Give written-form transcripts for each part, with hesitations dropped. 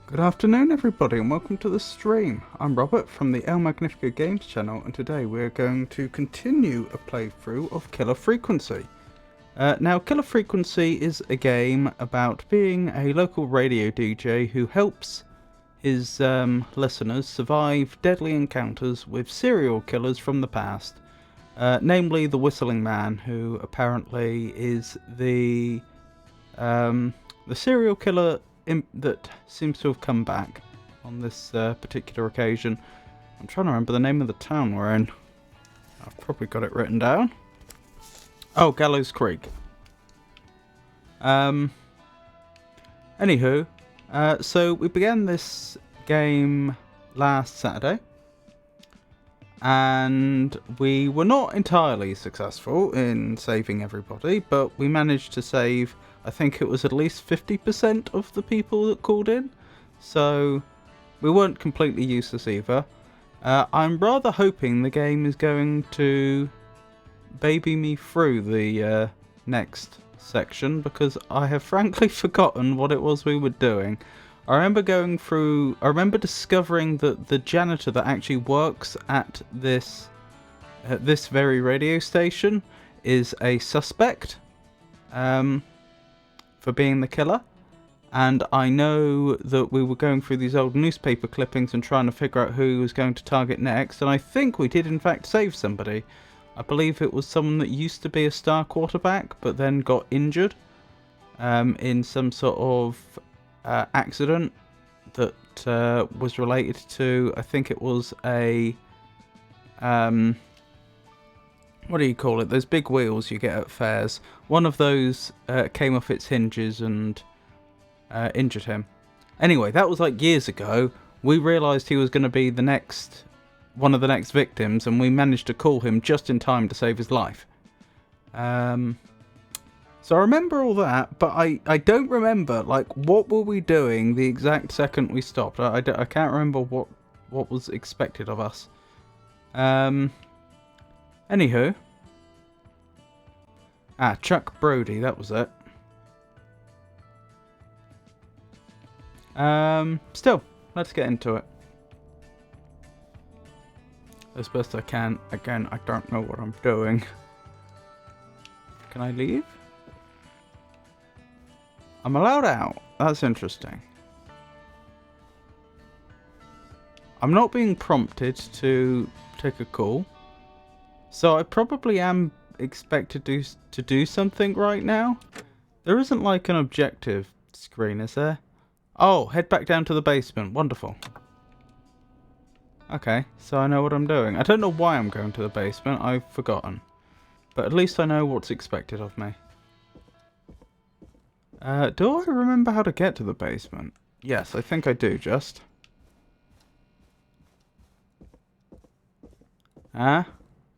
Good afternoon everybody and welcome to the stream. I'm Robert from the El Magnifico Games channel and today we're going to continue a playthrough of Killer Frequency. Now Killer Frequency is a game about being a local radio DJ who helps his listeners survive deadly encounters with serial killers from the past. Namely the Whistling Man, who apparently is the serial killer that seems to have come back on this particular occasion. I'm trying to remember the name of the town we're in. I've probably got it written down. Oh, Gallows Creek. Anywho, so we began this game last Saturday, and we were not entirely successful in saving everybody, but we managed to save, I think it was at least 50% of the people that called in, so we weren't completely useless either. I'm rather hoping the game is going to baby me through the next section, because I have frankly forgotten what it was we were doing. I remember discovering that the janitor that actually works at this very radio station is a suspect for being the killer, and I know that we were going through these old newspaper clippings and trying to figure out who was going to target next, and I think we did in fact save somebody. I believe it was someone that used to be a star quarterback but then got injured in some sort of accident that was related to, I think it was a what do you call it? Those big wheels you get at fairs. One of those came off its hinges and injured him. Anyway, that was like years ago. We realised he was going to be one of the next victims, and we managed to call him just in time to save his life. So I remember all that, but I don't remember, like, what were we doing the exact second we stopped. I can't remember what was expected of us. Anywho. Chuck Brody, that was it. Still, let's get into it. As best I can. Again, I don't know what I'm doing. Can I leave? I'm allowed out. That's interesting. I'm not being prompted to take a call. So I probably am expected to do something right now. There isn't like an objective screen, is there? Oh, head back down to the basement. Wonderful. Okay, so I know what I'm doing. I don't know why I'm going to the basement. I've forgotten. But at least I know what's expected of me. Do I remember how to get to the basement? Yes, I think I do, just.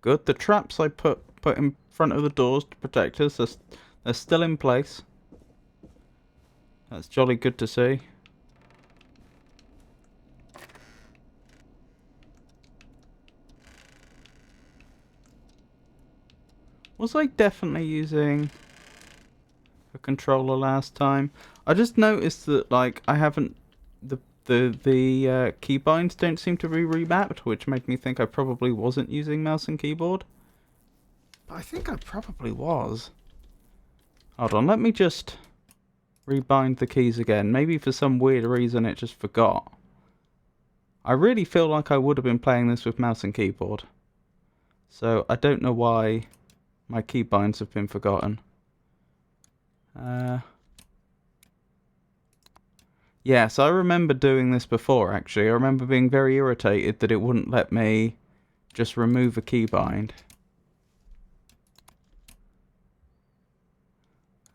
Good. The traps I put in front of the doors to protect us, they're still in place. That's jolly good to see. Was I definitely using a controller last time? I just noticed that, like, I haven't... The keybinds don't seem to be remapped, which made me think I probably wasn't using mouse and keyboard. But I think I probably was. Hold on, let me just rebind the keys again. Maybe for some weird reason it just forgot. I really feel like I would have been playing this with mouse and keyboard. So I don't know why my keybinds have been forgotten. Yes, I remember doing this before, actually. I remember being very irritated that it wouldn't let me just remove a keybind.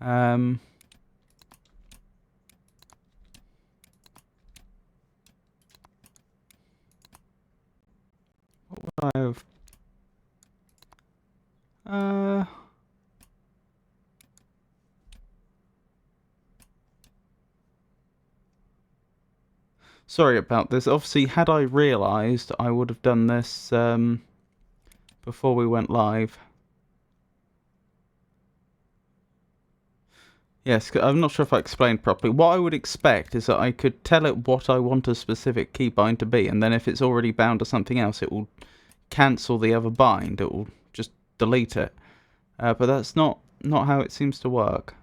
What would I have... Sorry about this. Obviously, had I realised, I would have done this before we went live. Yes, I'm not sure if I explained properly. What I would expect is that I could tell it what I want a specific keybind to be, and then if it's already bound to something else, it will cancel the other bind. It will just delete it. But that's not how it seems to work.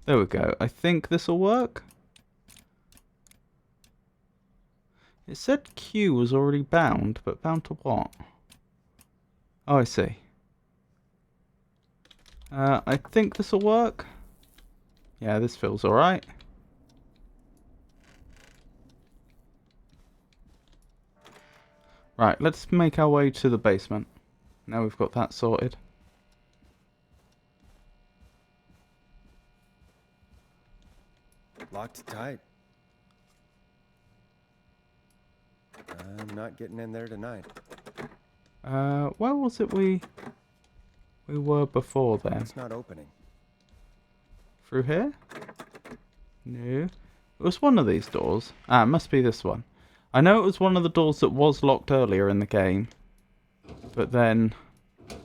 There we go. I think this will work. It said Q was already bound, but bound to what? Oh, I see. I think this will work. Yeah, this feels alright. Right, let's make our way to the basement. Now we've got that sorted. Locked tight. I'm not getting in there tonight. Where was it we were before then? It's not opening. Through here? No. It was one of these doors. It must be this one. I know it was one of the doors that was locked earlier in the game, but then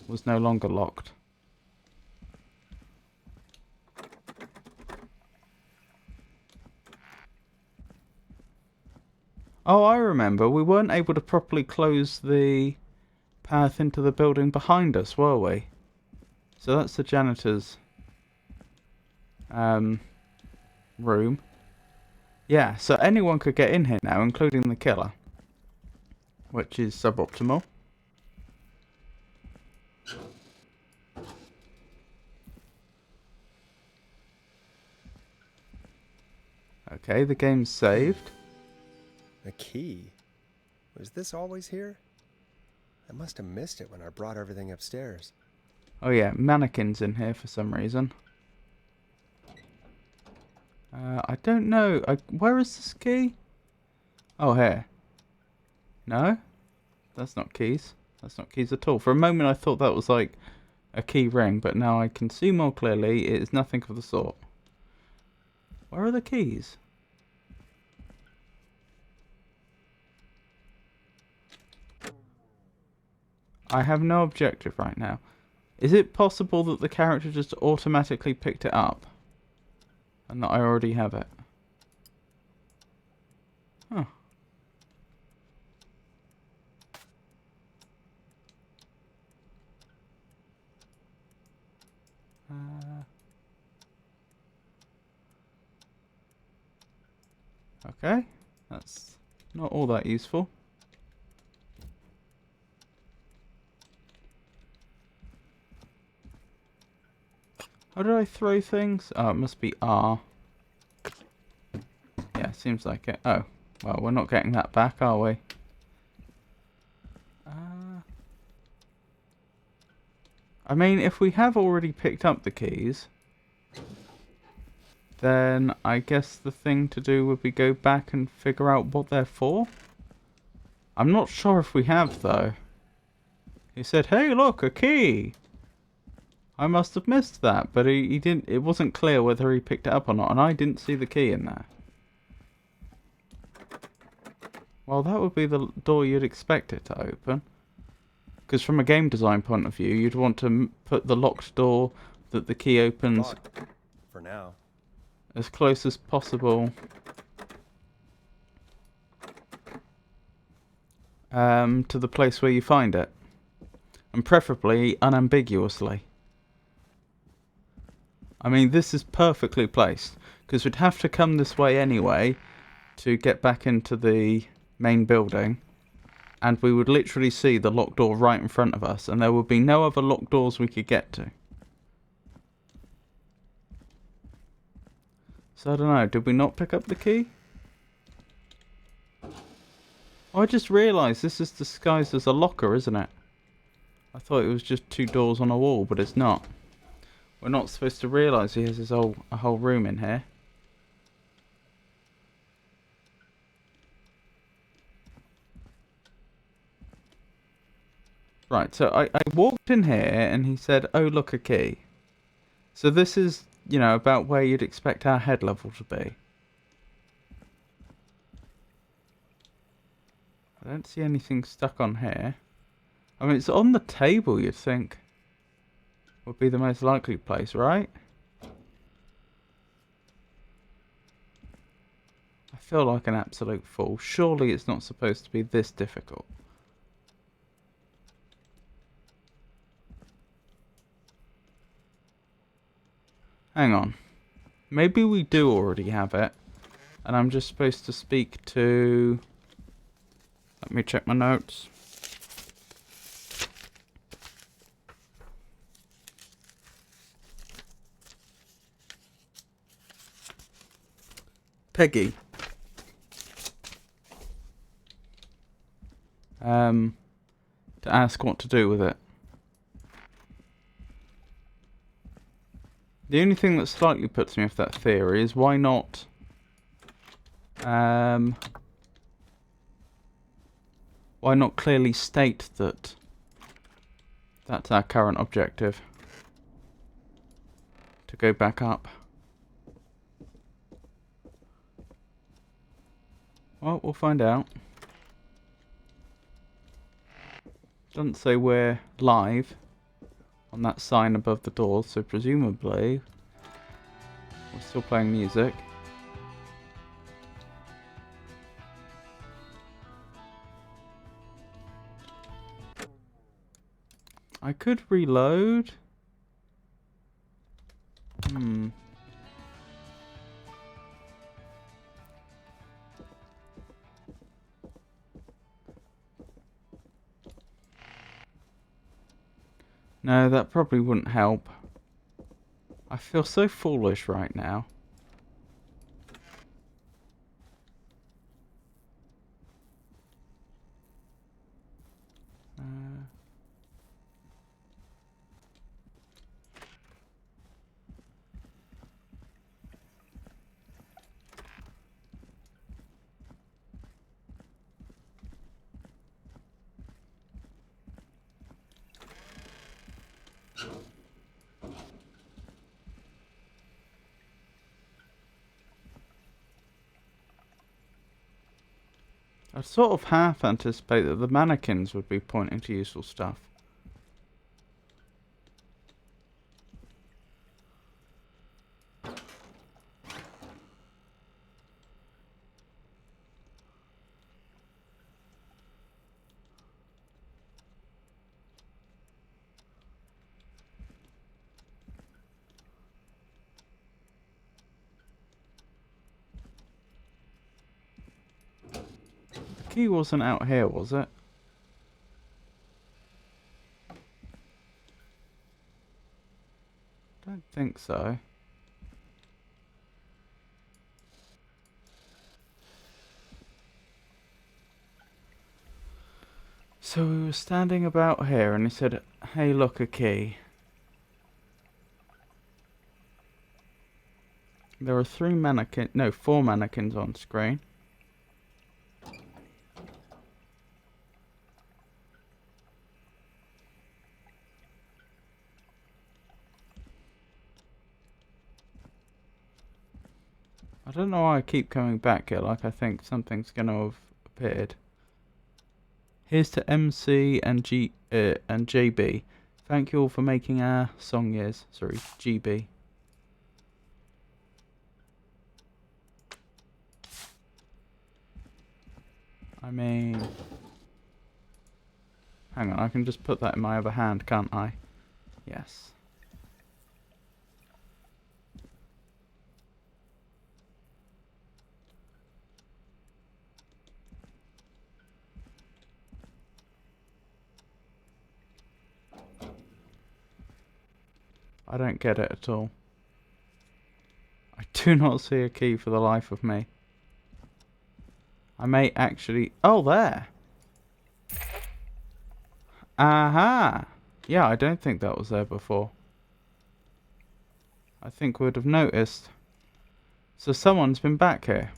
was no longer locked. Oh, I remember. We weren't able to properly close the path into the building behind us, were we? So that's the janitor's room. Yeah, so anyone could get in here now, including the killer, which is suboptimal. Okay, the game's saved. A key? Was this always here? I must have missed it when I brought everything upstairs. Oh yeah, mannequins in here for some reason. I don't know. Where is this key? Oh, here. No? That's not keys. That's not keys at all. For a moment I thought that was like a key ring, but now I can see more clearly it is nothing of the sort. Where are the keys? I have no objective right now. Is it possible that the character just automatically picked it up? And that I already have it? Huh. Okay. That's not all that useful. How did I throw things? Oh, it must be R. Yeah, seems like it. Oh, well, we're not getting that back, are we? I mean, if we have already picked up the keys, then I guess the thing to do would be go back and figure out what they're for. I'm not sure if we have, though. He said, hey, look, a key! I must have missed that, but he didn't. It wasn't clear whether he picked it up or not, and I didn't see the key in there. Well, that would be the door you'd expect it to open. Because from a game design point of view, you'd want to put the locked door that the key opens Locked. For now. as close as possible to the place where you find it. And preferably unambiguously. I mean, this is perfectly placed, because we'd have to come this way anyway to get back into the main building, and we would literally see the locked door right in front of us, and there would be no other locked doors we could get to. So I don't know, did we not pick up the key? Oh, I just realised this is disguised as a locker, isn't it? I thought it was just two doors on a wall, but it's not. We're not supposed to realise he has a whole room in here. Right, so I walked in here and he said, oh, look, a key. So this is, you know, about where you'd expect our head level to be. I don't see anything stuck on here. I mean, it's on the table, you'd think. Would be the most likely place, right? I feel like an absolute fool. Surely it's not supposed to be this difficult. Hang on. Maybe we do already have it. And I'm just supposed to speak to... Let me check my notes. Peggy. To ask what to do with it. The only thing that slightly puts me off that theory is why not... why not clearly state that that's our current objective? To go back up. Well, we'll find out. Doesn't say we're live on that sign above the door, so presumably we're still playing music. I could reload. No, that probably wouldn't help. I feel so foolish right now. I sort of half anticipate that the mannequins would be pointing to useful stuff. The key wasn't out here, was it? Don't think so. So we were standing about here and he said, "Hey, look, a key." There are four mannequins on screen. I don't know why I keep coming back here, like I think something's gonna have appeared. Here's to MC and JB. Thank you all for making our song years. Sorry, GB. I mean... Hang on, I can just put that in my other hand, can't I? Yes. I don't get it at all. I do not see a key for the life of me. I may actually... Oh, there! Aha! Yeah, I don't think that was there before. I think we'd have noticed. So someone's been back here.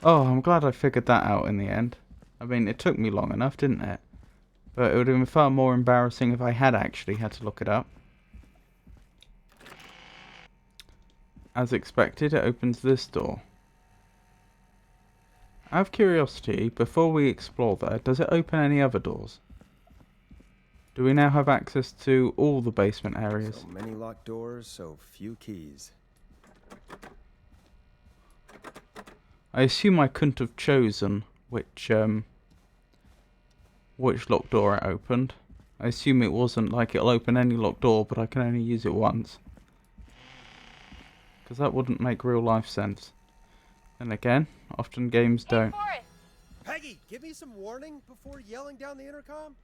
Oh, I'm glad I figured that out in the end. I mean, it took me long enough, didn't it? But it would have been far more embarrassing if I had actually had to look it up. As expected, it opens this door. Out of curiosity, before we explore there, does it open any other doors? Do we now have access to all the basement areas? So many locked doors, so few keys. I assume I couldn't have chosen which locked door it opened. I assume it wasn't like it'll open any locked door, but I can only use it once. Because that wouldn't make real life sense. Then again, often games don't. Forrest, Peggy, give me some warning before yelling down the intercom.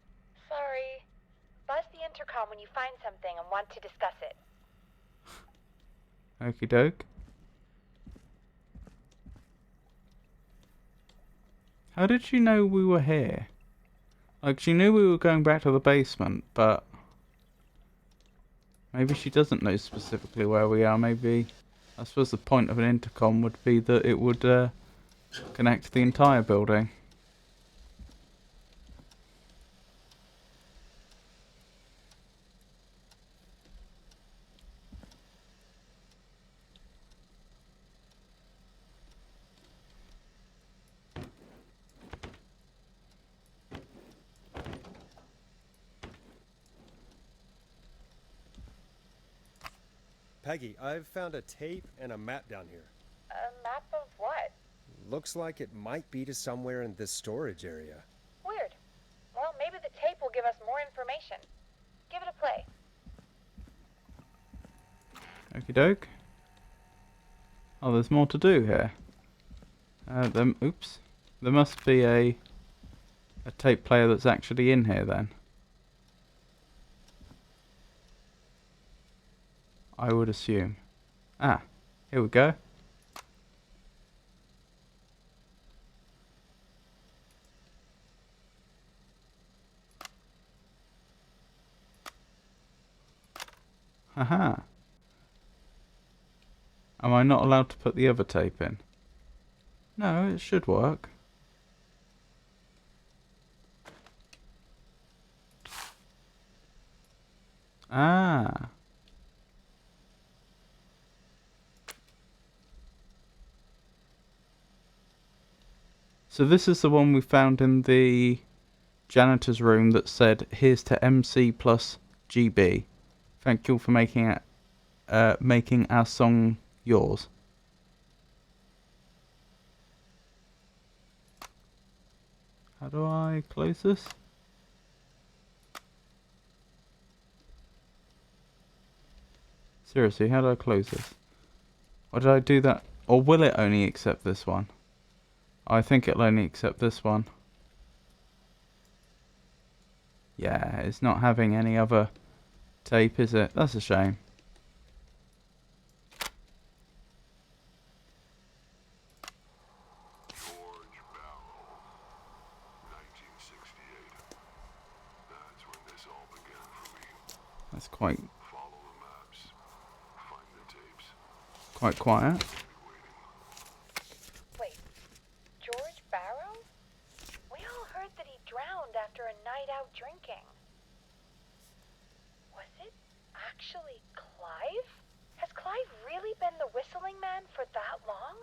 sorry. Buzz the intercom when you find something and want to discuss it. Okie doke. How did she know we were here? Like, she knew we were going back to the basement, but... Maybe she doesn't know specifically where we are. Maybe... I suppose the point of an intercom would be that it would connect the entire building. Peggy, I've found a tape and a map down here. A map of what? Looks like it might be to somewhere in this storage area. Weird. Well, maybe the tape will give us more information. Give it a play. Okie doke. Oh, there's more to do here. Oops. There must be a tape player that's actually in here then. I would assume. Ah, here we go. Haha. Am I not allowed to put the other tape in? No, it should work. Ah. So this is the one we found in the janitor's room that said, "Here's to MC plus GB. Thank you for making our song yours." How do I close this? Seriously, how do I close this? Or did I do that? Or will it only accept this one? I think it'll only accept this one. Yeah, it's not having any other tape, is it? That's a shame. George Barrow, 1968. That's when this all began for me. That's quite Follow the maps, find the tapes. quiet. Wait, George Barrow? We all heard that he drowned after a night out drinking. Was it actually Clive? Has Clive really been the whistling man for that long?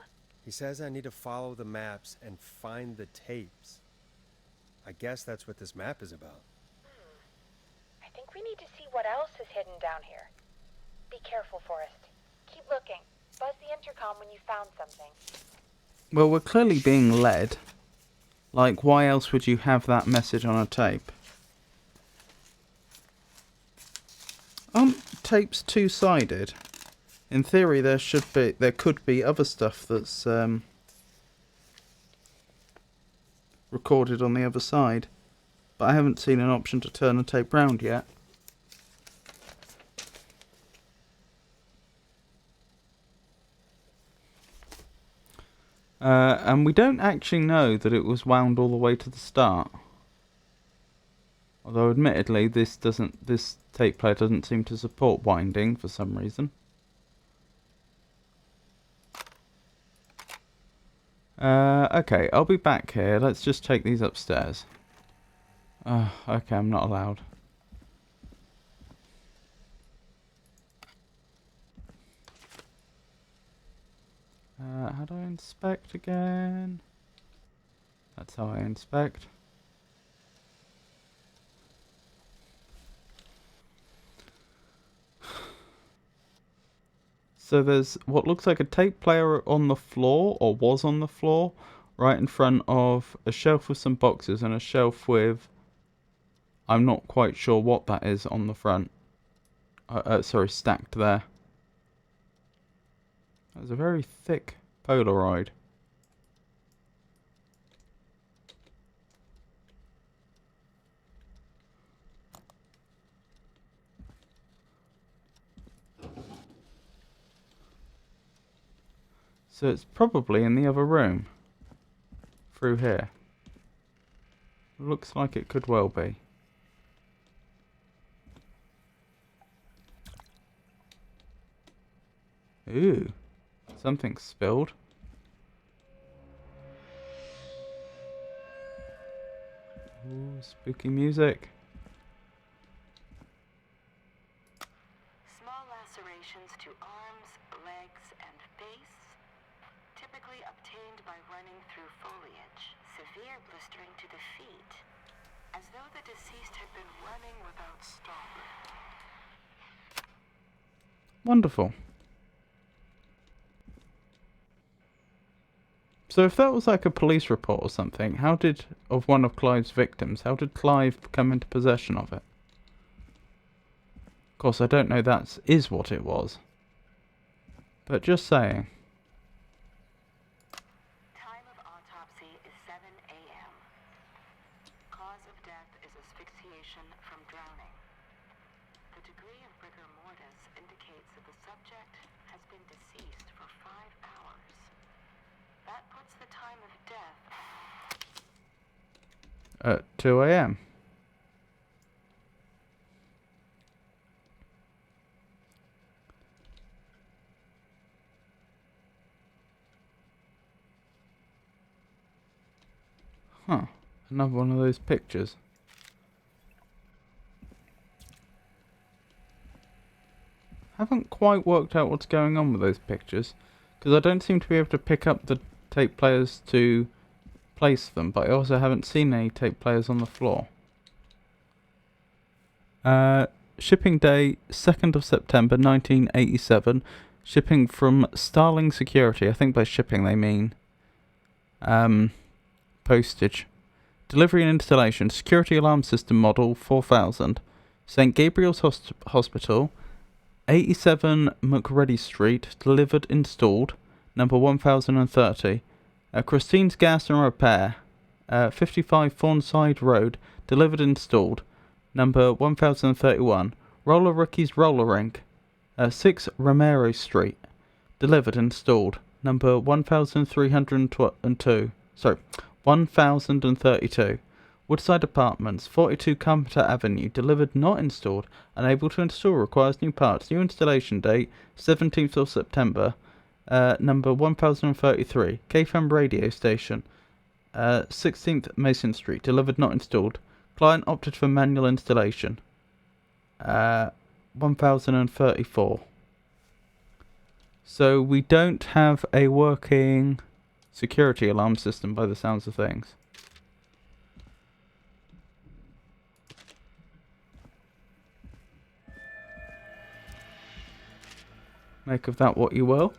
He says I need to follow the maps and find the tapes. I guess that's what this map is about. I think we need to see what else is hidden down here. Be careful, Forrest. Keep looking. Buzz the intercom when you found something. Well, we're clearly being led. Like, why else would you have that message on a tape? Aren't tapes two-sided? In theory, there could be other stuff that's recorded on the other side, but I haven't seen an option to turn the tape round yet. And we don't actually know that it was wound all the way to the start. Although, admittedly, this tape player doesn't seem to support winding for some reason. Okay, I'll be back here. Let's just take these upstairs. Okay, I'm not allowed. How do I inspect again? That's how I inspect. So there's what looks like a tape player on the floor, or was on the floor, right in front of a shelf with some boxes and a shelf with... I'm not quite sure what that is on the front. Sorry, stacked there. That's a very thick Polaroid. So it's probably in the other room. Through here. Looks like it could well be. Ooh. Something spilled. Ooh, spooky music. Small lacerations to arms, legs, and face, typically obtained by running through foliage. Severe blistering to the feet, as though the deceased had been running without stopping. Wonderful. So if that was like a police report or something, of one of Clive's victims, how did Clive come into possession of it? Of course, I don't know that is what it was. But just saying. Time of autopsy is 7 a.m. Cause of death is asphyxiation from drowning. The degree of rigor mortis indicates that the subject has been deceased for 5 hours. That puts the time of death At 2 a.m. Huh. Another one of those pictures. haven't quite worked out what's going on with those pictures, because I don't seem to be able to pick up the tape players to place them, but I also haven't seen any tape players on the floor. Shipping day 2nd of September 1987. Shipping from Starling Security. I think by shipping they mean postage. Delivery and installation. Security alarm system model 4000. St. Gabriel's Hospital, 87 McReady Street. Delivered, installed. Number 1030. Christine's Gas and Repair, 55 Fawnside Road. Delivered, installed. Number 1031. Roller Rookies Roller Rink, 6 Romero Street. Delivered, installed. Number 1302. Sorry, 1032. Woodside Apartments, 42 Carpenter Avenue. Delivered, not installed. Unable to install, requires new parts. New installation date 17th of September. Number 1033. KFM Radio Station, 16th Mason Street. Delivered, not installed. Client opted for manual installation. 1034. So we don't have a working security alarm system by the sounds of things. Make of that what you will.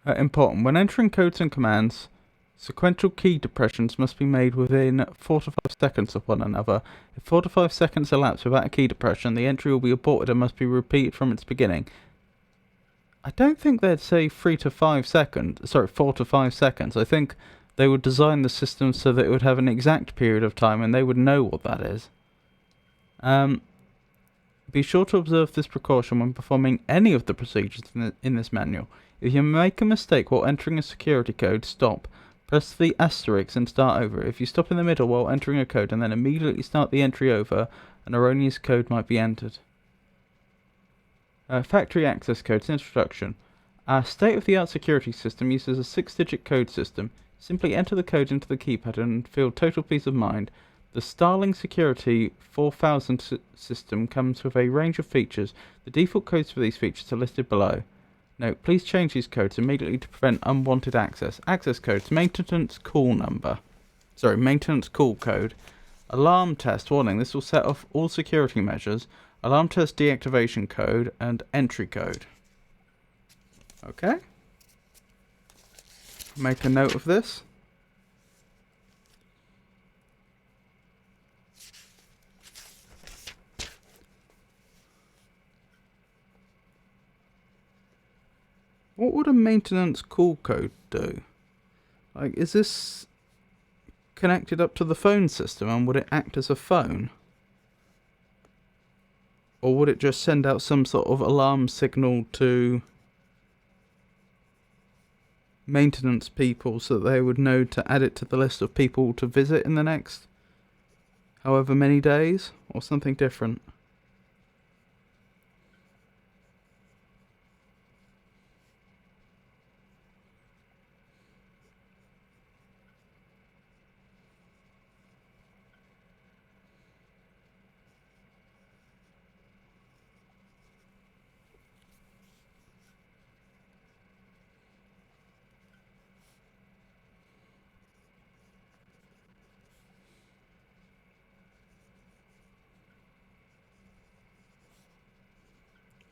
Important. When entering codes and commands, sequential key depressions must be made within 4 to 5 seconds of one another. If 4 to 5 seconds elapse without a key depression, the entry will be aborted and must be repeated from its beginning. I don't think they'd say 4 to 5 seconds. I think they would design the system so that it would have an exact period of time and they would know what that is. Be sure to observe this precaution when performing any of the procedures in this manual. If you make a mistake while entering a security code, stop. Press the asterisk and start over. If you stop in the middle while entering a code and then immediately start the entry over, an erroneous code might be entered. Factory access codes. Introduction. Our state-of-the-art security system uses a 6-digit code system. Simply enter the code into the keypad and feel total peace of mind. The Starling Security 4000 system comes with a range of features. The default codes for these features are listed below. Note, please change these codes immediately to prevent unwanted access. Access codes, maintenance call code. Alarm test, warning, this will set off all security measures. Alarm test deactivation code and entry code. Okay. Make a note of this. What would a maintenance call code do? Like, is this connected up to the phone system and would it act as a phone? Or would it just send out some sort of alarm signal to maintenance people so that they would know to add it to the list of people to visit in the next however many days? Or something different?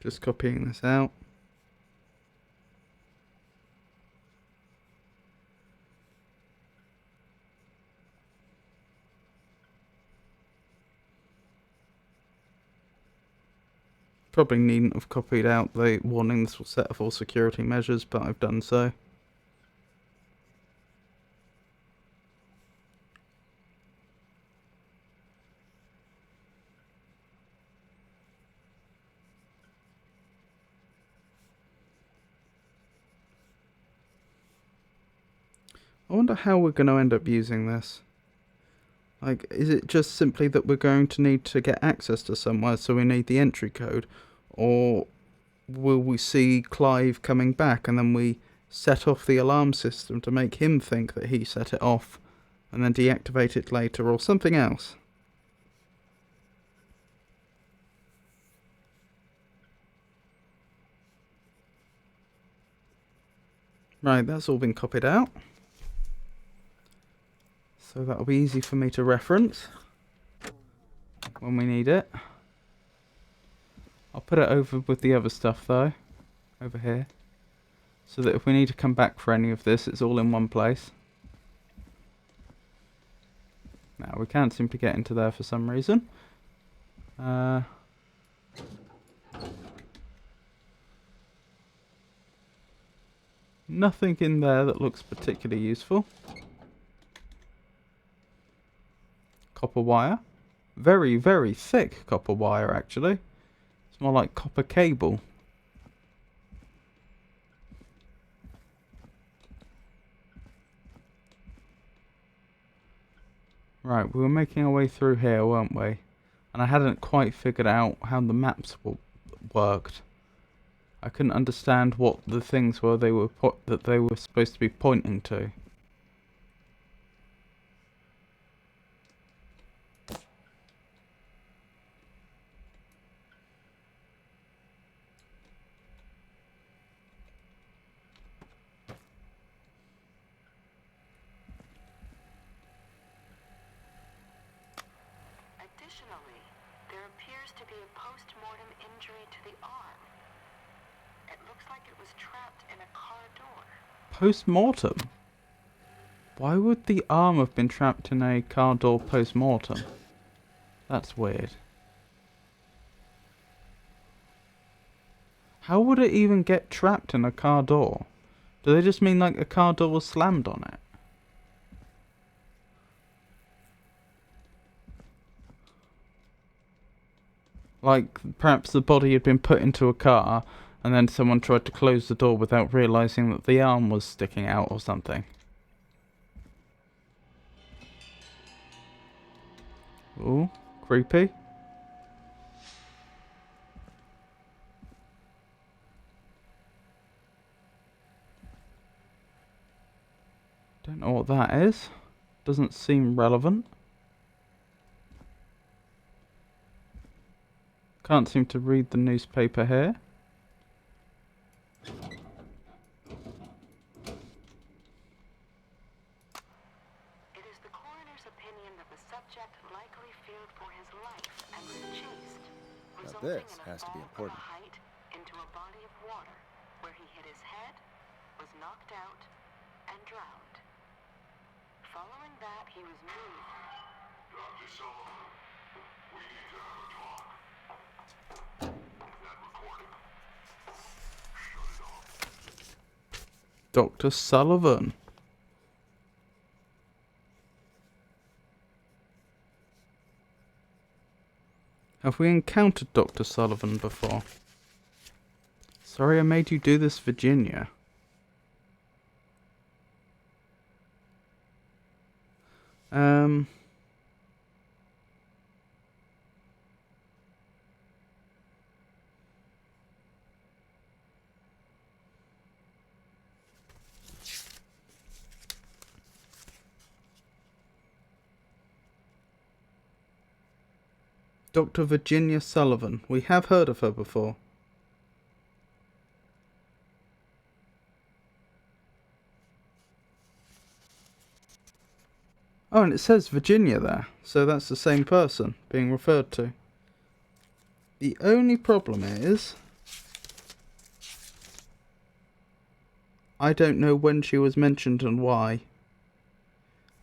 Just copying this out. Probably needn't have copied out the warning this will set off all security measures, but I've done so. I wonder how we're going to end up using this. Like, is it just simply that we're going to need to get access to somewhere, so we need the entry code? Or will we see Clive coming back and then we set off the alarm system to make him think that he set it off and then deactivate it later, or something else. Right, that's all been copied out. So that'll be easy for me to reference when we need it. I'll put it over with the other stuff though, over here, so that if we need to come back for any of this, it's all in one place. Now, we can't seem to get into there for some reason. Nothing in there that looks particularly useful. Copper wire. Very, very thick copper wire, actually. It's more like copper cable. Right, we were making our way through here, weren't we? And I hadn't quite figured out how the maps worked. I couldn't understand what the things were that they were supposed to be pointing to. Additionally, there appears to be a post-mortem injury to the arm. It looks like it was trapped in a car door. Post-mortem? Why would the arm have been trapped in a car door post-mortem? That's weird. How would it even get trapped in a car door? Do they just mean like a car door was slammed on it? Like, perhaps the body had been put into a car, and then someone tried to close the door without realising that the arm was sticking out or something. Ooh, creepy. Don't know what that is. Doesn't seem relevant. Can't seem to read the newspaper here. It is the coroner's opinion that the subject likely feared for his life and was chased, resulting this in a has to be fall important. from a height into a body of water, where he hit his head, was knocked out, and drowned. Following that, he was moved. Dr. Sullivan, we need to have a talk. That recording. Shut it off. Dr. Sullivan. Have we encountered Dr. Sullivan before? Sorry I made you do this, Virginia. Dr. Virginia Sullivan. We have heard of her before. Oh, and it says Virginia there, so that's the same person being referred to. The only problem is, I don't know when she was mentioned and why.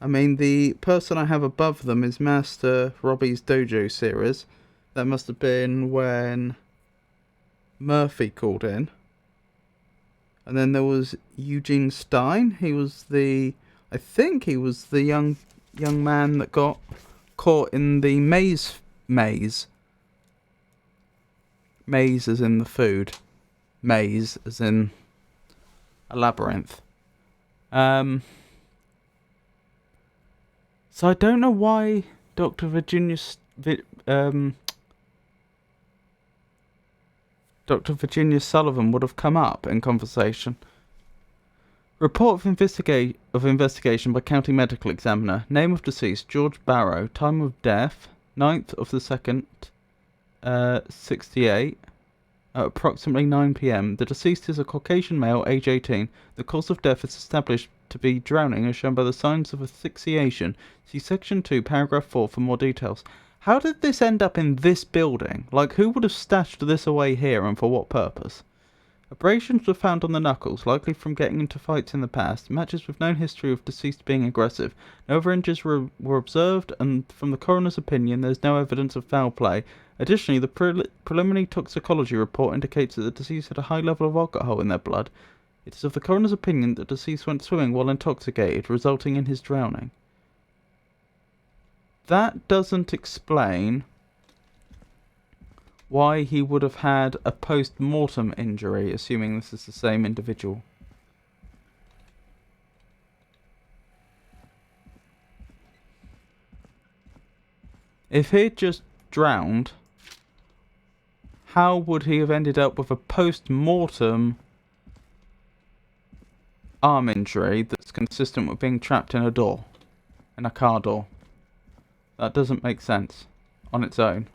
I mean, the person I have above them is Master Robbie's Dojo series. That must have been when Murphy called in. And then there was Eugene Stein. He was I think he was the young man that got caught in the maze. Maze as in the food. Maze as in a labyrinth. So I don't know why Dr. Virginia Sullivan would have come up in conversation. Report of investigation by County Medical Examiner. Name of deceased, George Barrow. Time of death, 9th of the 2nd, 68, at approximately 9 p.m. The deceased is a Caucasian male, age 18. The cause of death is established to be drowning, as shown by the signs of asphyxiation. See Section 2, Paragraph 4 for more details. How did this end up in this building? Like, who would have stashed this away here, and for what purpose? Abrasions were found on the knuckles, likely from getting into fights in the past. Matches with known history of deceased being aggressive. No other injuries were observed, and from the coroner's opinion, there's no evidence of foul play. Additionally, the preliminary toxicology report indicates that the deceased had a high level of alcohol in their blood. It is of the coroner's opinion that the deceased went swimming while intoxicated, resulting in his drowning. That doesn't explain why he would have had a post-mortem injury, assuming this is the same individual. If he'd just drowned, how would he have ended up with a post-mortem arm injury that's consistent with being trapped in a door, in a car door? That doesn't make sense on its own.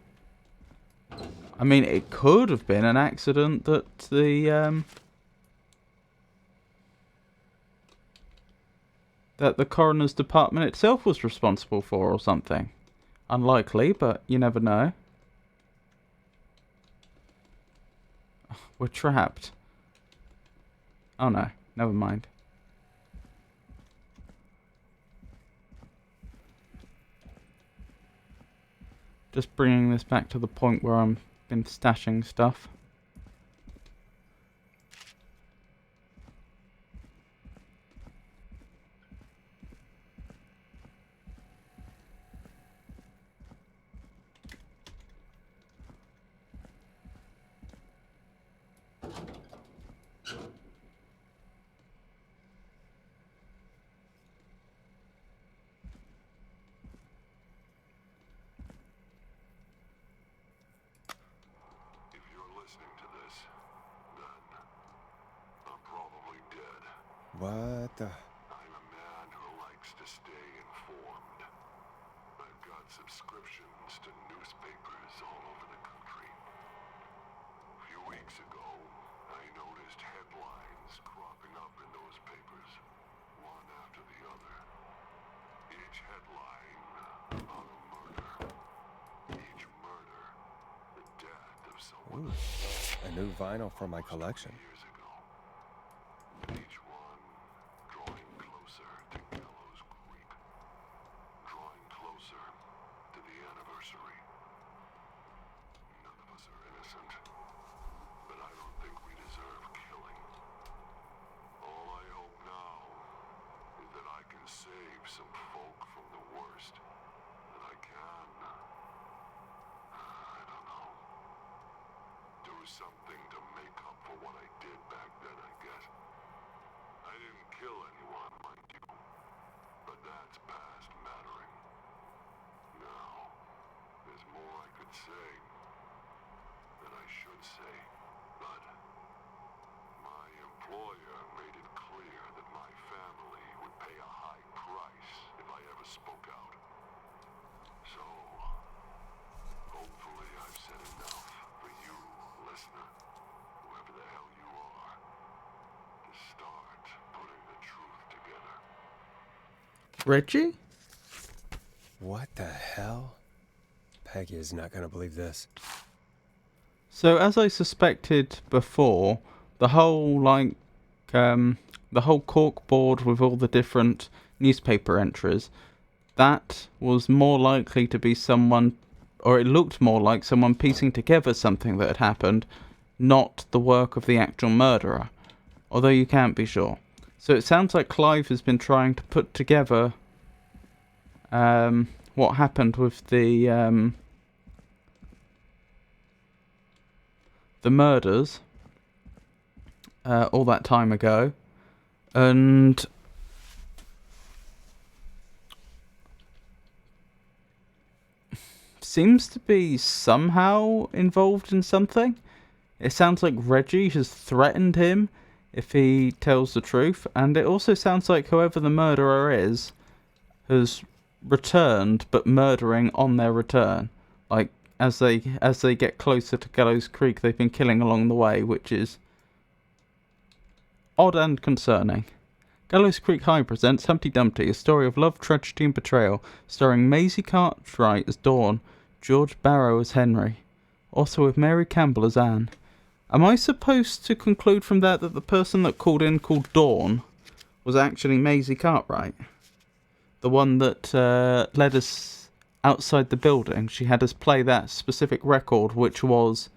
I mean, it could have been an accident that the coroner's department itself was responsible for, or something. Unlikely, but you never know. We're trapped. Oh no, never mind. Just bringing this back to the point where I'm been stashing stuff. Listening to this, then I'm probably dead. What the? I'm a man who likes to stay informed. I've got subscriptions to newspapers all over the country. A few weeks ago, I noticed headlines cropping up in those papers, one after the other. Each headline about a murder. Each murder, the death of someone. Ooh, a new vinyl for my collection. Years ago. Each one drawing closer to Gallows Creek. Drawing closer to the anniversary. None of us are innocent. But I don't think we deserve killing. All I hope now is that I can save some folk from the worst. That I can. I don't know. Do something to make up for what I did back then, I guess. I didn't kill anyone, mind you, but that's past mattering. Now, there's more I could say, that I should say, but my employer made it clear that my family would pay a high price if I ever spoke out. So, hopefully I've said enough for you, listener, whoever the hell you are, to start putting the truth together. Reggie? What the hell? Peggy is not gonna believe this. So, as I suspected before, the whole, the whole cork board with all the different newspaper entries, that was more likely to be someone, or it looked more like someone piecing together something that had happened, not the work of the actual murderer. Although you can't be sure. So it sounds like Clive has been trying to put together what happened with the murders all that time ago, and seems to be somehow involved in something. It sounds like Reggie has threatened him if he tells the truth, and it also sounds like whoever the murderer is has returned, but murdering on their return. Like as they get closer to Gallows Creek, they've been killing along the way, which is odd and concerning. Gallows Creek High presents Humpty Dumpty, a story of love, tragedy, and betrayal, starring Maisie Cartwright as Dawn, George Barrow as Henry, also with Mary Campbell as Anne. Am I supposed to conclude from that that the person that called in called Dawn was actually Maisie Cartwright? The one that led us outside the building. She had us play that specific record, which was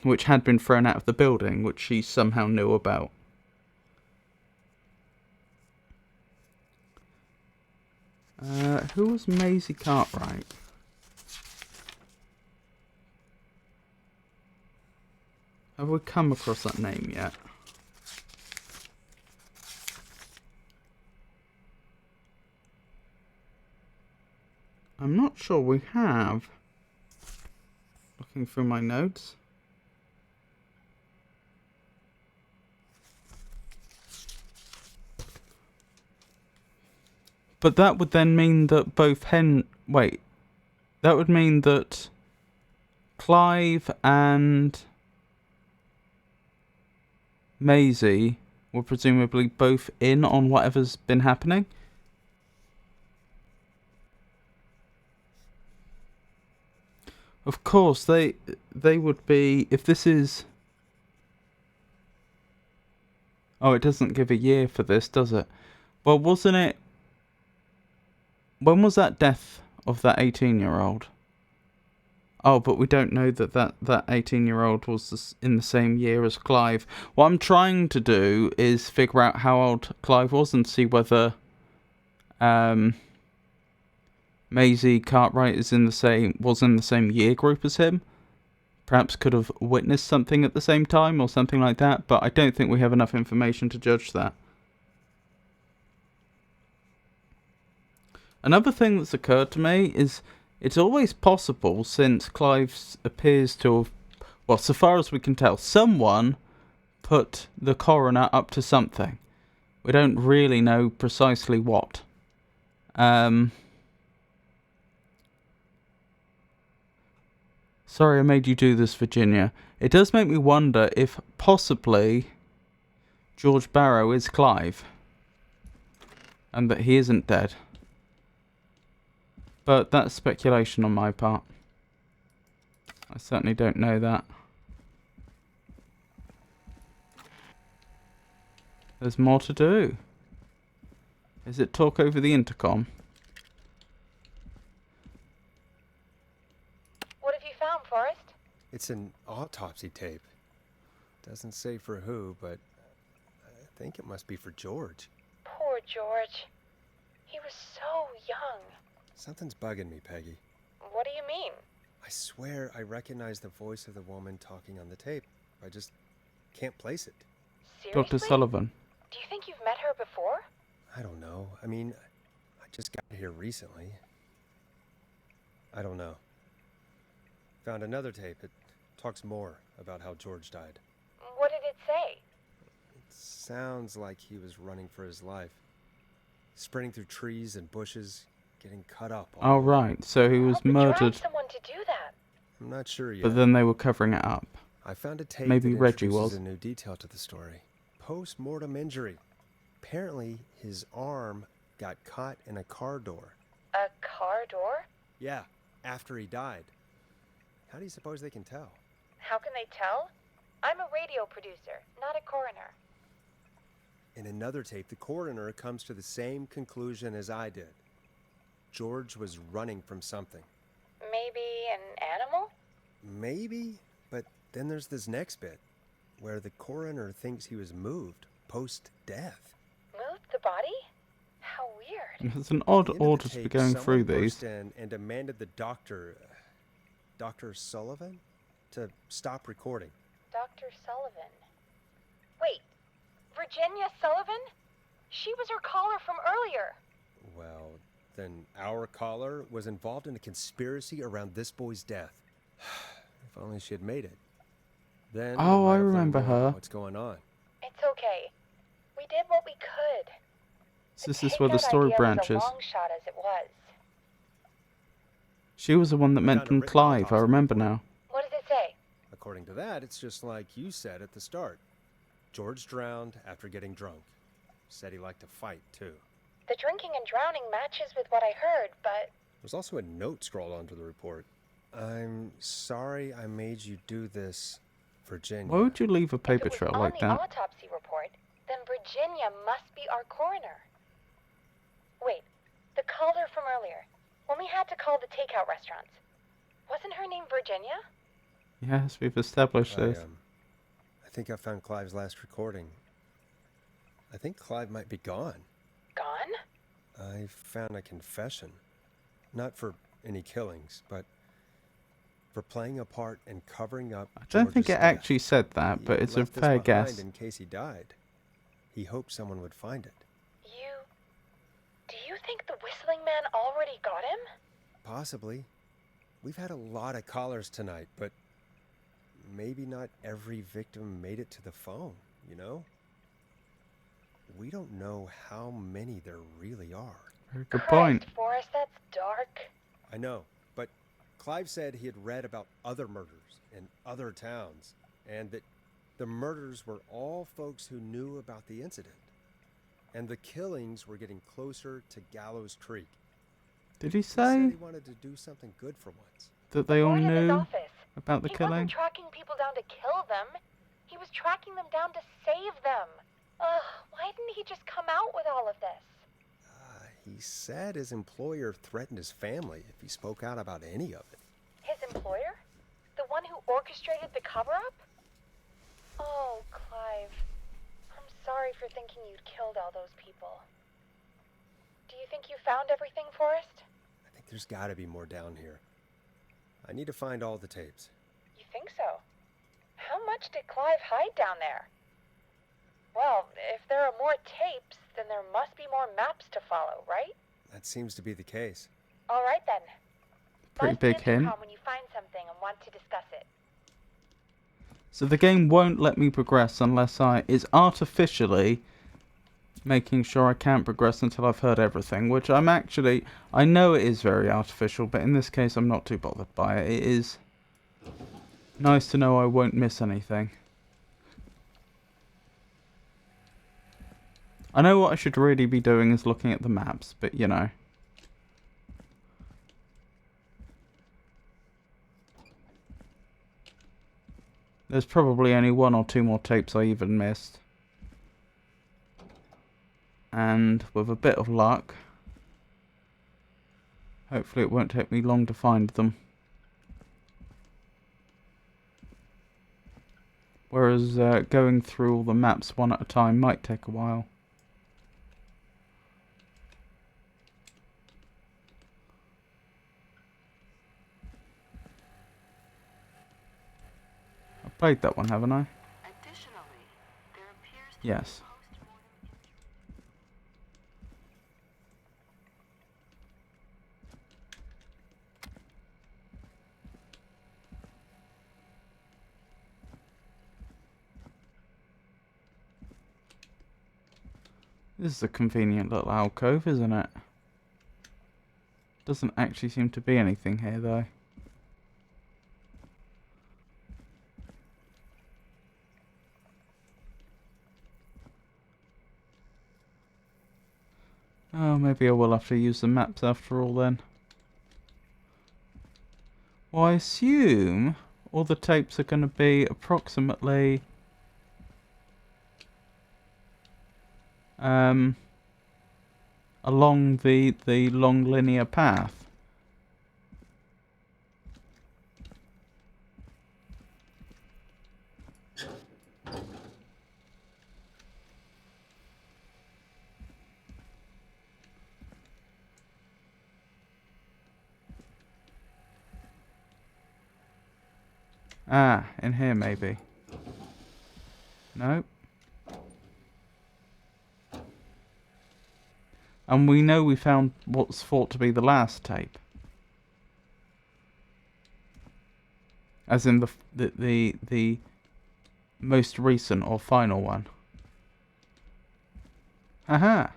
which had been thrown out of the building, which she somehow knew about. Who was Maisie Cartwright? Have we come across that name yet? I'm not sure we have. Looking through my notes. But that would then mean that both Wait. That would mean that Clive and Maisie were presumably both in on whatever's been happening. Of course, they would be, if this is... Oh, it doesn't give a year for this, does it? Well, wasn't it... When was that death of that 18-year-old? Oh, but we don't know that 18-year-old was in the same year as Clive. What I'm trying to do is figure out how old Clive was and see whether Maisie Cartwright was in the same year group as him. Perhaps could have witnessed something at the same time or something like that, but I don't think we have enough information to judge that. Another thing that's occurred to me is it's always possible, since Clive appears to have, well, so far as we can tell, someone put the coroner up to something. We don't really know precisely what. Sorry I made you do this, Virginia. It does make me wonder if possibly George Barrow is Clive. And that he isn't dead. But that's speculation on my part. I certainly don't know that. There's more to do. Is it talk over the intercom? What have you found, Forrest? It's an autopsy tape. Doesn't say for who, but I think it must be for George. Poor George. He was so young. Something's bugging me, Peggy. What do you mean? I swear I recognize the voice of the woman talking on the tape. I just can't place it. Seriously? Dr. Sullivan. Do you think you've met her before? I don't know. I mean, I just got here recently. I don't know. Found another tape. It talks more about how George died. What did it say? It sounds like he was running for his life. Sprinting through trees and bushes, getting cut up. Oh, right. So he was How could murdered. you ask someone to do that? I'm not sure yet. But then they were covering it up. I found a tape Maybe that Reggie introduces was. a new detail to the story. Post-mortem injury. Apparently, his arm got caught in a car door. A car door? Yeah, after he died. How do you suppose they can tell? How can they tell? I'm a radio producer, not a coroner. In another tape, the coroner comes to the same conclusion as I did. George was running from something. Maybe an animal? Maybe, but then there's this next bit, where the coroner thinks he was moved post-death. Moved the body? How weird. It's an odd At the end of order the to be tape, going through someone these. burst in and demanded the doctor, Dr. Sullivan, to stop recording. Dr. Sullivan. Wait, Virginia Sullivan? She was her caller from earlier. Well, then our caller was involved in a conspiracy around this boy's death. If only she had made it. Then we Oh, might I have learned remember more about her. what's going on. It's okay. We did what we could. So The this is where the takeout story idea was a branches. long shot as it was. She was the one that We found a mentioned written Clive, I autopsy remember report. now. What does it say? According to that, it's just like you said at the start. George drowned after getting drunk. Said he liked to fight, too. The drinking and drowning matches with what I heard, but There's also a note scrawled onto the report. I'm sorry I made you do this, Virginia. Why would you leave a paper if it was trail on like the that? autopsy report, then Virginia must be our coroner. Wait, the caller from earlier, when we had to call the takeout restaurants, wasn't her name Virginia? Yes, we've established this. I think I found Clive's last recording. I think Clive might be gone. Gone? I found a confession. Not for any killings, but for playing a part in covering up I don't think George's it death. actually said that, He but it's a left this fair behind guess. in case he died. He hoped someone would find it. Do you think the whistling man already got him? Possibly. We've had a lot of callers tonight, but maybe not every victim made it to the phone, you know? We don't know how many there really are. Very good point. Christ, Forrest, that's dark. I know, but Clive said he had read about other murders in other towns, and that the murders were all folks who knew about the incident. And the killings were getting closer to Gallows Creek. Did he He said say he wanted to do something good for once. that they all Boy in his knew office. about the He killing? wasn't tracking people down to kill them. He was tracking them down to save them. Ugh, why didn't he just come out with all of this? He said his employer threatened his family if he spoke out about any of it. His employer? The one who orchestrated the cover-up? Oh, Clive. I'm sorry for thinking you'd killed all those people. Do you think you found everything, Forrest? I think there's gotta be more down here. I need to find all the tapes. You think so? How much did Clive hide down there? Well, if there are more tapes, then there must be more maps to follow, right? That seems to be the case. All right, then. Pretty Buzz the big hint. intercom when you find something and want to discuss it. So the game won't let me progress unless is artificially making sure I can't progress until I've heard everything, which I know it is very artificial, but in this case I'm not too bothered by it. It is nice to know I won't miss anything. I know what I should really be doing is looking at the maps, but you know. There's probably only 1 or 2 more tapes I even missed. And with a bit of luck, hopefully it won't take me long to find them. Whereas going through all the maps one at a time might take a while. I've played that one, haven't I? Additionally, there appears to Yes. be postmortem This is a convenient little alcove, isn't it? Doesn't actually seem to be anything here, though. Oh, maybe I will have to use the maps after all then. Well, I assume all the tapes are going to be approximately along the long linear path. Ah, in here maybe. Nope. And we know we found what's thought to be the last tape. As in the most recent or final one. Aha!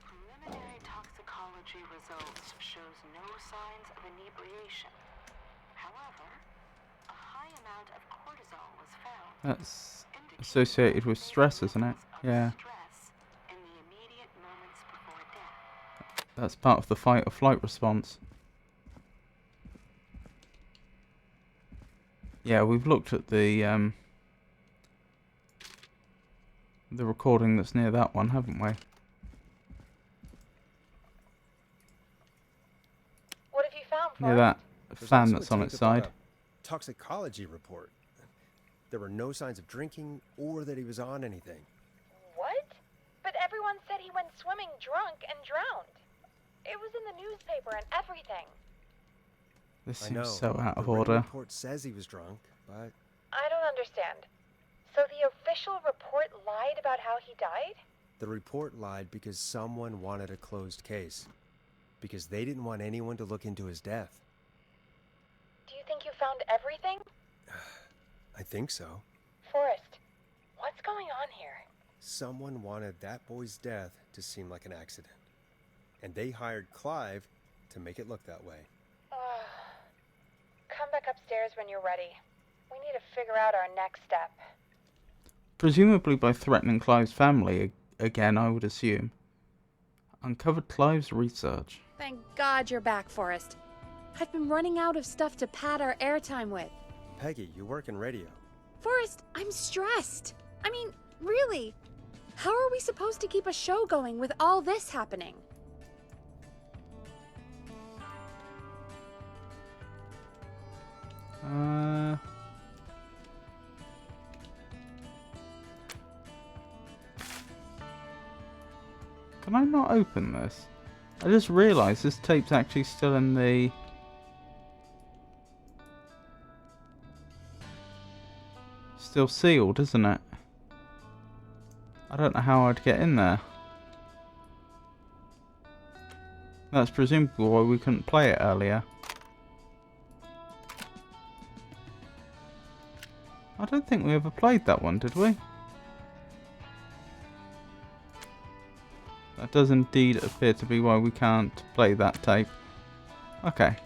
Preliminary toxicology results shows no signs of inebriation. However, a high amount of cortisol was found. That's associated with stress, isn't it? Yeah. Stress in the immediate moments before death. That's part of the fight or flight response. Yeah, we've looked at the recording that's near that one, haven't we? What have you found, Near Forrest? that There's fan also that's a on tape its about side. a toxicology report. There were no signs of drinking or that he was on anything. What? But everyone said he went swimming drunk and drowned. It was in the newspaper and everything. This I know. seems so out of the written order. report says he was drunk, but I don't understand. So the official report lied about how he died? the report lied because someone wanted a closed case. Because they didn't want anyone to look into his death. Do you think you found everything? I think so. Forrest, what's going on here? Someone wanted that boy's death to seem like an accident. And they hired Clive to make it look that way. Come back upstairs when you're ready. We need to figure out our next step. Presumably by threatening Clive's family again, I would assume. Uncovered Clive's research. Thank God you're back, Forrest. I've been running out of stuff to pad our airtime with. Peggy, you work in radio. Forrest, I'm stressed. I mean, really. How are we supposed to keep a show going with all this happening? Can I not open this? I just realised this tape's actually still in the... Still sealed, isn't it? I don't know how I'd get in there. That's presumably why we couldn't play it earlier. I don't think we ever played that one, did we? That does indeed appear to be why we can't play that tape. Okay.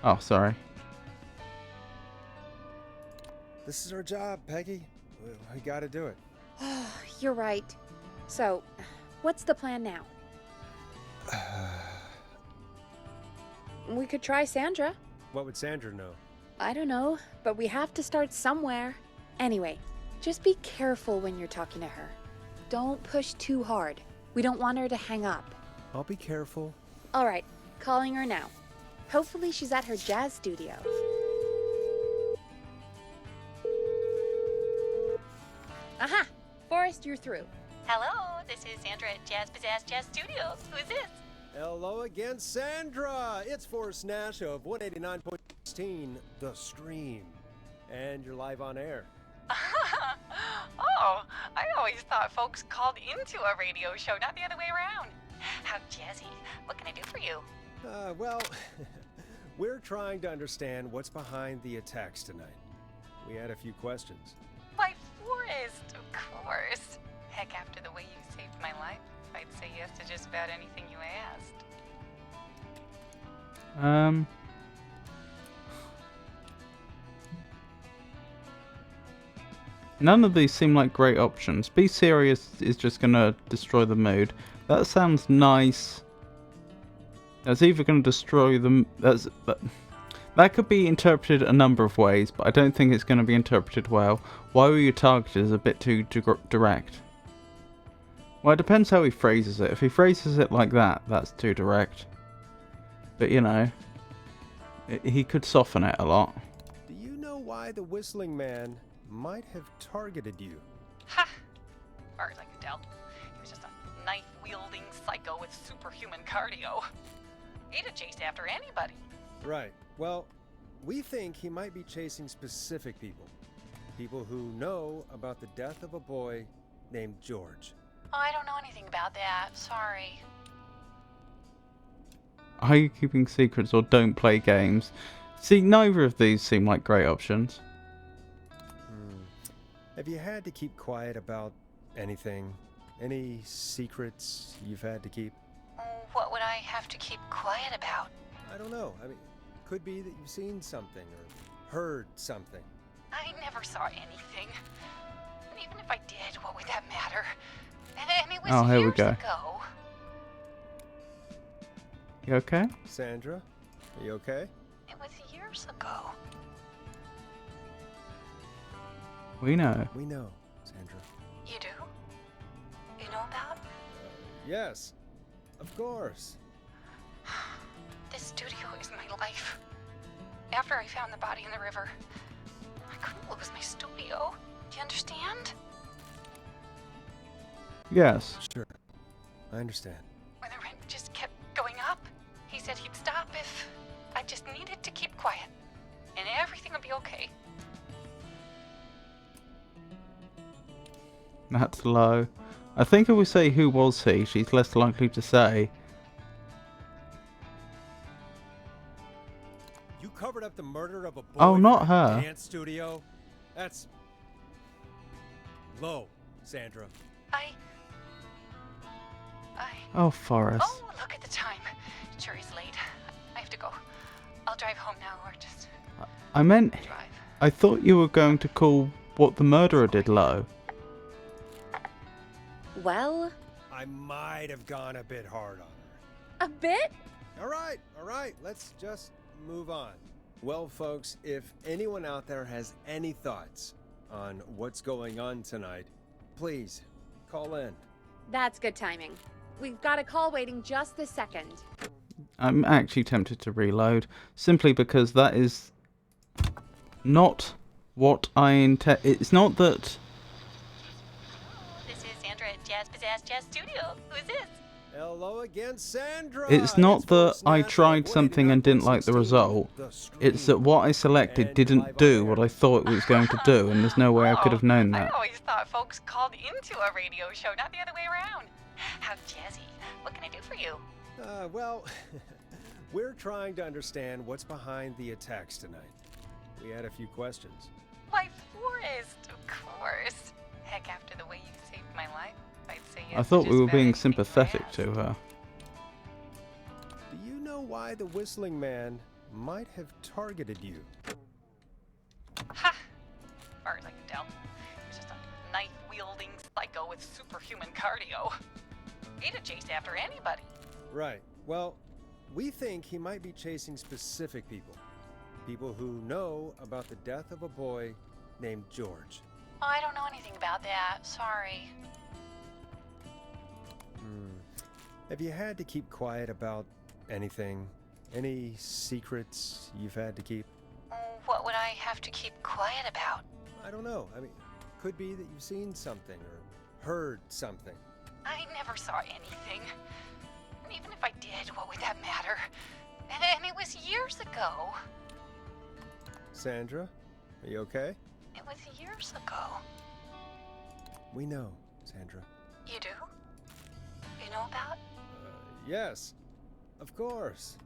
Oh, sorry. This is our job, Peggy. We gotta do it. You're right. So, what's the plan now? We could try Sandra. What would Sandra know? I don't know, but we have to start somewhere. Anyway, just be careful when you're talking to her. Don't push too hard. We don't want her to hang up. I'll be careful. All right, calling her now. Hopefully she's at her jazz studio. Aha! Forrest, you're through. Hello, this is Sandra at Jazz Pizzazz Jazz Studios. Who is this? Hello again, Sandra! It's Forrest Nash of 189.16, The Stream. And you're live on air. Oh, I always thought folks called into a radio show, not the other way around. How jazzy. What can I do for you? Well, we're trying to understand what's behind the attacks tonight. We had a few questions. Why, Forrest, of course. Heck, after the way you saved my life, I'd say yes to just about anything you asked. None of these seem like great options. Be serious is just gonna destroy the mood. That sounds nice. That's either gonna destroy them. That could be interpreted a number of ways, but I don't think it's gonna be interpreted well. Why were you targeted is a bit too direct. Well, it depends how he phrases it. If he phrases it like that, that's too direct. But you know, he could soften it a lot. Do you know why the Whistling Man might have targeted you? Ha! As far as I can tell, he was just a knife-wielding psycho with superhuman cardio. He'd have chased after anybody. Right. Well, we think he might be chasing specific people. People who know about the death of a boy named George. Oh, I don't know anything about that. Sorry. Are you keeping secrets or don't play games? See, neither of these seem like great options. Have you had to keep quiet about anything? Any secrets you've had to keep? What would I have to keep quiet about? I don't know. I mean, could be that you've seen something or heard something. I never saw anything. And even if I did, what would that matter? And it was Oh, here we years go. ago. You okay? Sandra, are you okay? It was years ago. We know. We know, Sandra. You do? You know about? Yes, of course. This studio is my life. After I found the body in the river, I couldn't lose my studio. Do you understand? Yes. Sure, I understand. When the rent just kept going up, he said he'd stop if I just needed to keep quiet. And everything would be okay. That's low. I think if we say who was he, she's less likely to say. You covered up the murder of a boy Oh, not from her. a dance studio? That's low, Sandra. Oh, Forrest. Oh, look at the time. It sure is late. I have to go. I'll drive home now or just I meant, drive. I thought you were going to call what the murderer did low. Well, I might have gone a bit hard on her. a bit? All right, let's just move on. Well, folks, if anyone out there has any thoughts on what's going on tonight, please call in. That's good timing. We've got a call waiting just this second. I'm actually tempted to reload, simply because that is not what I intend. It's not that. This is Sandra at Jazz Pizzazz Jazz Studio. Who is this? Hello again, Sandra. It's not that First I National tried something and didn't like the 189.16, result. The It's Stream. that what I selected And didn't live do on what air. I thought it was going to do, and there's no way I could have known I that. always thought folks called into a radio show, not the other way around. How jazzy. What can I do for you? Well, we're trying to understand what's behind the attacks tonight. We had a few questions. Why, Forrest, of course. Heck, after the way you saved my life, I'd say yes I to thought we just were about being anything you sympathetic asked. to her. Do you know why the Whistling Man might have targeted you? Ha! As far as I can tell, he was just a knife-wielding psycho with superhuman cardio. He'd have chased after anybody. Right. Well, we think he might be chasing specific people. People who know about the death of a boy named George. Oh, I don't know anything about that. Sorry. Have you had to keep quiet about anything? Any secrets you've had to keep? What would I have to keep quiet about? I don't know. I mean, could be that you've seen something or heard something. I never saw anything. And even if I did, what would that matter? And it was years ago. Sandra, are you okay? It was years ago. We know, Sandra. You do? You know about? Yes, of course.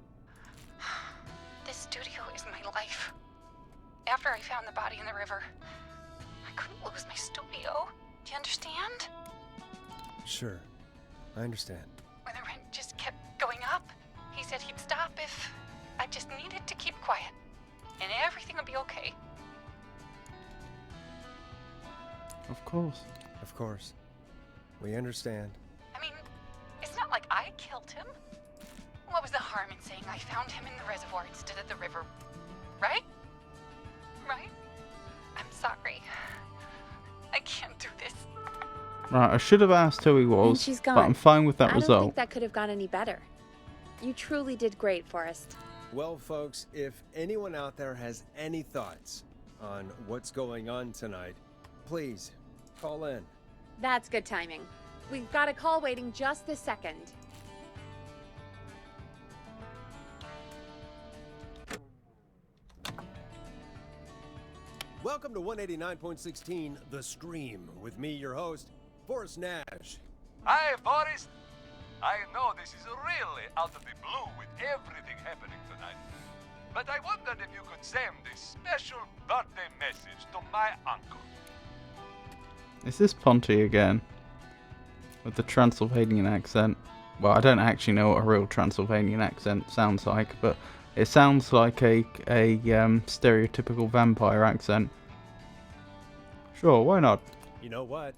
This studio is my life. After I found the body in the river, I couldn't lose my studio. Do you understand? Sure, I understand. When the rent just kept going up, he said he'd stop if I just needed to keep quiet. And everything would be okay. Of course. Of course. We understand. I mean, it's not like I killed him. What was the harm in saying I found him in the reservoir instead of the river? Right? Right? I'm sorry. I can't do this. Right, I should have asked who he And was, she's but gone. I'm fine with that I don't result. think that could have gone any better. You truly did great, Forrest. Well, folks, if anyone out there has any thoughts on what's going on tonight, please call in. That's good timing. We've got a call waiting just this second. Welcome to 189.16 The Stream with me, your host, Forrest Nash. Hi, Forrest. I know this is really out of the blue with everything happening tonight. But I wondered if you could send a special birthday message to my uncle. Is this Ponty again? With the Transylvanian accent? Well, I don't actually know what a real Transylvanian accent sounds like, but it sounds like a stereotypical vampire accent. Sure, why not? You know what?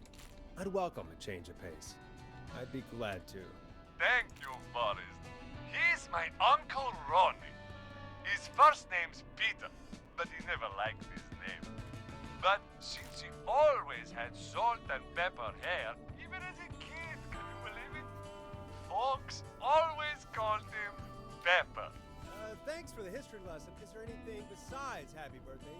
I'd welcome a change of pace. I'd be glad to. Thank you, Forrest. He's my Uncle Ronnie. His first name's Peter, but he never liked his name. But since he always had salt and pepper hair, even as a kid, can you believe it? Folks always called him Pepper. Thanks for the history lesson. Is there anything besides happy birthday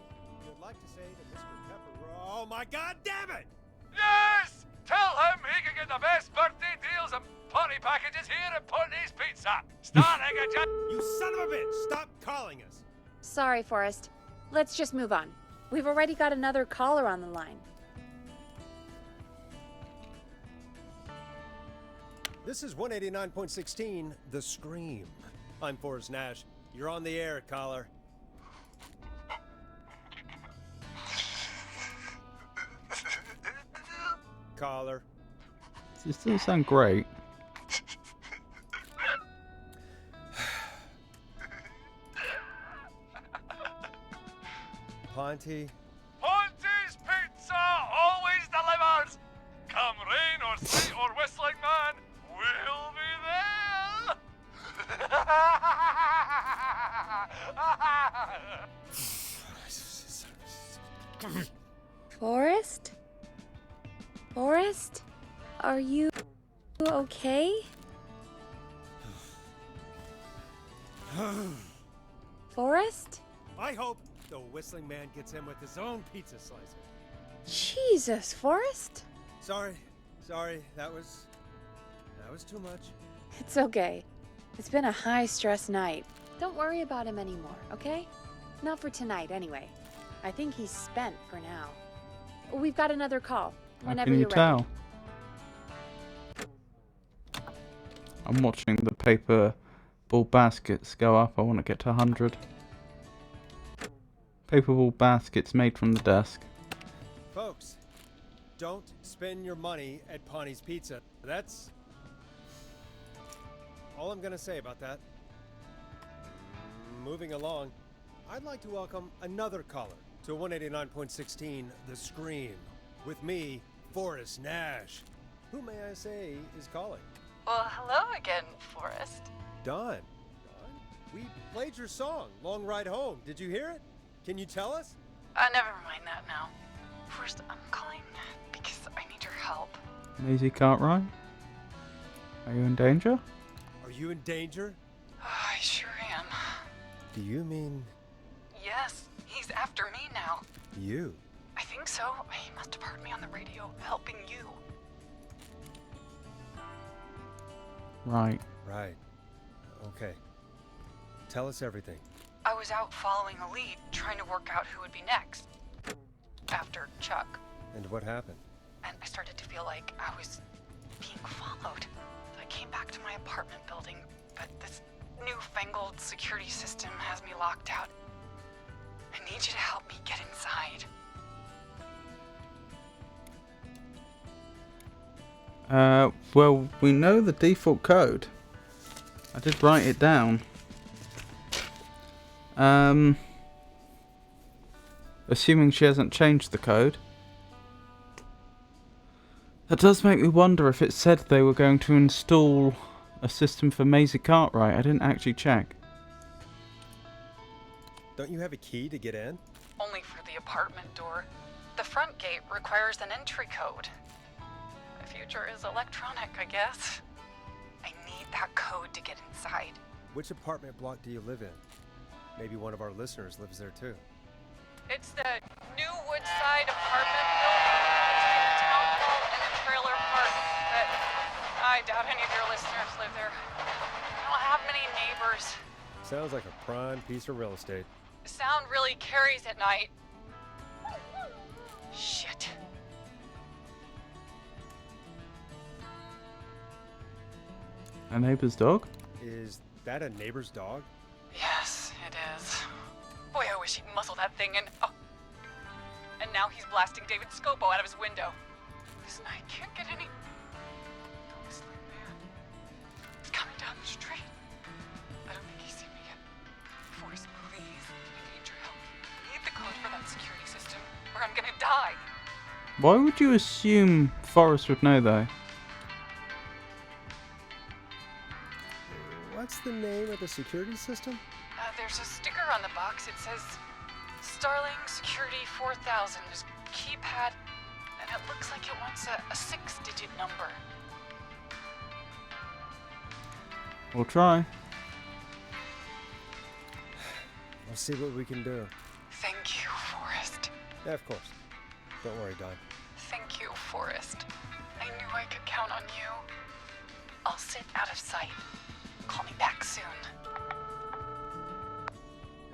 you'd like to say to Mr. Pepper? Oh my god damn it! Yes! Tell him he can get the best birthday deals and party packages here at Putney's Pizza. Starting at just... You son of a bitch! Stop calling us! Sorry, Forrest. Let's just move on. We've already got another caller on the line. This is 189.16, The Scream. I'm Forrest Nash. You're on the air, caller. Caller. This doesn't sound great. Ponty. Ponty's Pizza always delivers! Come rain or sleet or whistling man, we'll be there! Forrest? Forrest? Are you okay? Forrest? I hope the whistling man gets him with his own pizza slicer. Jesus, Forrest? Sorry, that was too much. It's okay. It's been a high-stress night. Don't worry about him anymore, okay? Not for tonight, anyway. I think he's spent for now. We've got another call. How Whenever can you you're tell? I'm watching the paper ball baskets go up. I want to get to 100. Paper ball baskets made from the desk. Folks, don't spend your money at Ponty's Pizza. That's all I'm gonna say about that. Moving along, I'd like to welcome another caller to 189.16 The Scream. With me, Forrest Nash. Who, may I say, is calling? Well, hello again, Forrest. Don. We played your song, Long Ride Home. Did you hear it? Can you tell us? Never mind that now. First, I'm calling because I need your help. Maisie Cartwright? Are you in danger? Are you in danger? I sure am. Do you mean Yes, he's after me now. you? I think so. He must have heard me on the radio helping you. Right. Right. Okay. Tell us everything. I was out following a lead, trying to work out who would be next. After Chuck. And what happened? And I started to feel like I was being followed. So I came back to my apartment building, but this newfangled security system has me locked out. I need you to help me get inside. Well, we know the default code. I did write it down. Assuming she hasn't changed the code. That does make me wonder if it said they were going to install a system for Maisie Cartwright. I didn't actually check. Don't you have a key to get in? Only for the apartment door. The front gate requires an entry code. The future is electronic, I guess. I need that code to get inside. Which apartment block do you live in? Maybe one of our listeners lives there too. It's the new Woodside apartment building between the town hall and the trailer park. But I doubt any of your listeners live there. I don't have many neighbors. Sounds like a prime piece of real estate. Sound really carries at night. Shit. A neighbor's dog? Is that a neighbor's dog? Yes, it is. Boy, I wish he'd muzzle that thing and... Oh. And now he's blasting David Scopo out of his window. this night can't get any... Oh, this little man. He's coming down the street. I don't think he's seen me yet. Forrest, please. I need your help. I need the code for that security system, or I'm gonna die. Why would you assume Forrest would know though? What's the name of the security system? There's a sticker on the box. It says Starling Security 4000. There's a keypad, and it looks like it wants a 6-digit number. We'll try. We'll see what we can do. Thank you, Forrest. Yeah, of course. Don't worry, Don. Thank you, Forrest. I knew I could count on you. I'll sit out of sight. Call me back soon.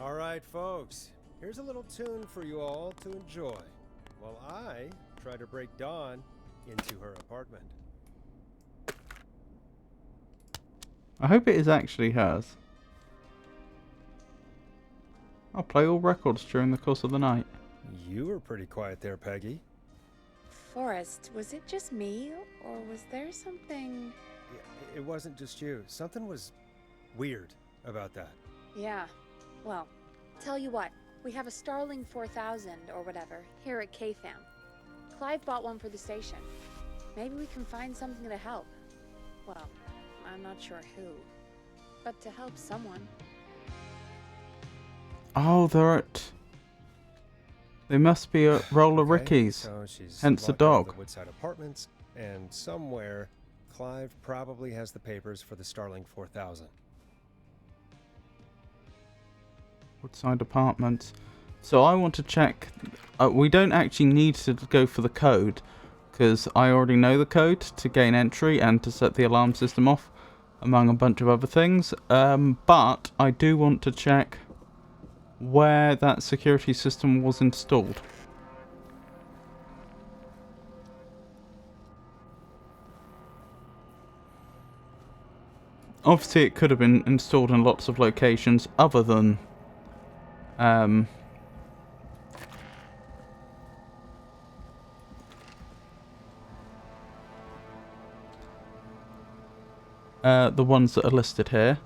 All right, folks. Here's a little tune for you all to enjoy while I try to break Dawn into her apartment. I hope it is actually hers. I'll play all records during the course of the night. You were pretty quiet there, Peggy. Forrest, was it just me, or was there something... Yeah, it wasn't just you. Something was weird about that. Yeah, well, tell you what, we have a Starling 4000 or whatever here at KFAM. Clive bought one for the station. Maybe we can find something to help. Well, I'm not sure who, but to help someone. Oh, they must be at Roller Ricky's, So she's hence the locked out of dog. the Woodside Apartments, and somewhere Clive probably has the papers for the Starling 4000. Woodside Apartments. So I want to check. We don't actually need to go for the code, because I already know the code to gain entry and to set the alarm system off, among a bunch of other things. But I do want to check where that security system was installed. Obviously it could have been installed in lots of locations other than the ones that are listed here.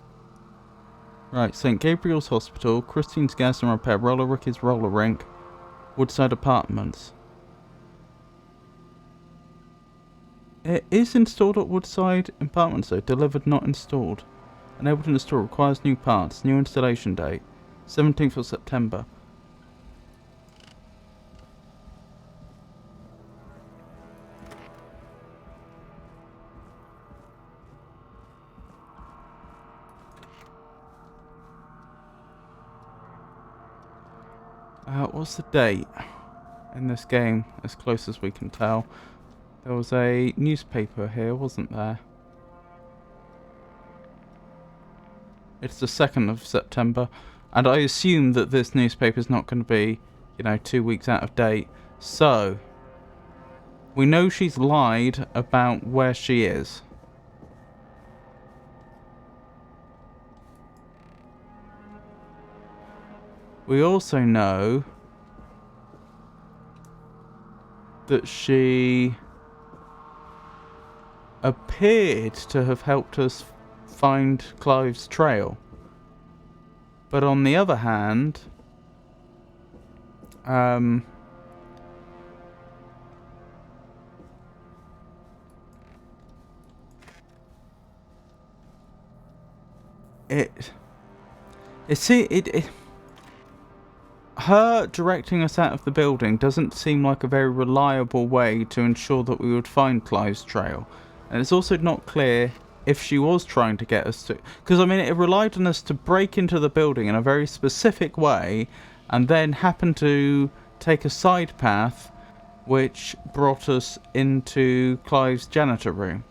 Right, St. Gabriel's Hospital, Christine's Gas and Repair, Roller Ricky's Roller Rink, Woodside Apartments. It is installed at Woodside Apartments though, delivered not installed. Unable to install, requires new parts, new installation date, 17th of September. What's the date in this game, as close as we can tell? There was a newspaper here, wasn't there? It's the 2nd of September, and I assume that this newspaper is not going to be, 2 weeks out of date. So, we know she's lied about where she is. We also know that she appeared to have helped us find Clive's trail. But on the other hand, her directing us out of the building doesn't seem like a very reliable way to ensure that we would find Clive's trail. And it's also not clear if she was trying to get us to... Because, it relied on us to break into the building in a very specific way and then happen to take a side path which brought us into Clive's janitor room.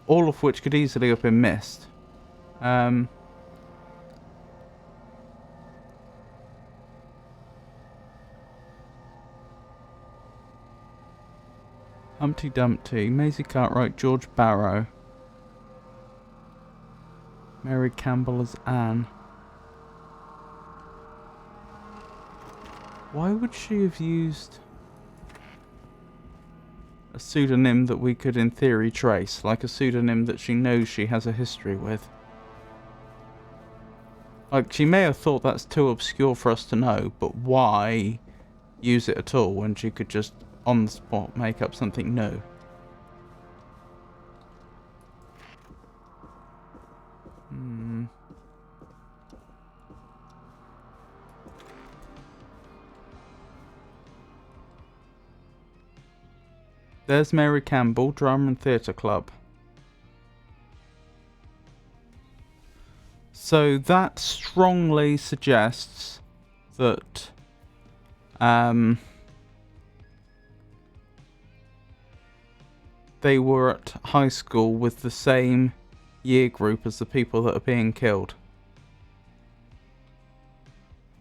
All of which could easily have been missed. Humpty Dumpty, Maisie Cartwright, George Barrow, Mary Campbell as Anne. Why would she have used... a pseudonym that we could in theory trace, like a pseudonym that she knows she has a history with. Like, she may have thought that's too obscure for us to know, but why use it at all when she could just on the spot make up something new? There's Mary Campbell, Drama and Theatre Club. So that strongly suggests that they were at high school with the same year group as the people that are being killed.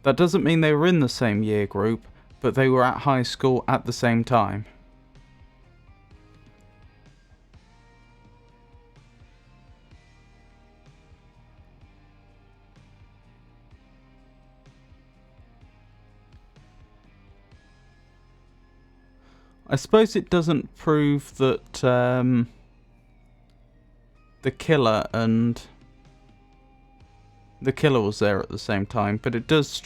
That doesn't mean they were in the same year group, but they were at high school at the same time. I suppose it doesn't prove that the killer was there at the same time, but it does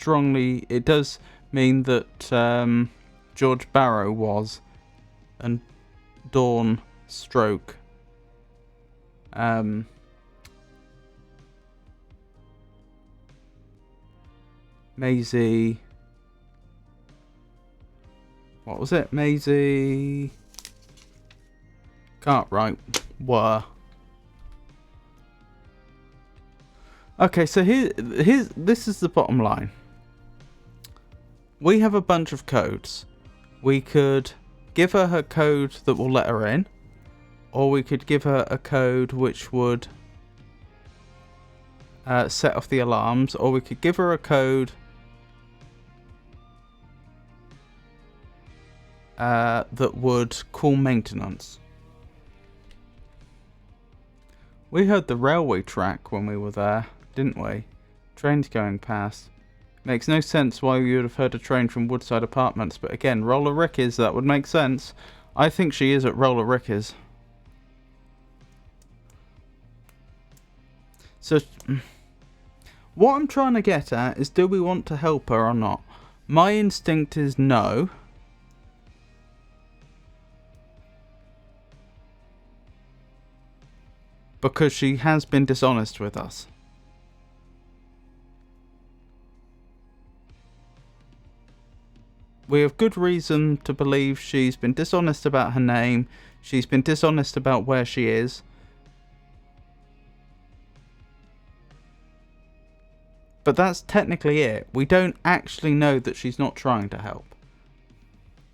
mean that George Barrow was, and Dawn Stroke Maisie, what was it? Maisie Cartwright were. Okay, so this is the bottom line. We have a bunch of codes. We could give her her code that will let her in, or we could give her a code which would set off the alarms, or we could give her a code that would call maintenance. We heard the railway track when we were there, didn't we? Trains going past. Makes no sense why we would have heard a train from Woodside Apartments, but again, Roller Ricky's, that would make sense. I think she is at Roller Ricky's. So, what I'm trying to get at is, do we want to help her or not? My instinct is no. Because she has been dishonest with us. We have good reason to believe she's been dishonest about her name. She's been dishonest about where she is. But that's technically it. We don't actually know that she's not trying to help.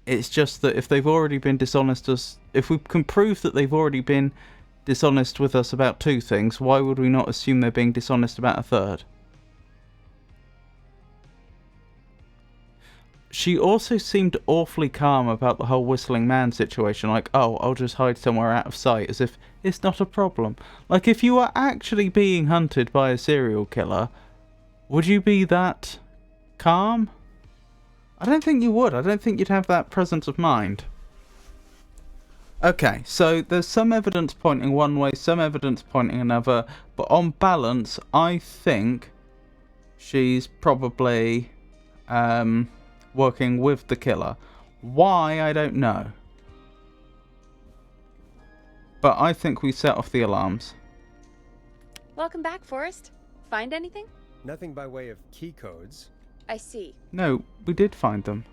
It's just that if they've already been dishonest us, if we can prove that they've already been dishonest with us about two things, why would we not assume they're being dishonest about a third? She also seemed awfully calm about the whole whistling man situation, like, oh, I'll just hide somewhere out of sight, as if it's not a problem. Like, if you are actually being hunted by a serial killer, would you be that calm? I don't think you would. I don't think you'd have that presence of mind. Okay, so there's some evidence pointing one way, some evidence pointing another, but on balance, I think she's probably working with the killer. Why, I don't know. But I think we set off the alarms. Welcome back, Forrest. Find anything? Nothing by way of key codes. I see. No, we did find them.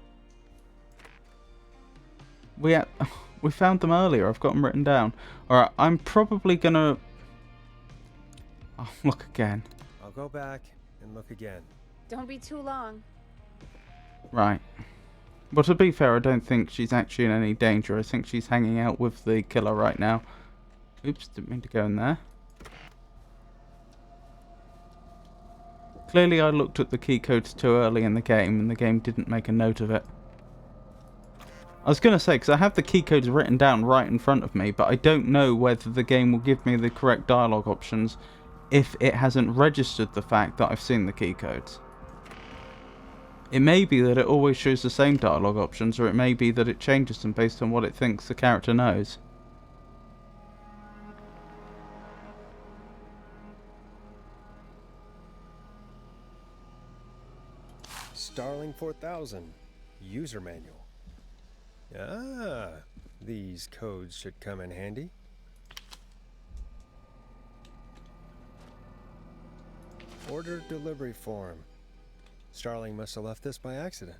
We found them earlier. I've got them written down. Alright, I'm probably gonna... I'll look again. I'll go back and look again. Don't be too long. Right. But to be fair, I don't think she's actually in any danger. I think she's hanging out with the killer right now. Oops, didn't mean to go in there. Clearly I looked at the key codes too early in the game, and the game didn't make a note of it. I was going to say, because I have the key codes written down right in front of me, but I don't know whether the game will give me the correct dialogue options if it hasn't registered the fact that I've seen the key codes. It may be that it always shows the same dialogue options, or it may be that it changes them based on what it thinks the character knows. Starling 4000 user manual. Ah, these codes should come in handy. Order delivery form. Starling must have left this by accident.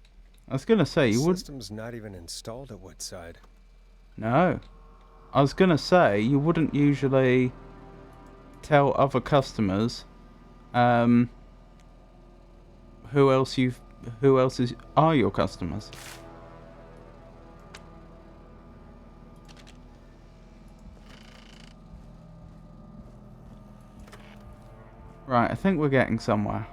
I was gonna say, you The would... system's not even installed at Woodside. No. I was gonna say, you wouldn't usually tell other customers, who else are your customers. Right, I think we're getting somewhere.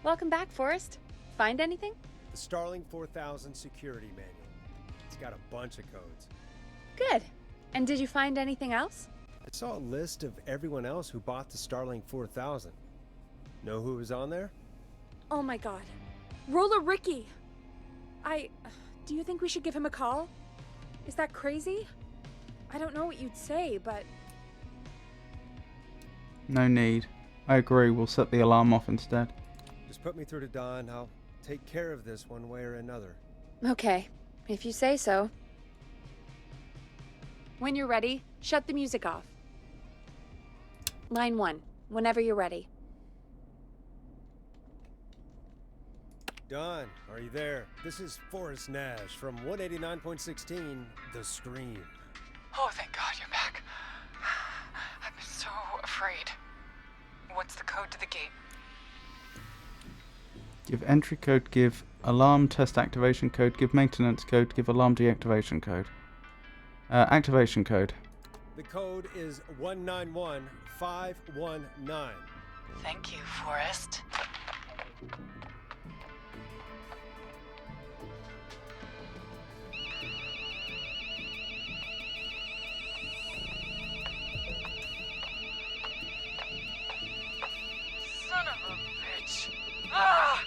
Welcome back, Forrest. Find anything? The Starling 4000 security manual. It's got a bunch of codes. Good. And did you find anything else? I saw a list of everyone else who bought the Starling 4000. Know who was on there? Oh my god. Roller Ricky! Do you think we should give him a call? Is that crazy? I don't know what you'd say, but... No need. I agree, we'll set the alarm off instead. Just put me through to Don. I'll take care of this one way or another. Okay, if you say so. When you're ready, shut the music off. Line 1, whenever you're ready. Don, are you there? This is Forrest Nash from 189.16, The Scream. Oh, thank God you're back. I'm so afraid. What's the code to the gate? Give entry code, give alarm test activation code, give maintenance code, give alarm deactivation code. Activation code. The code is 191519. Thank you, Forrest. Son of a bitch. Ah!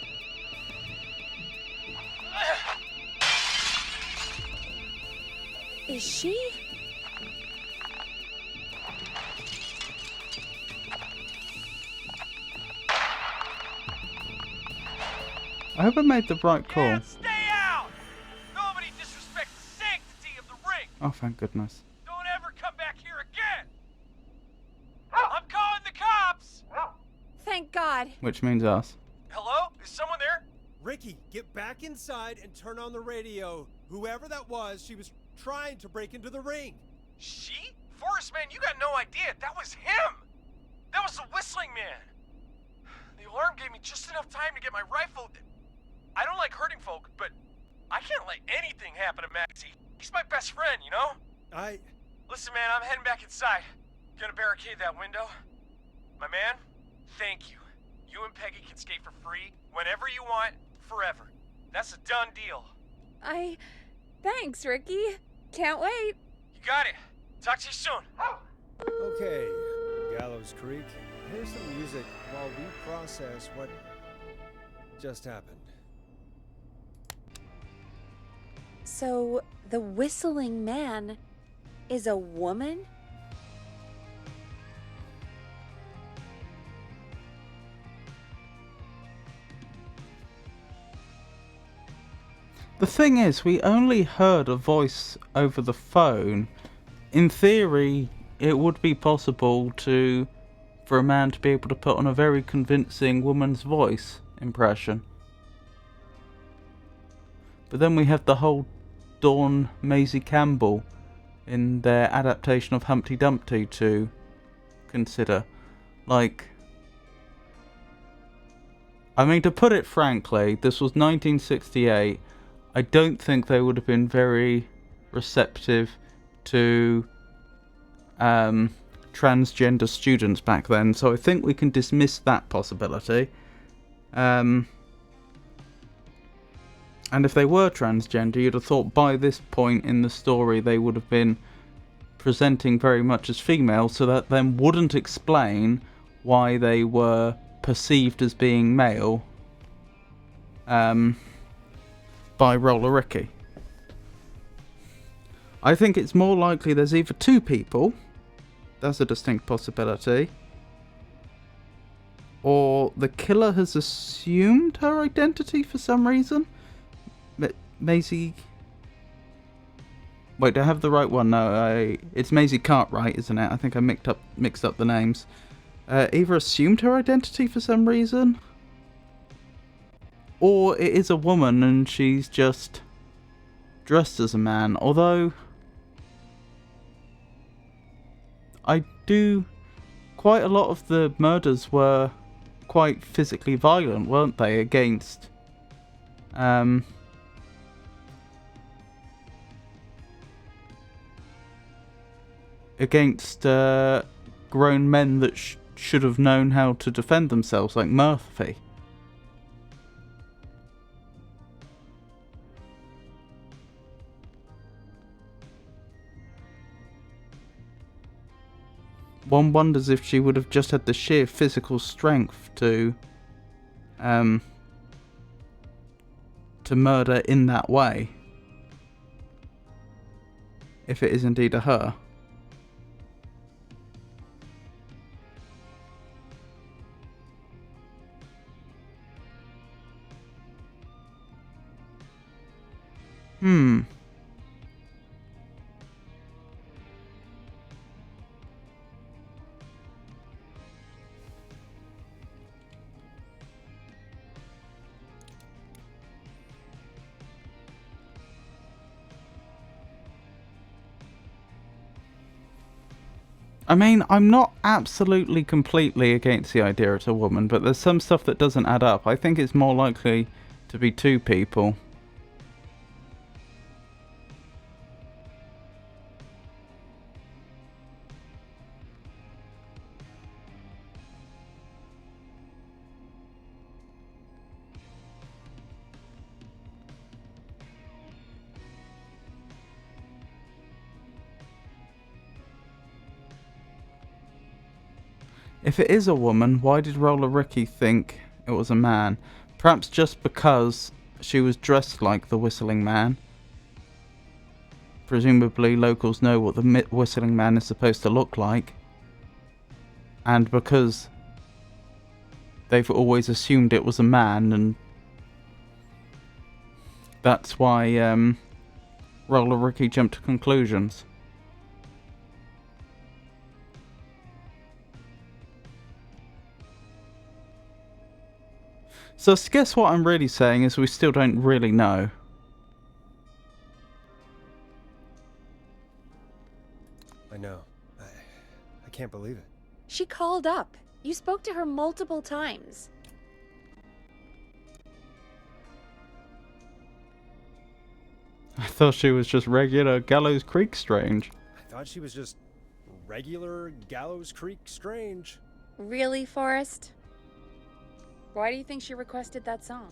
Is she? I hope I made the right call. And stay out! Nobody disrespects the sanctity of the ring! Oh, thank goodness. Don't ever come back here again! I'm calling the cops! Thank God. Which means us. Hello? Is someone there? Ricky, get back inside and turn on the radio. Whoever that was, she was trying to break into the ring. She? Forrest, man, you got no idea. That was him! That was the whistling man! The alarm gave me just enough time to get my rifle. I don't like hurting folk, but I can't let anything happen to Maxie. He's my best friend, you know? Listen, man, I'm heading back inside. Gonna barricade that window. My man, thank you. You and Peggy can skate for free whenever you want, forever. That's a done deal. Thanks, Ricky. Can't wait. You got it. Talk to you soon. Okay, Gallows Creek. Here's some music while we process what just happened. So, the whistling man is a woman? The thing is, we only heard a voice over the phone. In theory, it would be possible for a man to be able to put on a very convincing woman's voice impression. But then we have the whole Dawn Maisie Campbell in their adaptation of Humpty Dumpty to consider. Like, I mean, to put it frankly, this was 1968. I don't think they would have been very receptive to transgender students back then, so I think we can dismiss that possibility. And if they were transgender, you'd have thought by this point in the story they would have been presenting very much as female, so that then wouldn't explain why they were perceived as being male by Roller Ricky. I think it's more likely there's either two people, that's a distinct possibility, or the killer has assumed her identity for some reason. Maisie... Wait, do I have the right one? No, it's Maisie Cartwright, isn't it? I think I mixed up the names. Either assumed her identity for some reason, or it is a woman and she's just dressed as a man. Although, quite a lot of the murders were quite physically violent, weren't they? Against, grown men that should have known how to defend themselves, like Murphy. One wonders if she would have just had the sheer physical strength to murder in that way. If it is indeed a her. I mean, I'm not absolutely completely against the idea it's a woman, but there's some stuff that doesn't add up. I think it's more likely to be two people. If it is a woman, why did Roller Ricky think it was a man? Perhaps just because she was dressed like the Whistling Man. Presumably locals know what the Whistling Man is supposed to look like. And because they've always assumed it was a man, and that's why Roller Ricky jumped to conclusions. So I guess what I'm really saying is we still don't really know. I know. I can't believe it. She called up. You spoke to her multiple times. I thought she was just regular Gallows Creek Strange. I thought she was just regular Gallows Creek Strange. Really, Forrest? Why do you think she requested that song?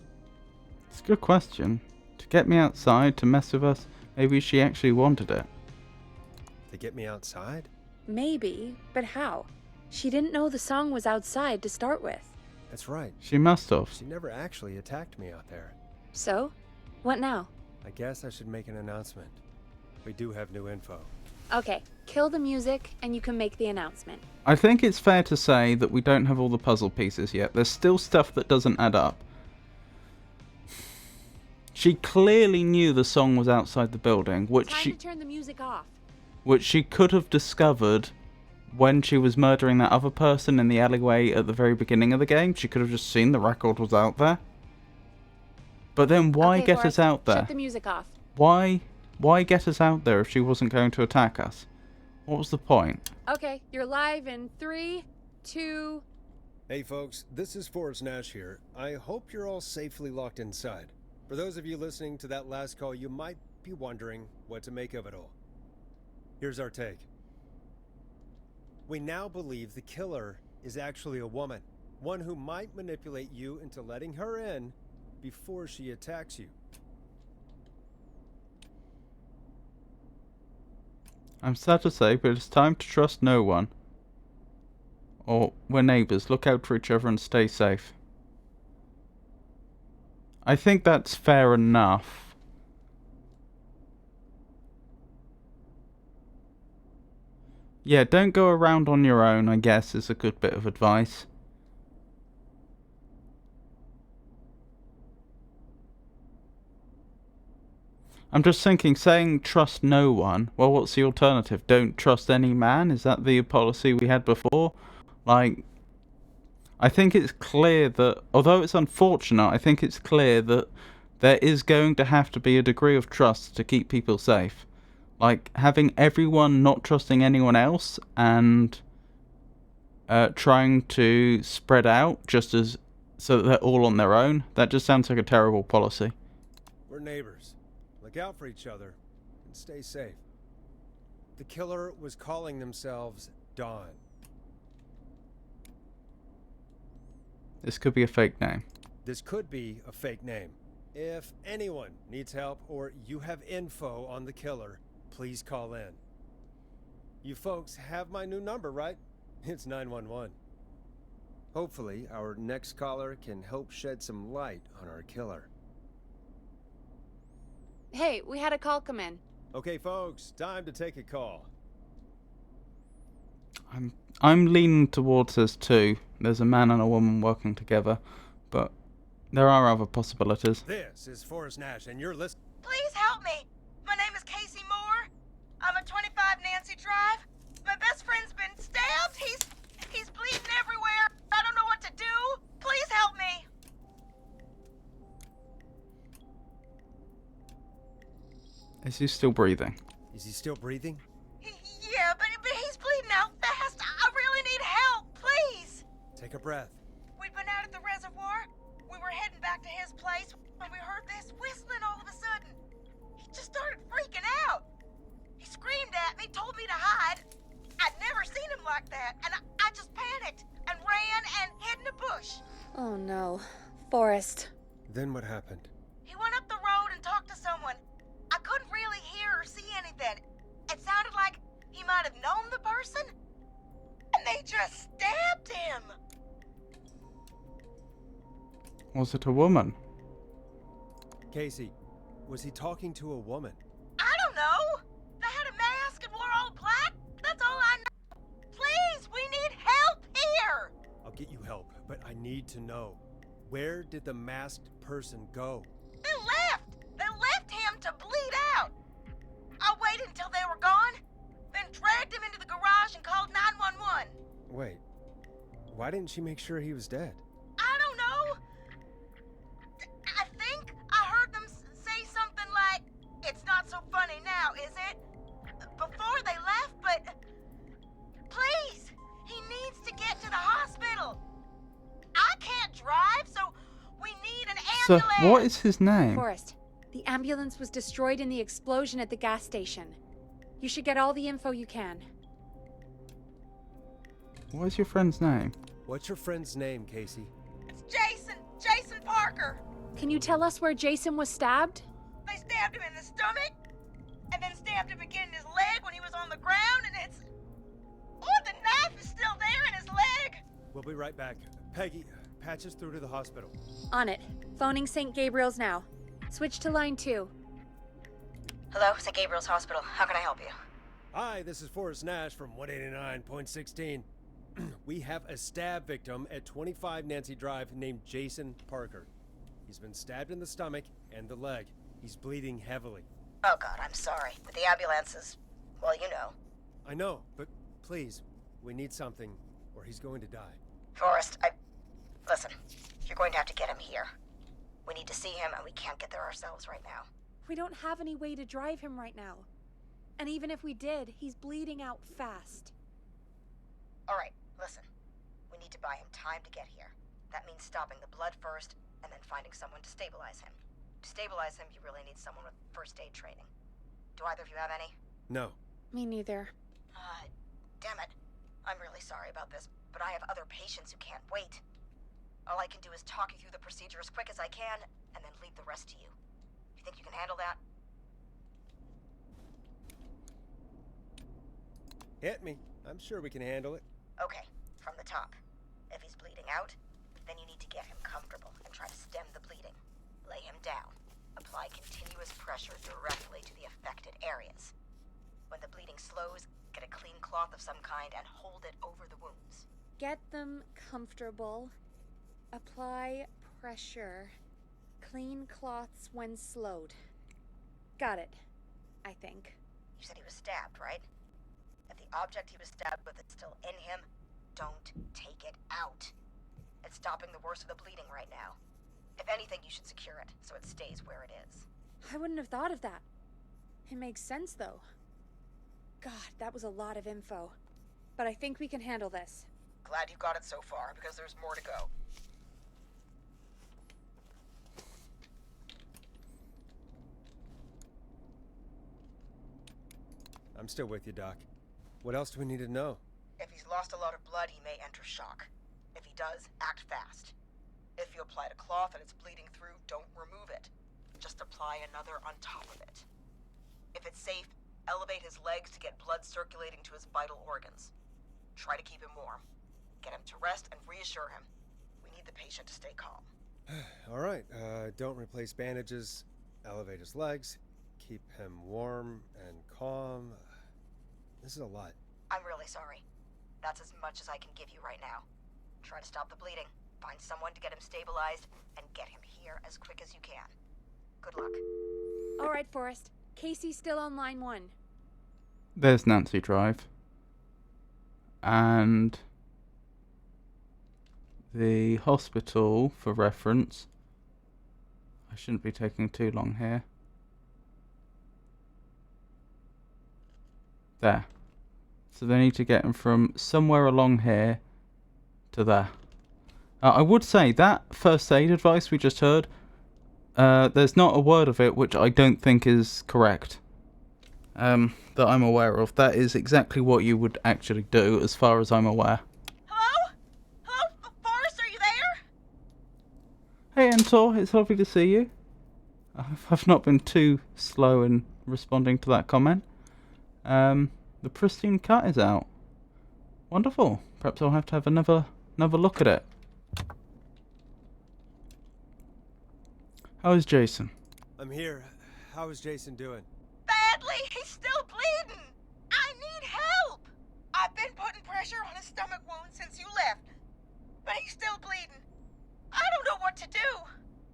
It's a good question. To get me outside, to mess with us, maybe she actually wanted it. To get me outside? Maybe, but how? She didn't know the song was outside to start with. That's right. She must have. She never actually attacked me out there. So? What now? I guess I should make an announcement. We do have new info. Okay, kill the music and you can make the announcement. I think it's fair to say that we don't have all the puzzle pieces yet. There's still stuff that doesn't add up. She clearly knew the song was outside the building, which Time to turn the music off. Which she could have discovered when she was murdering that other person in the alleyway at the very beginning of the game. She could have just seen the record was out there. But then why get us out there? Shut the music off. Why get us out there if she wasn't going to attack us? What was the point? Okay, you're live in 3, 2, Hey folks, this is Forrest Nash here. I hope you're all safely locked inside. For those of you listening to that last call, you might be wondering what to make of it all. Here's our take. We now believe the killer is actually a woman, one who might manipulate you into letting her in before she attacks you. I'm sad to say, but it's time to trust no one. Or, we're neighbours, look out for each other and stay safe. I think that's fair enough. Yeah, don't go around on your own, I guess, is a good bit of advice. I'm just thinking, saying trust no one, well, what's the alternative? Don't trust any man? Is that the policy we had before? Like, I think it's clear that, although it's unfortunate, I think it's clear that there is going to have to be a degree of trust to keep people safe. Like, having everyone not trusting anyone else and trying to spread out just as so that they're all on their own, that just sounds like a terrible policy. We're neighbors. Look out for each other and stay safe. The killer was calling themselves Dawn. This could be a fake name. This could be a fake name. If anyone needs help or you have info on the killer, please call in. You folks have my new number, right? It's 911. Hopefully, our next caller can help shed some light on our killer. Hey, we had a call come in. Okay, folks, time to take a call. I'm leaning towards this too. There's a man and a woman working together, but there are other possibilities. This is Forrest Nash, and you're listening. Please help me. My name is Casey Moore. I'm at 25 Nancy Drive. My best friend's been stabbed. He's bleeding everywhere. I don't know what to do. Please help me. Is he still breathing? Is he still breathing? Yeah, but he's bleeding out fast. I really need help. Please. Take a breath. We'd been out at the reservoir. We were heading back to his place when we heard this whistling all of a sudden. He just started freaking out. He screamed at me, told me to hide. I'd never seen him like that, and I just panicked and ran and hid in a bush. Oh no. Forrest. Then what happened? He went up the road and talked to someone. I couldn't really hear or see anything. It sounded like he might have known the person, and they just stabbed him. Was it a woman? Casey, was he talking to a woman? I don't know. They had a mask and wore all black. That's all I know. Please, we need help here. I'll get you help, but I need to know. Where did the masked person go? They left. They left him to bleed out. I waited until they were gone, then dragged him into the garage and called 911. Wait, why didn't she make sure he was dead? I don't know. I think I heard them say something like, "It's not so funny now, is it?" before they left, but please, he needs to get to the hospital. I can't drive, so we need an So, ambulance. what is his name? Forrest, the ambulance was destroyed in the explosion at the gas station. You should get all the info you can. What is your friend's name? What's your friend's name, Casey? It's Jason Parker. Can you tell us where Jason was stabbed? They stabbed him in the stomach, and then stabbed him again in his leg when he was on the ground, and it's... Oh, the knife is still there in his leg. We'll be right back. Peggy, patch us through to the hospital. On it. Phoning St. Gabriel's now. Switch to line 2. Hello, St. Gabriel's Hospital. How can I help you? Hi, this is Forrest Nash from 189.16. We have a stab victim at 25 Nancy Drive named Jason Parker. He's been stabbed in the stomach and the leg. He's bleeding heavily. Oh, God, I'm sorry. But the ambulance is... well, you know. I know, but please, we need something or he's going to die. Forrest, listen, you're going to have to get him here. We need to see him, and we can't get there ourselves right now. We don't have any way to drive him right now. And even if we did, he's bleeding out fast. All right, listen. We need to to buy him time to get here. That means stopping the blood first, and then finding someone to stabilize him. To stabilize him, you really need someone with first aid training. Do either of you have any? No. Me neither. Damn it. I'm really sorry about this, but I have other patients who can't wait. All I can do is talk you through the procedure as quick as I can, and then leave the rest to you. You think you can handle that? Hit me. I'm sure we can handle it. Okay, from the top. If he's bleeding out, then you need to get him comfortable and try to stem the bleeding. Lay him down. Apply continuous pressure directly to the affected areas. When the bleeding slows, get a clean cloth of some kind and hold it over the wounds. Get them comfortable. Apply pressure. Clean cloths when slowed. Got it, I think. You said he was stabbed, right? If the object he was stabbed with is still in him, don't take it out. It's stopping the worst of the bleeding right now. If anything, you should secure it so it stays where it is. I wouldn't have thought of that. It makes sense, though. God, that was a lot of info. But I think we can handle this. Glad you got it so far, because there's more to go. I'm still with you, Doc. What else do we need to know? If he's lost a lot of blood, he may enter shock. If he does, act fast. If you applied a cloth and it's bleeding through, don't remove it. Just apply another on top of it. If it's safe, elevate his legs to get blood circulating to his vital organs. Try to keep him warm. Get him to rest and reassure him. We need the patient to stay calm. All right, don't replace bandages. Elevate his legs. Keep him warm and calm. This is a lot. I'm really sorry. That's as much as I can give you right now. Try to stop the bleeding. Find someone to get him stabilized, and get him here as quick as you can. Good luck. All right, Forrest. Casey's still on line 1. There's Nancy Drive. And the hospital, for reference. I shouldn't be taking too long here. There. So they need to get him from somewhere along here to there. I would say that first aid advice we just heard, there's not a word of it which I don't think is correct. That I'm aware of. That is exactly what you would actually do, as far as I'm aware. Hello? Hello? Forrest, are you there? Hey, Entor, it's lovely to see you. I've not been too slow in responding to that comment. The pristine cut is out. Wonderful. Perhaps I'll have to have another look at it. How is Jason? I'm here. How is Jason doing? Badly. He's still bleeding. I need help. I've been putting pressure on his stomach wound since you left, but he's still bleeding. I don't know what to do.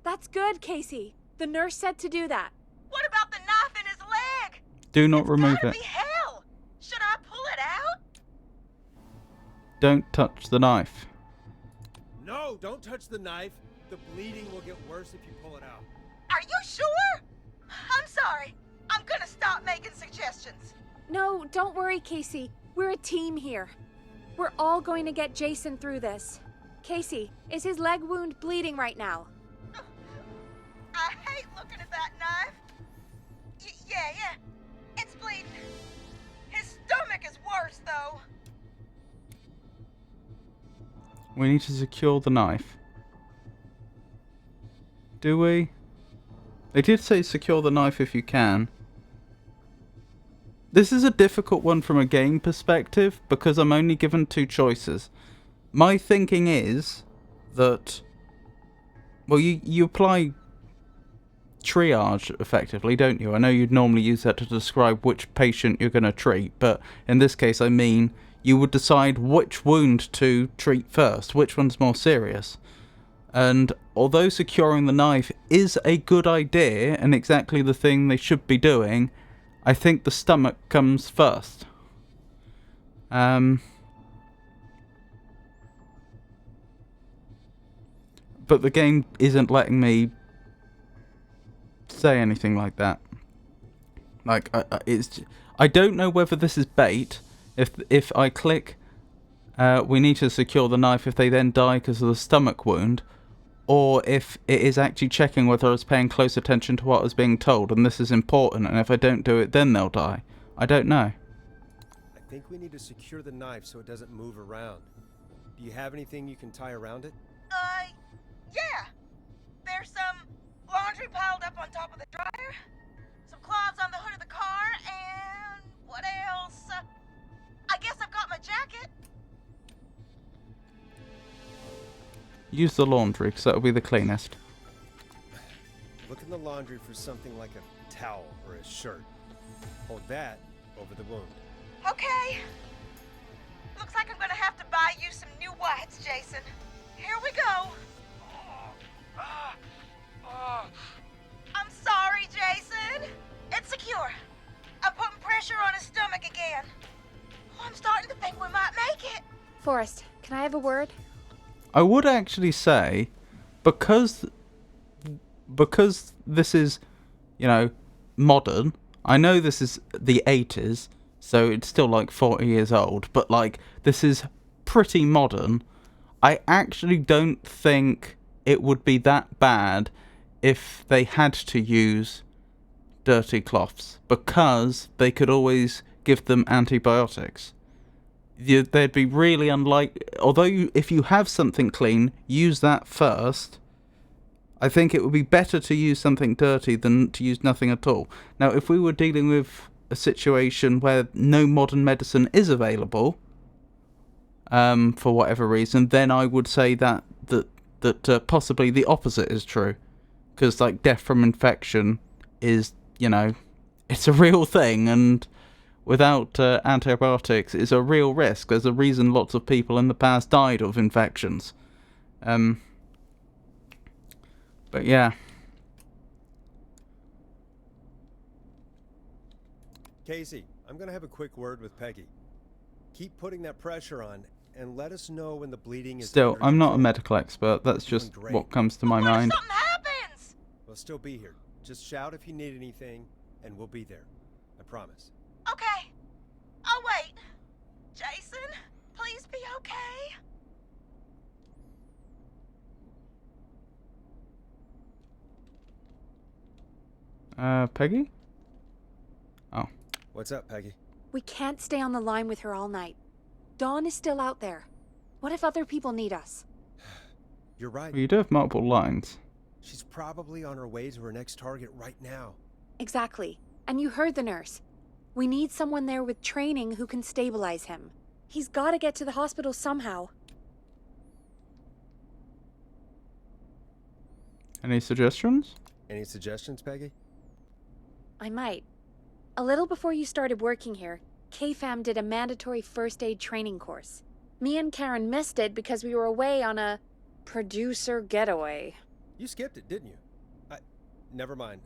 That's good, Casey. The nurse said to do that. What about the knife in his leg? Do not It's remove gotta it. be hell. Should I pull it out? Don't touch the knife. No, don't touch the knife. The bleeding will get worse if you pull it out. Are you sure? I'm sorry. I'm gonna stop making suggestions. No, don't worry, Casey. We're a team here. We're all going to get Jason through this. Casey, is his leg wound bleeding right now? I hate looking at that knife. Yeah. It's bleeding. His stomach is worse, though. We need to secure the knife. Do we? They did say secure the knife if you can. This is a difficult one from a game perspective because I'm only given 2 choices. My thinking is that, well, you apply triage effectively, don't you? I know you'd normally use that to describe which patient you're going to treat, but in this case I mean you would decide which wound to treat first, which one's more serious. And although securing the knife is a good idea and exactly the thing they should be doing, I think the stomach comes first. But the game isn't letting me say anything like that. Like, I don't know whether this is bait. If I click we need to secure the knife if they then die because of the stomach wound, or if it is actually checking whether I was paying close attention to what I was being told, and this is important, and if I don't do it, then they'll die. I don't know. I think we need to secure the knife so it doesn't move around. Do you have anything you can tie around it? Yeah. There's some laundry piled up on top of the dryer, some cloths on the hood of the car, and what else? I guess I've got my jacket. Use the laundry, because that'll be the cleanest. Look in the laundry for something like a towel or a shirt. Hold that over the wound. Okay. Looks like I'm gonna have to buy you some new whites, Jason. Here we go. I'm sorry, Jason. It's secure. I'm putting pressure on his stomach again. Oh, I'm starting to think we might make it. Forrest, can I have a word? I would actually say, because this is, you know, modern. I know this is the 80s, so it's still like 40 years old, but like this is pretty modern. I actually don't think it would be that bad if they had to use dirty cloths, because they could always give them antibiotics. They'd be really unlikely. Although if you have something clean, use that first. I think it would be better to use something dirty than to use nothing at all. Now, if we were dealing with a situation where no modern medicine is available, for whatever reason, then I would say that possibly the opposite is true, because like death from infection is, you know, it's a real thing, and without antibiotics, it's a real risk. There's a reason lots of people in the past died of infections. But yeah. Casey, I'm gonna have a quick word with Peggy. Keep putting that pressure on, and let us know when the bleeding is Still, under I'm not a control. medical expert. That's just Doing great. what comes to my What if mind. something happens? We'll still be here. Just shout if you need anything, and we'll be there. I promise. Okay. I'll wait. Jason, please be okay. Peggy? Oh. What's up, Peggy? We can't stay on the line with her all night. Dawn is still out there. What if other people need us? You're right. Well, you do have multiple lines. She's probably on her way to her next target right now. Exactly. And you heard the nurse. We need someone there with training who can stabilize him. He's got to get to the hospital somehow. Any suggestions? Any suggestions, Peggy? I might. A little before you started working here, KFAM did a mandatory first aid training course. Me and Karen missed it because we were away on a producer getaway. You skipped it, didn't you? Never mind.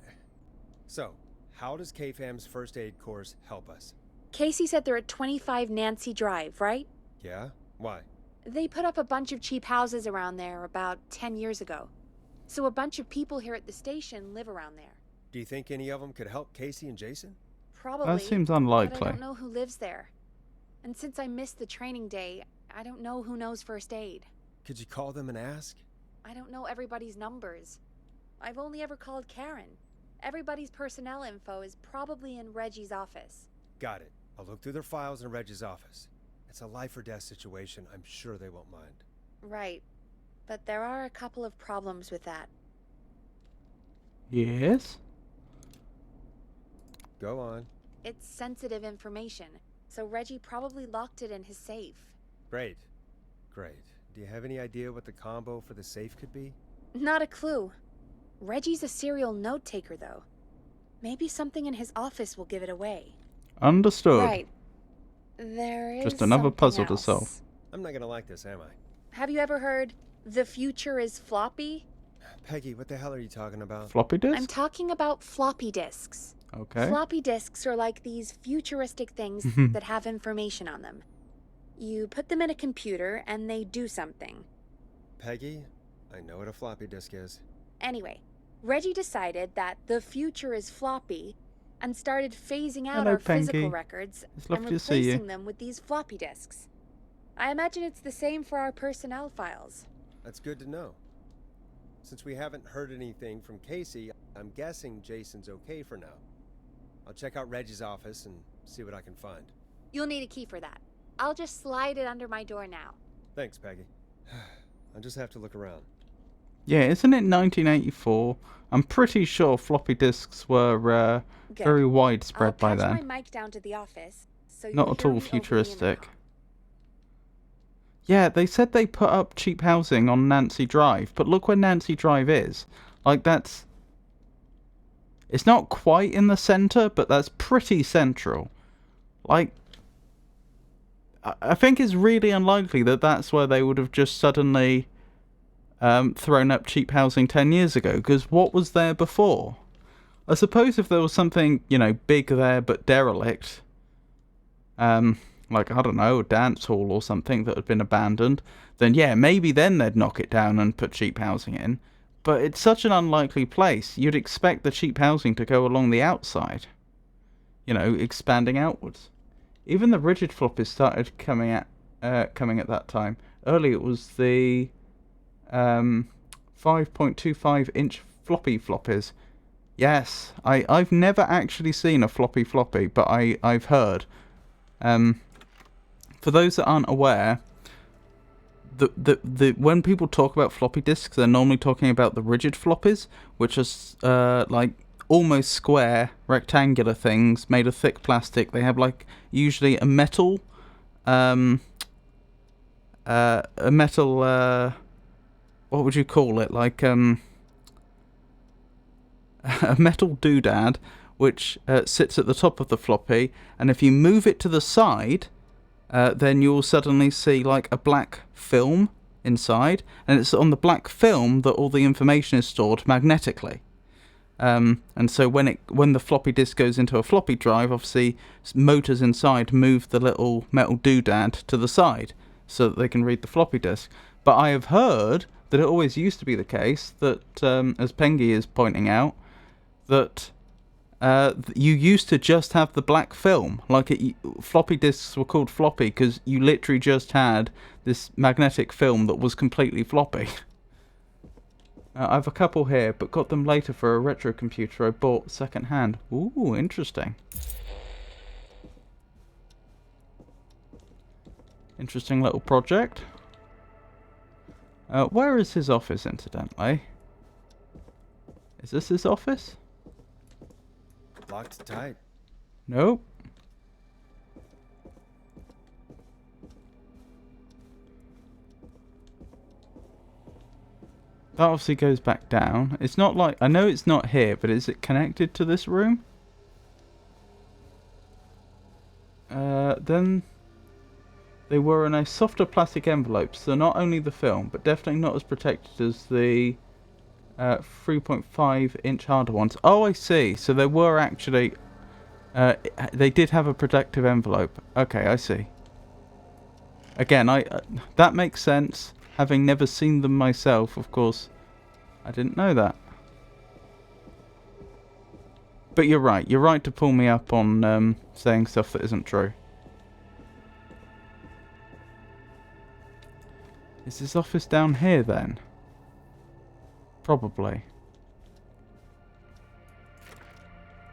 So, how does KFAM's first aid course help us? Casey said they're at 25 Nancy Drive, right? Yeah? Why? They put up a bunch of cheap houses around there about 10 years ago. So a bunch of people here at the station live around there. Do you think any of them could help Casey and Jason? Probably. That seems But I unlikely. don't know who lives there. And since I missed the training day, I don't know who knows first aid. Could you call them and ask? I don't know everybody's numbers. I've only ever called Karen. Everybody's personnel info is probably in Reggie's office. Got it. I'll look through their files in Reggie's office. It's a life or death situation. I'm sure they won't mind. Right. But there are a couple of problems with that. Yes? Go on. It's sensitive information, so Reggie probably locked it in his safe. Great. Great. Do you have any idea what the combo for the safe could be? Not a clue. Reggie's a serial note taker, though. Maybe something in his office will give it away. Understood. Right. There is Just another something puzzle to else. solve. I'm not gonna like this, am I? Have you ever heard, the future is floppy? Peggy, what the hell are you talking about? Floppy disk? I'm talking about floppy disks. Okay. Floppy disks are like these futuristic things that have information on them. You put them in a computer and they do something. Peggy, I know what a floppy disk is. Anyway, Reggie decided that the future is floppy and started phasing out Hello, our Penky. physical records It's and lovely to see you. replacing them with these floppy disks. I imagine it's the same for our personnel files. That's good to know. Since we haven't heard anything from Casey, I'm guessing Jason's okay for now. I'll check out Reggie's office and see what I can find. You'll need a key for that. I'll just slide it under my door now. Thanks, Peggy. I just have to look around. Yeah, isn't it 1984? I'm pretty sure floppy disks were Good. very widespread I'll by patch then. my mic down to the office, so Not you'll at hear all me over the futuristic. intercom. Yeah, they said they put up cheap housing on Nancy Drive, but look where Nancy Drive is. Like, that's... It's not quite in the centre, but that's pretty central. Like, I think it's really unlikely that that's where they would have just suddenly thrown up cheap housing 10 years ago, because what was there before? I suppose if there was something, you know, big there but derelict, like, I don't know, a dance hall or something that had been abandoned, then yeah, maybe then they'd knock it down and put cheap housing in. But it's such an unlikely place. You'd expect the cheap housing to go along the outside. You know, expanding outwards. Even the rigid floppies started coming at that time. Early it was the 5.25 inch floppy floppies. Yes, I've never actually seen a floppy, but I've heard. For those that aren't aware, the when people talk about floppy disks, they're normally talking about the rigid floppies, which are like almost square, rectangular things made of thick plastic. They have like usually a metal, what would you call it? Like a metal doodad, which sits at the top of the floppy, and if you move it to the side, then you'll suddenly see like a black film inside, and it's on the black film that all the information is stored magnetically. And so when the floppy disk goes into a floppy drive, obviously motors inside move the little metal doodad to the side so that they can read the floppy disk. But I have heard that it always used to be the case that, as Pengy is pointing out, that you used to just have the black film. Like floppy disks were called floppy because you literally just had this magnetic film that was completely floppy. I have a couple here, but got them later for a retro computer I bought second hand. Ooh, interesting. Interesting little project. Where is his office, incidentally? Is this his office? Locked tight. Nope. That obviously goes back down. It's not like... I know it's not here, but is it connected to this room? Then... They were in a softer plastic envelope, so not only the film, but definitely not as protected as the 3.5 inch harder ones. Oh, I see. So they were actually... they did have a protective envelope. Okay, I see. Again, that makes sense. Having never seen them myself, of course, I didn't know that. But you're right. You're right to pull me up on saying stuff that isn't true. Is his office down here then? Probably.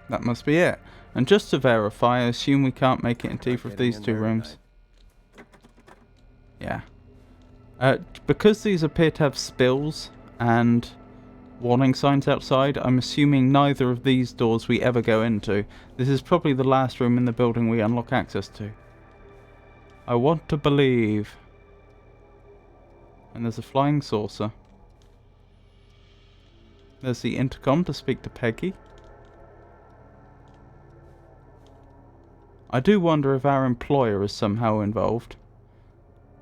That must be it. And just to verify, I assume we can't make it into either of these two rooms. Yeah. Because these appear to have spills and warning signs outside, I'm assuming neither of these doors we ever go into. This is probably the last room in the building we unlock access to. I want to believe. And there's a flying saucer. There's the intercom to speak to Peggy. I do wonder if our employer is somehow involved.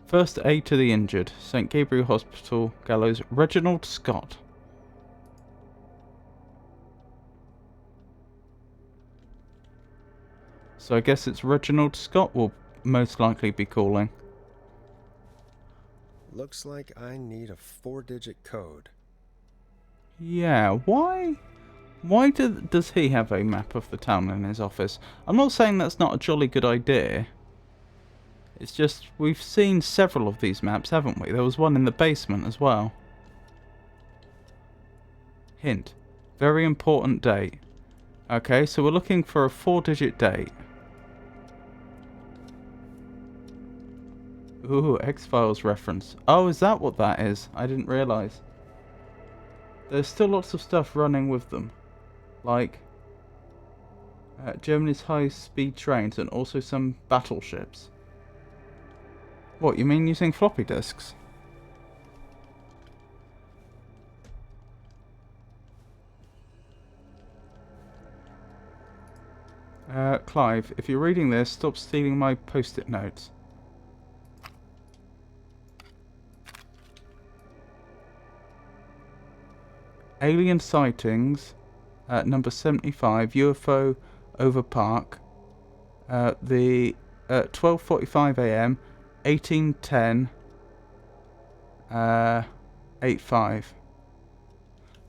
First aid to the injured. St. Gabriel Hospital, Gallows, Reginald Scott. So I guess it's Reginald Scott we'll most likely be calling. Looks like I need a 4-digit code. Yeah, why? Why does he have a map of the town in his office? I'm not saying that's not a jolly good idea. It's just, we've seen several of these maps, haven't we? There was one in the basement as well. Hint. Very important date. Okay, so we're looking for a 4-digit date. Ooh, X-Files reference. Oh, is that what that is? I didn't realise. There's still lots of stuff running with them. Like Germany's high-speed trains and also some battleships. What, you mean using floppy disks? Clive, if you're reading this, stop stealing my post-it notes. Alien sightings, number 75, UFO over park, the 12:45 a.m., 1810, 85.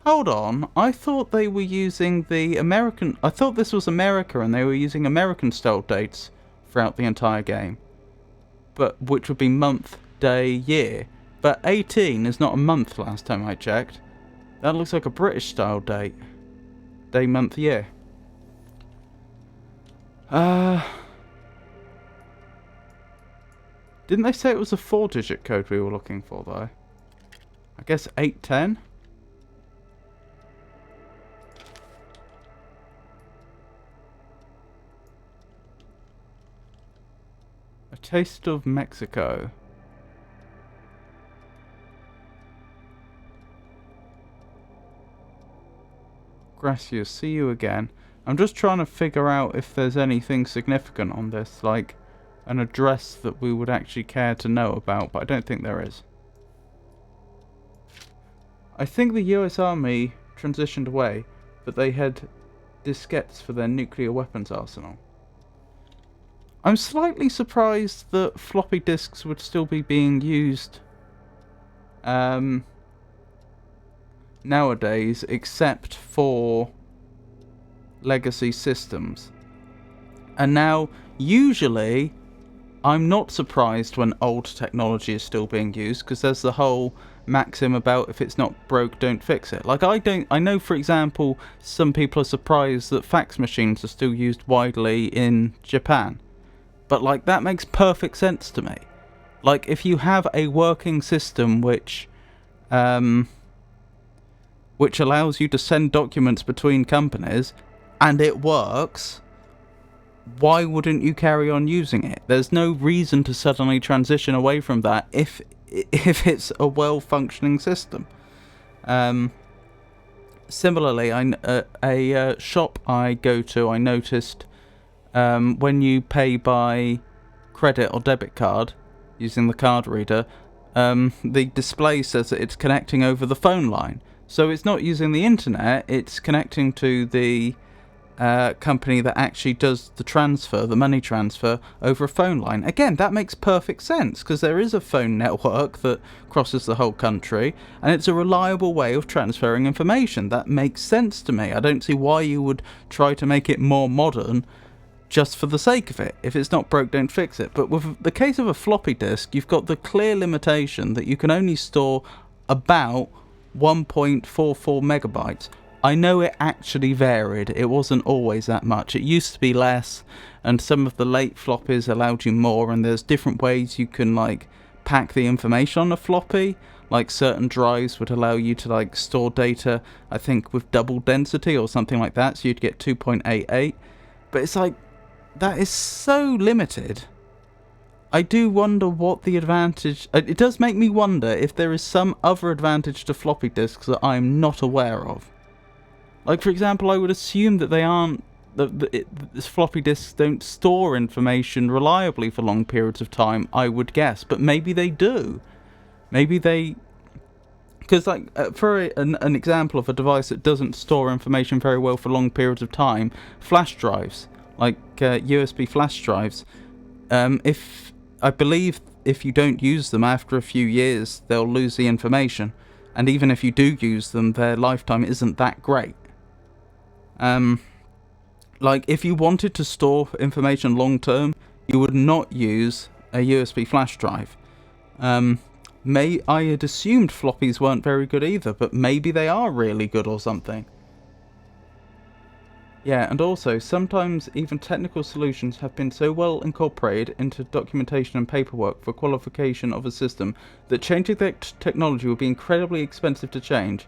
Hold on, I thought they were using the American... I thought this was America and they were using American-style dates throughout the entire game. But, which would be month, day, year. But 18 is not a month last time I checked. That looks like a British-style date. Day, month, year. Didn't they say it was a 4-digit code we were looking for, though? I guess 810? A Taste of Mexico. Gracias, see you again. I'm just trying to figure out if there's anything significant on this, like an address that we would actually care to know about, but I don't think there is. I think the US Army transitioned away, but they had diskettes for their nuclear weapons arsenal. I'm slightly surprised that floppy disks would still be being used nowadays, except for legacy systems. And now, usually, I'm not surprised when old technology is still being used, because there's the whole maxim about if it's not broke, don't fix it. Like, I know, for example, some people are surprised that fax machines are still used widely in Japan. But, like, that makes perfect sense to me. Like, if you have a working system which allows you to send documents between companies, and it works, why wouldn't you carry on using it? There's no reason to suddenly transition away from that if it's a well-functioning system. Similarly, a shop I go to, I noticed when you pay by credit or debit card using the card reader, the display says that it's connecting over the phone line. So it's not using the internet, it's connecting to the company that actually does the transfer, the money transfer, over a phone line. Again, that makes perfect sense, because there is a phone network that crosses the whole country, and it's a reliable way of transferring information. That makes sense to me. I don't see why you would try to make it more modern just for the sake of it. If it's not broke, don't fix it. But with the case of a floppy disk, you've got the clear limitation that you can only store about 1.44 megabytes. I know it actually varied. It wasn't always that much. It used to be less, and some of the late floppies allowed you more, and there's different ways you can, like, pack the information on a floppy. Like, certain drives would allow you to, like, store data, I think, with double density or something like that, so you'd get 2.88. But it's like, that is so limited. I do wonder what the advantage... It does make me wonder if there is some other advantage to floppy disks that I'm not aware of. Like, for example, I would assume that they aren't... that floppy disks don't store information reliably for long periods of time, I would guess. But maybe they do. Maybe they... Because, like, for an example of a device that doesn't store information very well for long periods of time, flash drives, like USB flash drives, I believe if you don't use them after a few years, they'll lose the information. And even if you do use them, their lifetime isn't that great. Like, if you wanted to store information long term, you would not use a USB flash drive. I had assumed floppies weren't very good either, but maybe they are really good or something. Yeah, and also, sometimes even technical solutions have been so well incorporated into documentation and paperwork for qualification of a system that changing the technology will be incredibly expensive to change,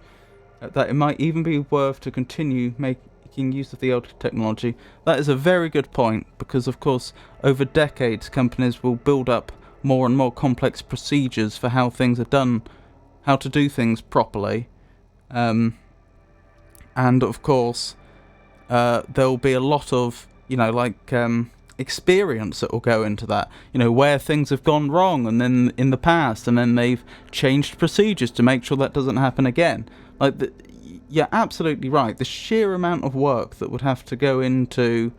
that it might even be worth to continue making use of the old technology. That is a very good point, because of course, over decades, companies will build up more and more complex procedures for how things are done, how to do things properly, and of course, there'll be a lot of, experience that will go into that, where things have gone wrong and then in the past, and then they've changed procedures to make sure that doesn't happen again. You're absolutely right. The sheer amount of work that would have to go into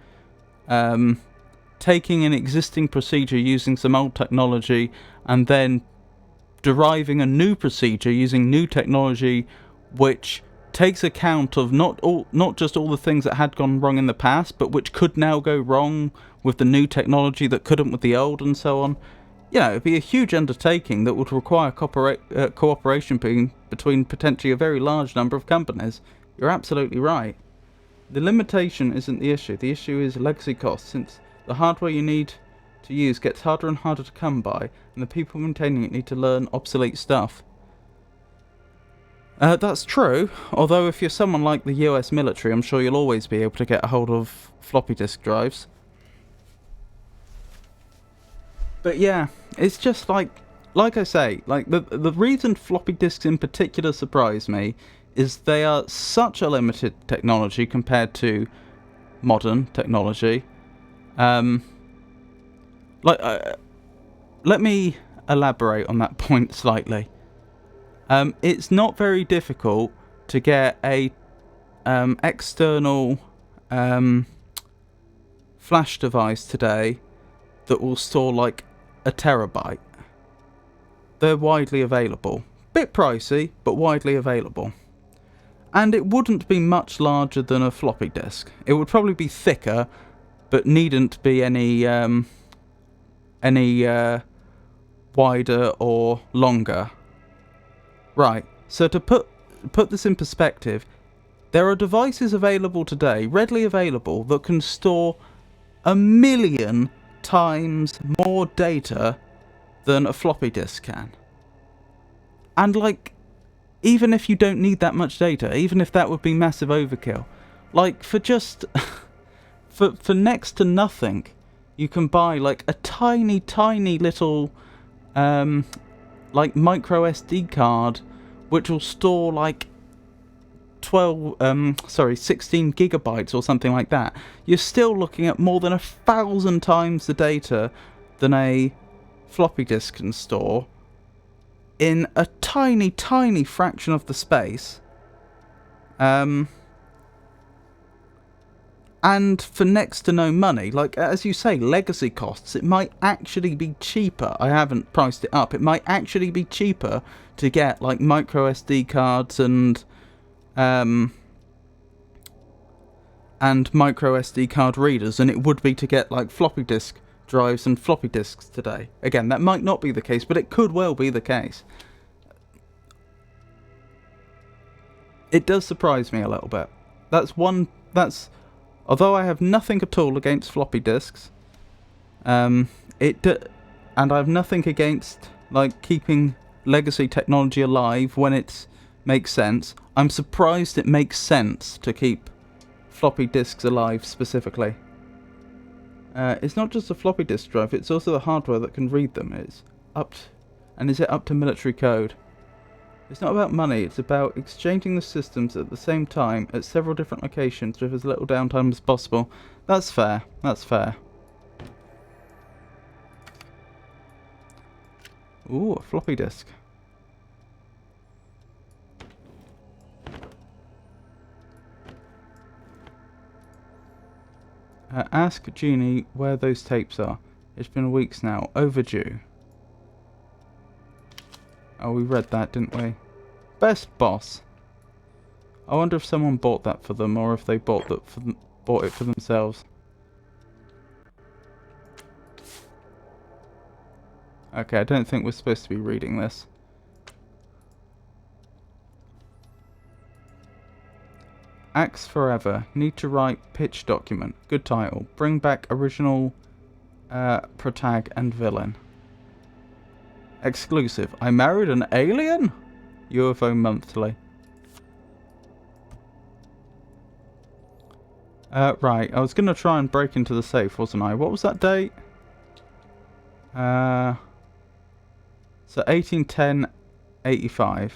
taking an existing procedure using some old technology and then deriving a new procedure using new technology, which takes account of not just all the things that had gone wrong in the past, but which could now go wrong with the new technology that couldn't with the old, and so on. It'd be a huge undertaking that would require cooperation between potentially a very large number of companies. You're absolutely right. The limitation isn't the issue. The issue is legacy costs, since the hardware you need to use gets harder and harder to come by, and the people maintaining it need to learn obsolete stuff. That's true, although if you're someone like the US military, I'm sure you'll always be able to get a hold of floppy disk drives. But yeah, it's just like I say, the reason floppy disks in particular surprise me is they are such a limited technology compared to modern technology. Let me elaborate on that point slightly. It's not very difficult to get a external flash device today that will store like a terabyte. They're widely available. Bit pricey, but widely available. And it wouldn't be much larger than a floppy disk. It would probably be thicker, but needn't be any wider or longer. Right, so to put this in perspective, there are devices available today, readily available, that can store 1 million times more data than a floppy disk can. And even if you don't need that much data, even if that would be massive overkill, for just for next to nothing, you can buy a tiny little micro SD card, which will store 16 gigabytes or something like that. You're still looking at more than 1,000 times the data than a floppy disk can store in a tiny fraction of the space. And for next to no money. As you say, legacy costs, it might actually be cheaper. I haven't priced it up. It might actually be cheaper to get micro SD cards and micro SD card readers than it would be to get floppy disk drives and floppy disks today. Again, that might not be the case, but it could well be the case. It does surprise me a little bit. Although I have nothing at all against floppy disks, and I have nothing against keeping legacy technology alive when it makes sense. I'm surprised it makes sense to keep floppy disks alive specifically. It's not just a floppy disk drive; it's also the hardware that can read them. Is it up to military code? It's not about money, it's about exchanging the systems at the same time at several different locations with as little downtime as possible. That's fair. Ooh, a floppy disk. Ask Jeannie where those tapes are. It's been weeks now. Overdue. Oh, we read that, didn't we? Best boss. I wonder if someone bought that for them, or if they bought it for themselves. Okay, I don't think we're supposed to be reading this. Axe Forever. Need to write pitch document. Good title. Bring back original protag and villain. Exclusive. I married an alien? UFO Monthly. Right. I was going to try and break into the safe, wasn't I? What was that date? So 1810-85.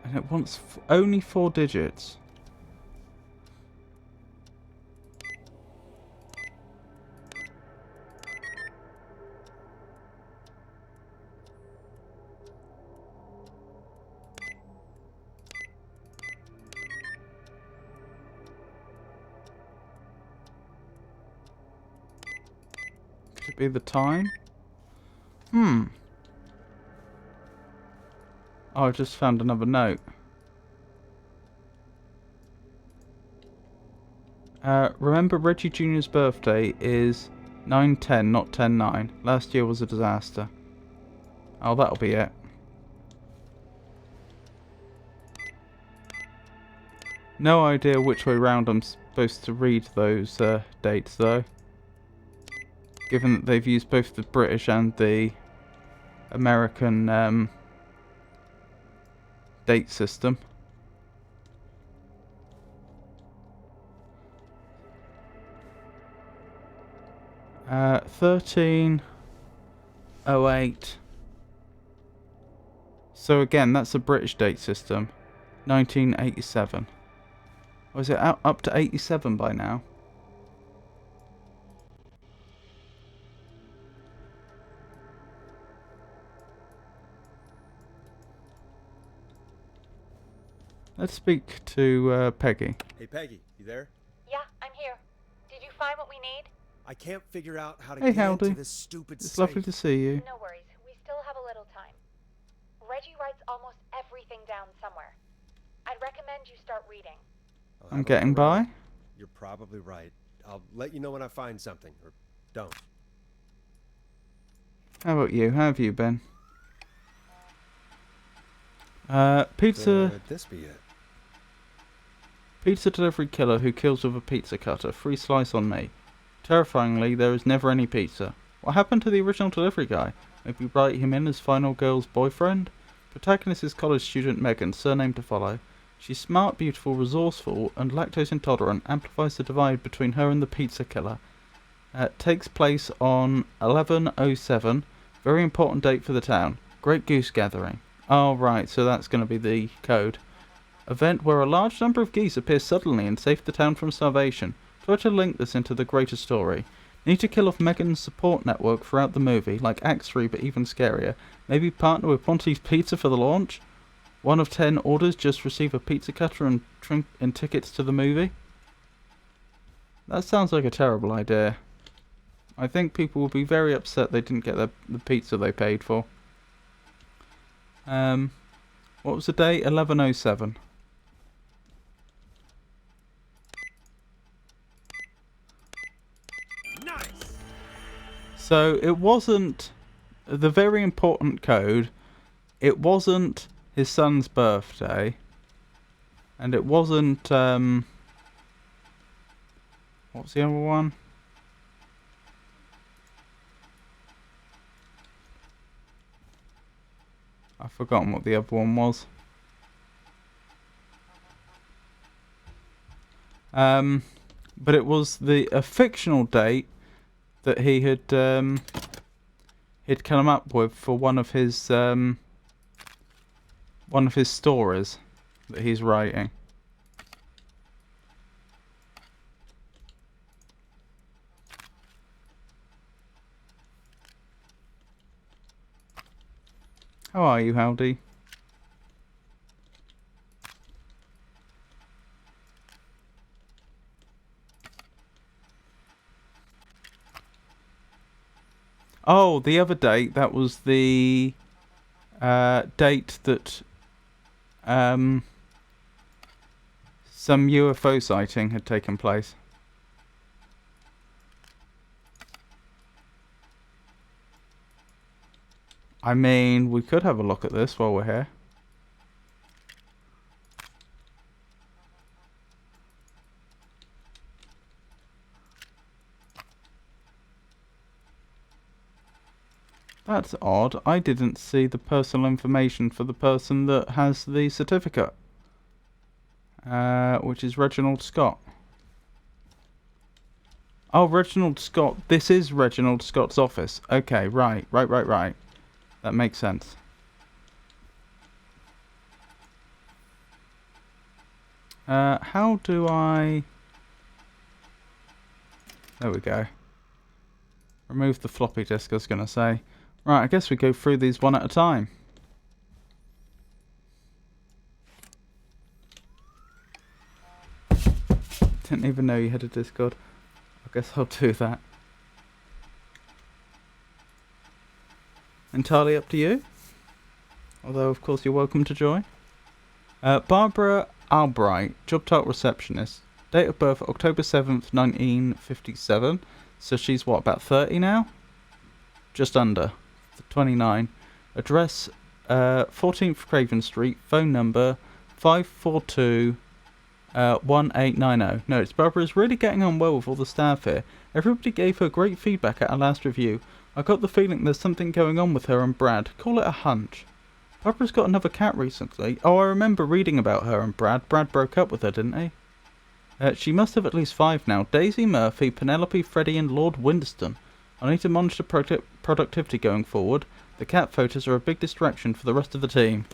And it wants only 4 digits. Could it be the time? Oh, I just found another note. Remember Reggie Jr.'s birthday is 9/10, not 10/9. Last year was a disaster. Oh, that'll be it. No idea which way round I'm supposed to read those dates, though. Given that they've used both the British and the American date system. Uh, 1308. So again, that's the British date system. 1987. Or is it up to 87 by now? Let's speak to Peggy. Hey, Peggy, you there? Yeah, I'm here. Did you find what we need? I can't figure out how to Hey, get Howdy. into this stupid It's safe. lovely to see you. No worries. We still have a little time. Reggie writes almost everything down somewhere. I'd recommend you start reading. I'll I'm have a getting look by. around. You're probably right. I'll let you know when I find something, or don't. How about you? How have you been? Pizza Could this be it? Pizza delivery killer who kills with a pizza cutter. Free slice on me. Terrifyingly, there is never any pizza. What happened to the original delivery guy? Maybe write him in as final girl's boyfriend? Protagonist is college student Megan, surname to follow. She's smart, beautiful, resourceful, and lactose intolerant. Amplifies the divide between her and the pizza killer. Takes place on 11/07. Very important date for the town. Great Goose Gathering. Oh, right, so that's going to be the code. Event where a large number of geese appear suddenly and save the town from starvation. Try to link this into the greater story. Need to kill off Megan's support network throughout the movie, like Act 3 but even scarier. Maybe partner with Ponte's Pizza for the launch? 1 of 10 orders just receive a pizza cutter and tickets to the movie? That sounds like a terrible idea. I think people will be very upset they didn't get the pizza they paid for. What was the date? 11/07. Nice. So it wasn't the very important code. It wasn't his son's birthday, and it wasn't what's the other one? I've forgotten what the other one was. But it was a fictional date that he had he'd come up with for one of his stories that he's writing. How are you, Howdy? Oh, the other date, that was the date that some UFO sighting had taken place. I mean, we could have a look at this while we're here. That's odd. I didn't see the personal information for the person that has the certificate. Which is Reginald Scott. Oh, Reginald Scott. This is Reginald Scott's office. Okay, right. That makes sense. How do I... There we go. Remove the floppy disk, I was going to say. Right, I guess we go through these one at a time. Didn't even know you had a Discord. I guess I'll do that. Entirely up to you. Although, of course, you're welcome to join. Barbara Albright, job title receptionist. Date of birth October 7th, 1957. So she's what, about 30 now? Just under. 29. Address 14th Craven Street. Phone number 542 1890. Notes, Barbara is really getting on well with all the staff here. Everybody gave her great feedback at our last review. I got the feeling there's something going on with her and Brad. Call it a hunch. Barbara's got another cat recently. Oh, I remember reading about her and Brad. Brad broke up with her, didn't he? She must have at least 5 now. Daisy, Murphy, Penelope, Freddie and Lord Winderston. I need to monitor productivity going forward. The cat photos are a big distraction for the rest of the team.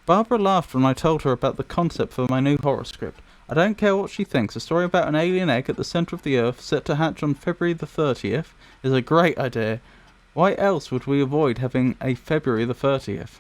Barbara laughed when I told her about the concept for my new horror script. I don't care what she thinks. A story about an alien egg at the centre of the Earth set to hatch on February the 30th is a great idea. Why else would we avoid having a February the 30th?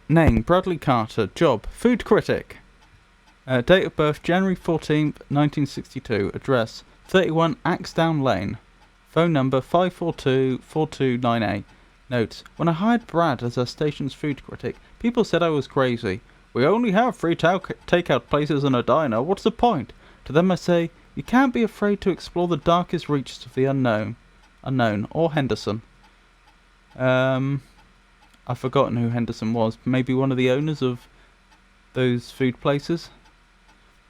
Name, Bradley Carter. Job, food critic. Date of birth, January 14th, 1962. Address, 31 Axdown Lane. Phone number, 542-4298. Notes, when I hired Brad as our station's food critic, people said I was crazy. We only have 3 takeout places and a diner. What's the point? To them I say, you can't be afraid to explore the darkest reaches of the unknown. Or Henderson. I've forgotten who Henderson was. Maybe one of the owners of those food places.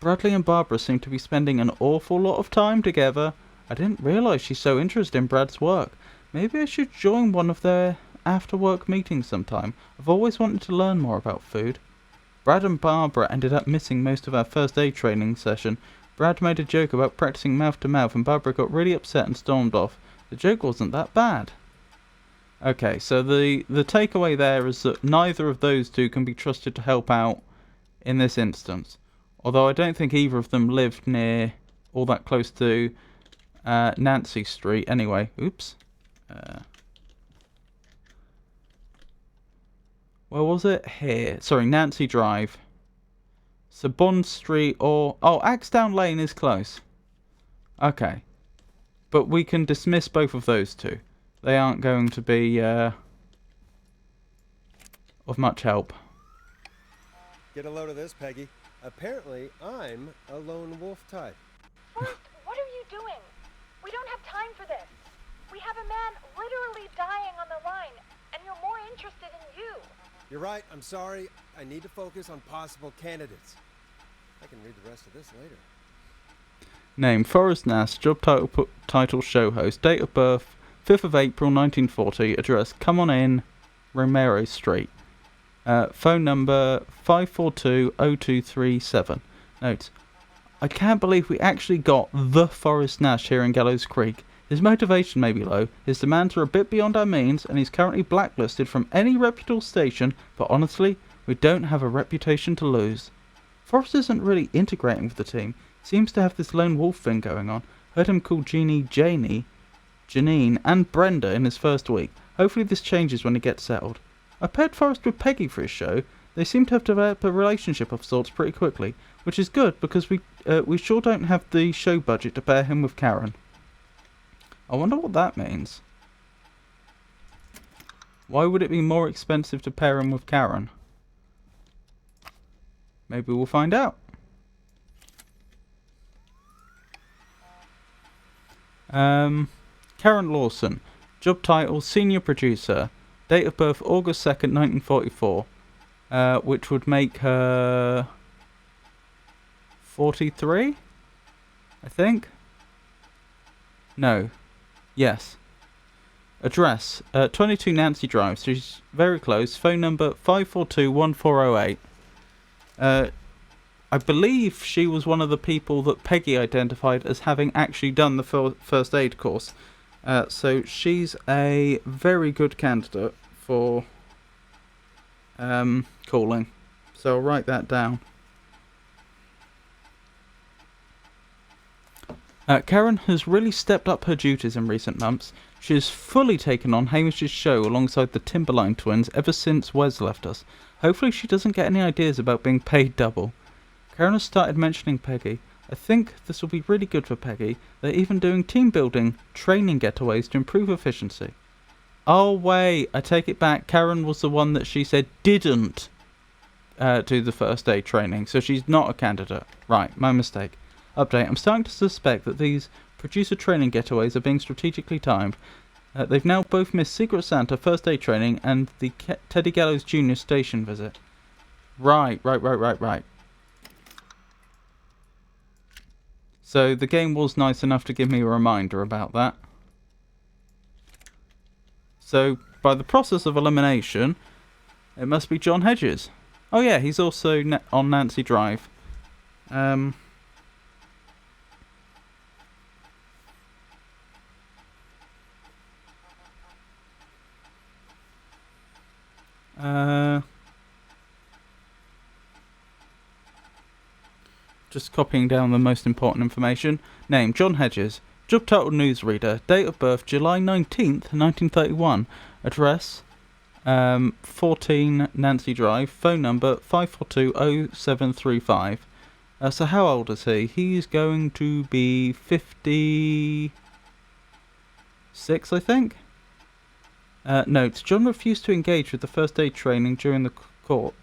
Bradley and Barbara seem to be spending an awful lot of time together. I didn't realise she's so interested in Brad's work. Maybe I should join one of their after-work meetings sometime. I've always wanted to learn more about food. Brad and Barbara ended up missing most of our first aid training session. Brad made a joke about practicing mouth-to-mouth and Barbara got really upset and stormed off. The joke wasn't that bad. Okay, so the takeaway there is that neither of those two can be trusted to help out in this instance. Although I don't think either of them lived near all that close to Nancy Street. Anyway, oops. Where was it? Here. Sorry, Nancy Drive. So Bond Street or... Oh, Axdown Lane is close. Okay. But we can dismiss both of those two. They aren't going to be of much help. Get a load of this, Peggy. Apparently, I'm a lone wolf type. First, what are you doing? We don't have time for this. We have a man literally dying on the line, and you're more interested in you. You're right, I'm sorry. I need to focus on possible candidates. I can read the rest of this later. Name, Forrest Nass. Job title show host. Date of birth, 5th of April 1940. Address, Come On In, Romero Street. Phone number 542-0237. Notes, I can't believe we actually got the Forrest Nash here in Gallows Creek. His motivation may be low, his demands are a bit beyond our means, and he's currently blacklisted from any reputable station, but honestly, we don't have a reputation to lose. Forrest isn't really integrating with the team. Seems to have this lone wolf thing going on. Heard him call Jeannie Janie. Janine, and Brenda in his first week. Hopefully this changes when he gets settled. I paired Forrest with Peggy for his show. They seem to have developed a relationship of sorts pretty quickly, which is good because we sure don't have the show budget to pair him with Karen. I wonder what that means. Why would it be more expensive to pair him with Karen? Maybe we'll find out. Karen Lawson. Job title, Senior Producer. Date of birth, August 2nd, 1944. Which would make her 43, I think. No. Yes. Address, 22 Nancy Drive. So she's very close. Phone number 542-1408. I believe she was one of the people that Peggy identified as having actually done the first aid course. So she's a very good candidate for calling. So I'll write that down. Karen has really stepped up her duties in recent months. She has fully taken on Hamish's show alongside the Timberline twins ever since Wes left us. Hopefully she doesn't get any ideas about being paid double. Karen has started mentioning Peggy. I think this will be really good for Peggy. They're even doing team building, training getaways to improve efficiency. Oh wait, I take it back. Karen was the one that she said didn't do the first aid training, so she's not a candidate. Right, my mistake. Update, I'm starting to suspect that these producer training getaways are being strategically timed. They've now both missed Secret Santa, first aid training, and the Teddy Gallows Jr. station visit. Right. So the game was nice enough to give me a reminder about that. So, by the process of elimination, it must be John Hedges. Oh yeah, he's also on Nancy Drive. Just copying down the most important information. Name, John Hedges. Job title, newsreader. Date of birth, July 19th, 1931. Address, 14 Nancy Drive. Phone number, 542-0735. So how old is he? He's going to be 56, I think? Notes. John refused to engage with the first aid training during the course.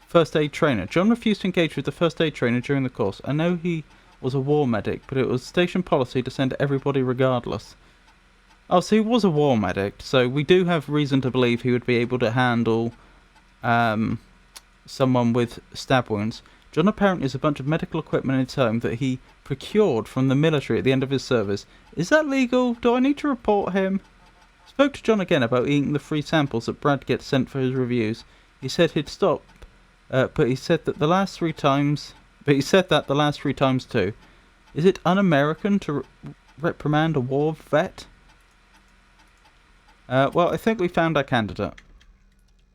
First aid trainer. John refused to engage with the first aid trainer during the course. I know he was a war medic, but it was station policy to send everybody regardless. Oh, so he was a war medic, so we do have reason to believe he would be able to handle someone with stab wounds. John apparently has a bunch of medical equipment in his home that he procured from the military at the end of his service. Is that legal? Do I need to report him? Spoke to John again about eating the free samples that Brad gets sent for his reviews. He said he'd stop, but he said that the last 3 times. But he said that the last 3 times too. Is it un-American to reprimand a war vet? Well, I think we found our candidate.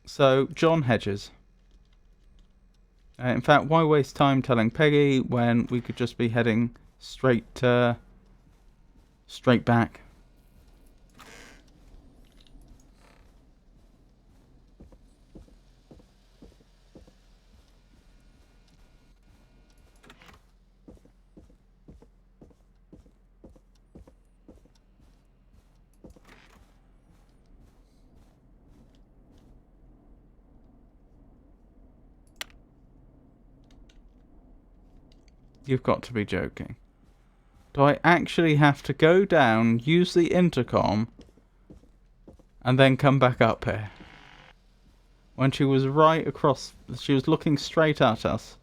So, John Hedges. In fact, why waste time telling Peggy when we could just be heading straight back? You've got to be joking. Do I actually have to go down, use the intercom, and then come back up here? When she was right across, she was looking straight at us.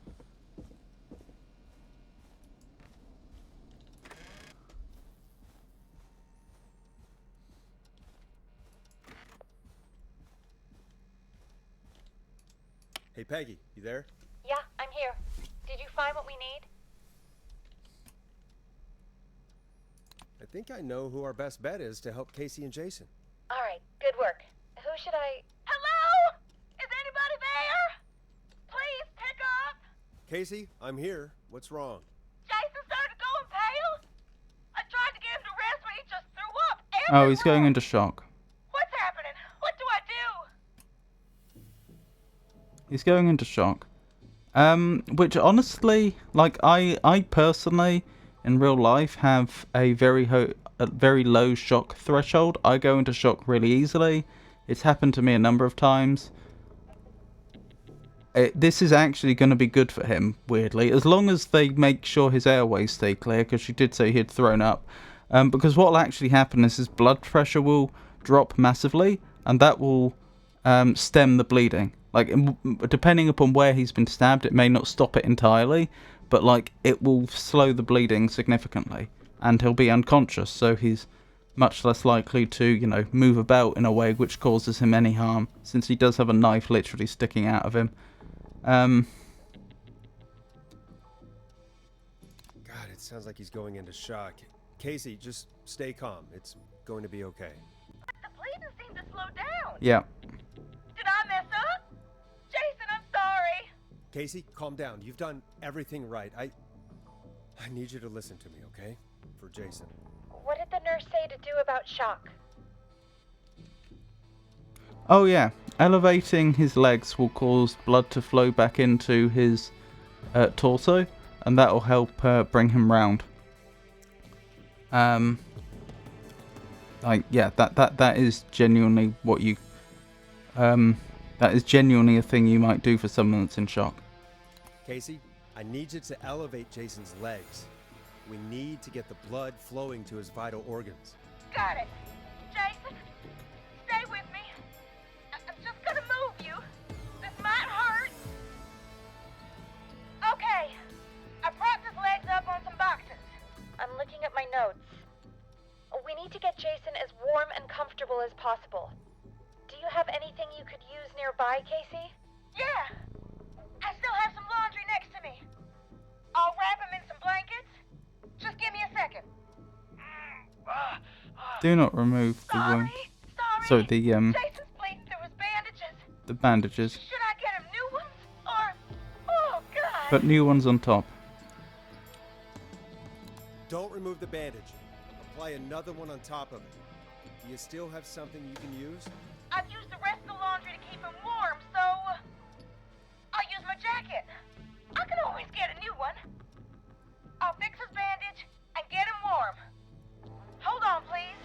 Hey, Peggy, you there? Yeah, I'm here. Did you find what we need? I think I know who our best bet is to help Casey and Jason. All right, good work. Who should I... Hello? Is anybody there? Please pick up. Casey, I'm here. What's wrong? Jason started going pale. I tried to get him to rest, but he just Oh, he's going into shock. What's happening? What do I do? He's going into shock. Which honestly, like I personally, in real life, have a very low shock threshold. I go into shock really easily. It's happened to me a number of times. This is actually going to be good for him, weirdly, as long as they make sure his airways stay clear, because she did say he'd thrown up. Because what will actually happen is his blood pressure will drop massively, and that will stem the bleeding. Like, depending upon where he's been stabbed, it may not stop it entirely, but, like, it will slow the bleeding significantly, and he'll be unconscious, so he's much less likely to, you know, move about in a way which causes him any harm, since he does have a knife literally sticking out of him. God, it sounds like he's going into shock. Casey, just stay calm. It's going to be okay. The bleeding seemed to slow down. Yeah. Did I mess up? Jason, I'm sorry. Casey, calm down. You've done everything right. I need you to listen to me, okay? For Jason. What did the nurse say to do about shock? Oh yeah, elevating his legs will cause blood to flow back into his torso, and that will help bring him round. Like, yeah, that is genuinely what you that is genuinely a thing you might do for someone that's in shock. Casey, I need you to elevate Jason's legs. We need to get the blood flowing to his vital organs. Got it. Jason, stay with me. I'm just gonna move you. This might hurt. Okay. I propped his legs up on some boxes. I'm looking at my notes. We need to get Jason as warm and comfortable as possible. Do you have anything you could use nearby, Casey? Yeah. I still have some laundry next to me. I'll wrap him in some blankets. Just give me a second. Do not remove the wound. Sorry. So the Jason's bleeding through his bandages. the bandages, Should I get him new ones? Or... Oh, God. but new ones on top. Don't remove the bandage. Apply another one on top of it. Do you still have something you can use? I've used the rest of the laundry to keep him warm, so... I'll use my jacket. I can always get a new one. I'll fix his bandage and get him warm. Hold on, please.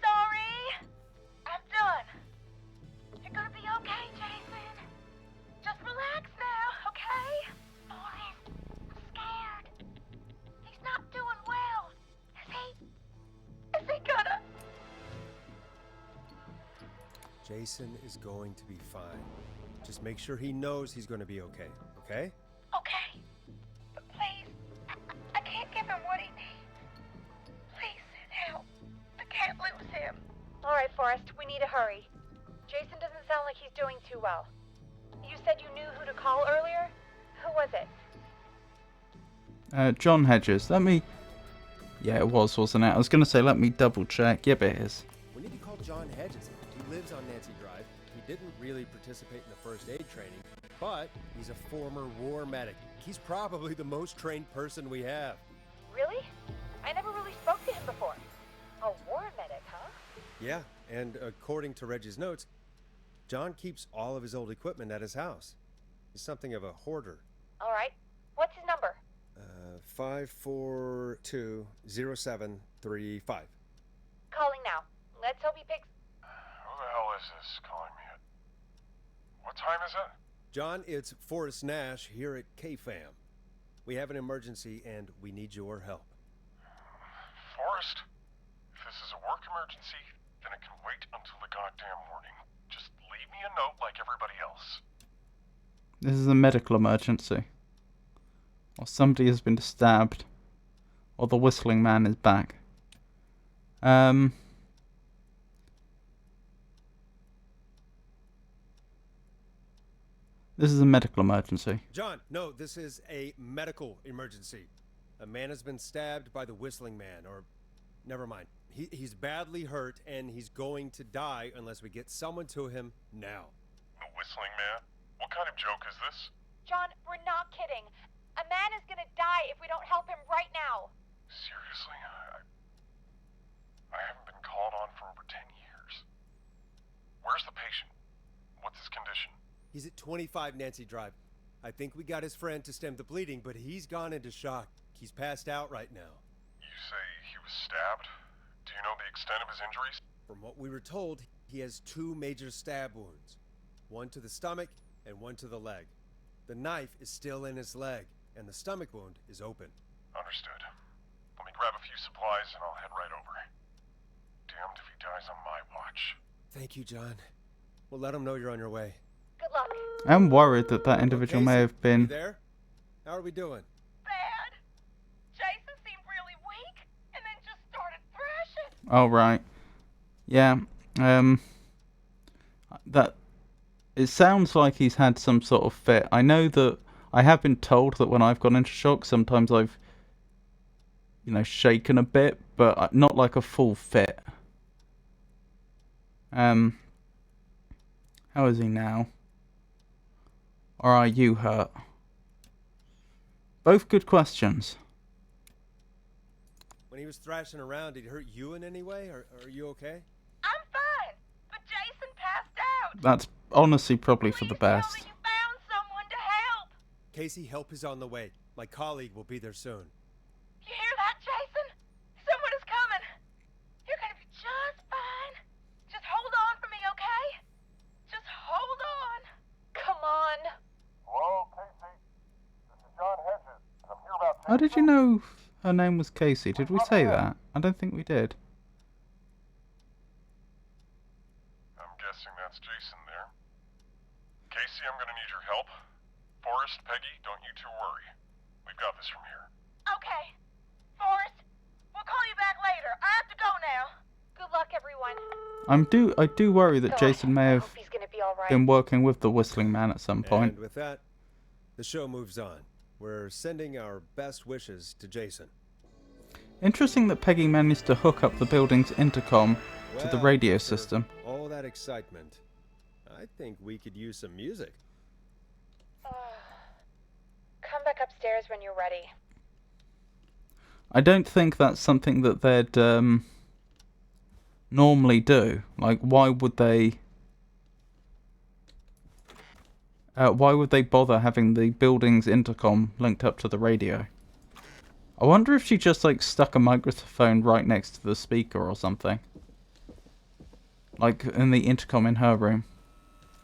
Sorry. I'm done. You're gonna be okay, Jason. Just relax now, okay? Boys, I'm scared. He's not doing well. Is he gonna... Jason is going to be fine. Just make sure he knows he's going to be okay, okay? Okay. But please, I can't give him what he needs. Please send help. I can't lose him. All right, Forrest, we need to hurry. Jason doesn't sound like he's doing too well. You said you knew who to call earlier? Who was it? John Hedges. Let me... Yeah, it was, wasn't it? I was going to say, let me double check. Yep, it is. We need to call John Hedges. He lives on Nancy Drive. He didn't really participate in the first aid training, but he's a former war medic. He's probably the most trained person we have. Really? I never really spoke to him before. A war medic, huh? Yeah, and according to Reggie's notes, John keeps all of his old equipment at his house. He's something of a hoarder. All right. What's his number? 5420735. Calling now. Let's hope he picks... Who the hell is this calling me at... What time is it? John, it's Forrest Nash here at KFAM. We have an emergency and we need your help. Forrest? If this is a work emergency, then it can wait until the goddamn morning. Just leave me a note like everybody else. This is a medical emergency. Or somebody has been stabbed. Or the whistling man is back. This is a medical emergency. John, no, this is a medical emergency. A man has been stabbed by the whistling man, or... Never mind. He's badly hurt, and he's going to die unless we get someone to him now. The whistling man? What kind of joke is this? John, we're not kidding. A man is gonna die if we don't help him right now. Seriously? I haven't been called on for over 10 years. Where's the patient? What's his condition? He's at 25 Nancy Drive. I think we got his friend to stem the bleeding, but he's gone into shock. He's passed out right now. You say he was stabbed? Do you know the extent of his injuries? From what we were told, he has 2 major stab wounds. One to the stomach and one to the leg. The knife is still in his leg, and the stomach wound is open. Understood. Let me grab a few supplies and I'll head right over. Damned if he dies on my watch. Thank you, John. We'll let him know you're on your way. Good luck. I'm worried that that individual may have You been... there? How are we doing? Bad. Jason seemed really weak and then just started thrashing. Oh, right. Yeah, that... It sounds like he's had some sort of fit. I know that I have been told that when I've gone into shock, sometimes I've, shaken a bit, but not like a full fit. How is he now? Or are you hurt? Both good questions. When he was thrashing around, did he hurt you in any way? Or are you okay? I'm fine, but Jason passed out. That's honestly probably for the Please tell best. me you found someone to help. Casey, help is on the way. My colleague will be there soon. You hear that, Jason? Someone is coming. You're gonna be just fine. Just hold on for me, okay? Just hold on. Come on. Hello, Casey. This is John Hedges. I'm here about... How did you know her name was Casey? Did we say that? I don't think we did. I'm guessing that's Jason there. Casey, I'm gonna need your help. Forrest, Peggy, don't you two worry. We've got this from here. Okay. Forrest, we'll call you back later. I have to go now. Good luck, everyone. I do worry that God, Jason may I have hope he's gonna be all right. been working with the Whistling Man at some point. And with that, the show moves on. We're sending our best wishes to Jason. Interesting that Peggy managed to hook up the building's intercom to the Well, radio after system. all that excitement, I think we could use some music. Come back upstairs when you're ready. I don't think that's something that they'd normally do. Like, why would they bother having the building's intercom linked up to the radio? I wonder if she just stuck a microphone right next to the speaker or something. Like in the intercom in her room.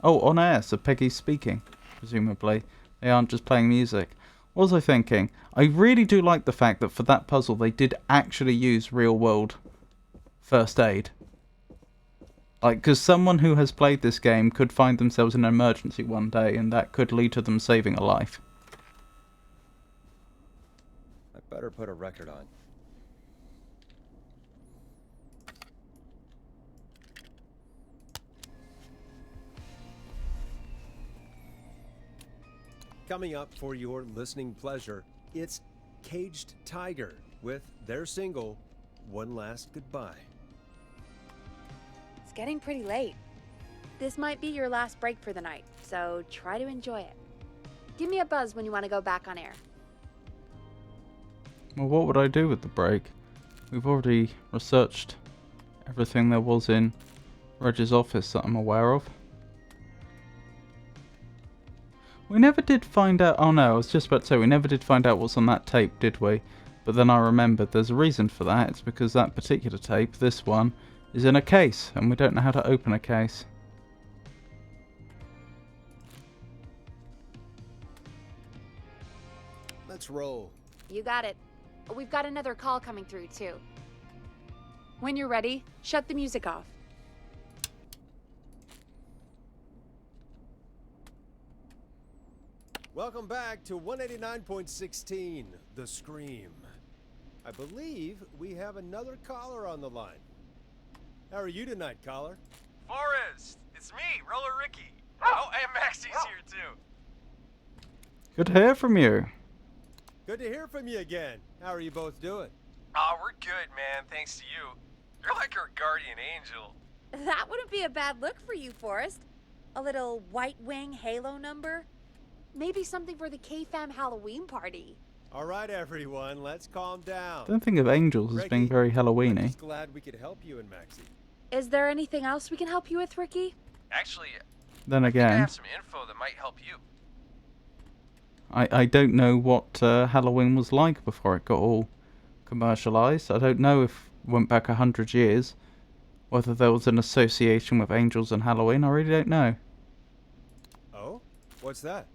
Oh, on air, so Peggy's speaking, presumably. They aren't just playing music. What was I thinking? I really do like the fact that for that puzzle they did actually use real world first aid. Because someone who has played this game could find themselves in an emergency one day and that could lead to them saving a life. I better put a record on. Coming up for your listening pleasure, it's Caged Tiger with their single, One Last Goodbye. It's getting pretty late. This might be your last break for the night, so try to enjoy it. Give me a buzz when you want to go back on air. Well, what would I do with the break? We've already researched everything there was in Reg's office that I'm aware of. We never did find out... Oh no, I was just about to say, we never did find out what's on that tape, did we? But then I remembered there's a reason for that. It's because that particular tape, this one, is in a case, and we don't know how to open a case. Let's roll. You got it. We've got another call coming through, too. When you're ready, shut the music off. Welcome back to 189.16, The Scream. I believe we have another caller on the line. How are you tonight, caller? Forrest! It's me, Roller Ricky. Oh, and Maxie's here too. Good to hear from you. Good to hear from you again. How are you both doing? Oh, we're good, man, thanks to you. You're like our guardian angel. That wouldn't be a bad look for you, Forrest. A little White Wing Halo number. Maybe something for the K-Fam Halloween party. All right, everyone, let's calm down. I don't think of angels as being Ricky, very I'm Halloweeny. just glad we could help you and Maxie. Is there anything else we can help you with, Ricky? Actually, Then I think I again, have some info that might help you. I don't know what Halloween was like before it got all commercialized. I don't know if went back 100 years, whether there was an association with angels and Halloween. I really don't know. Oh? What's that?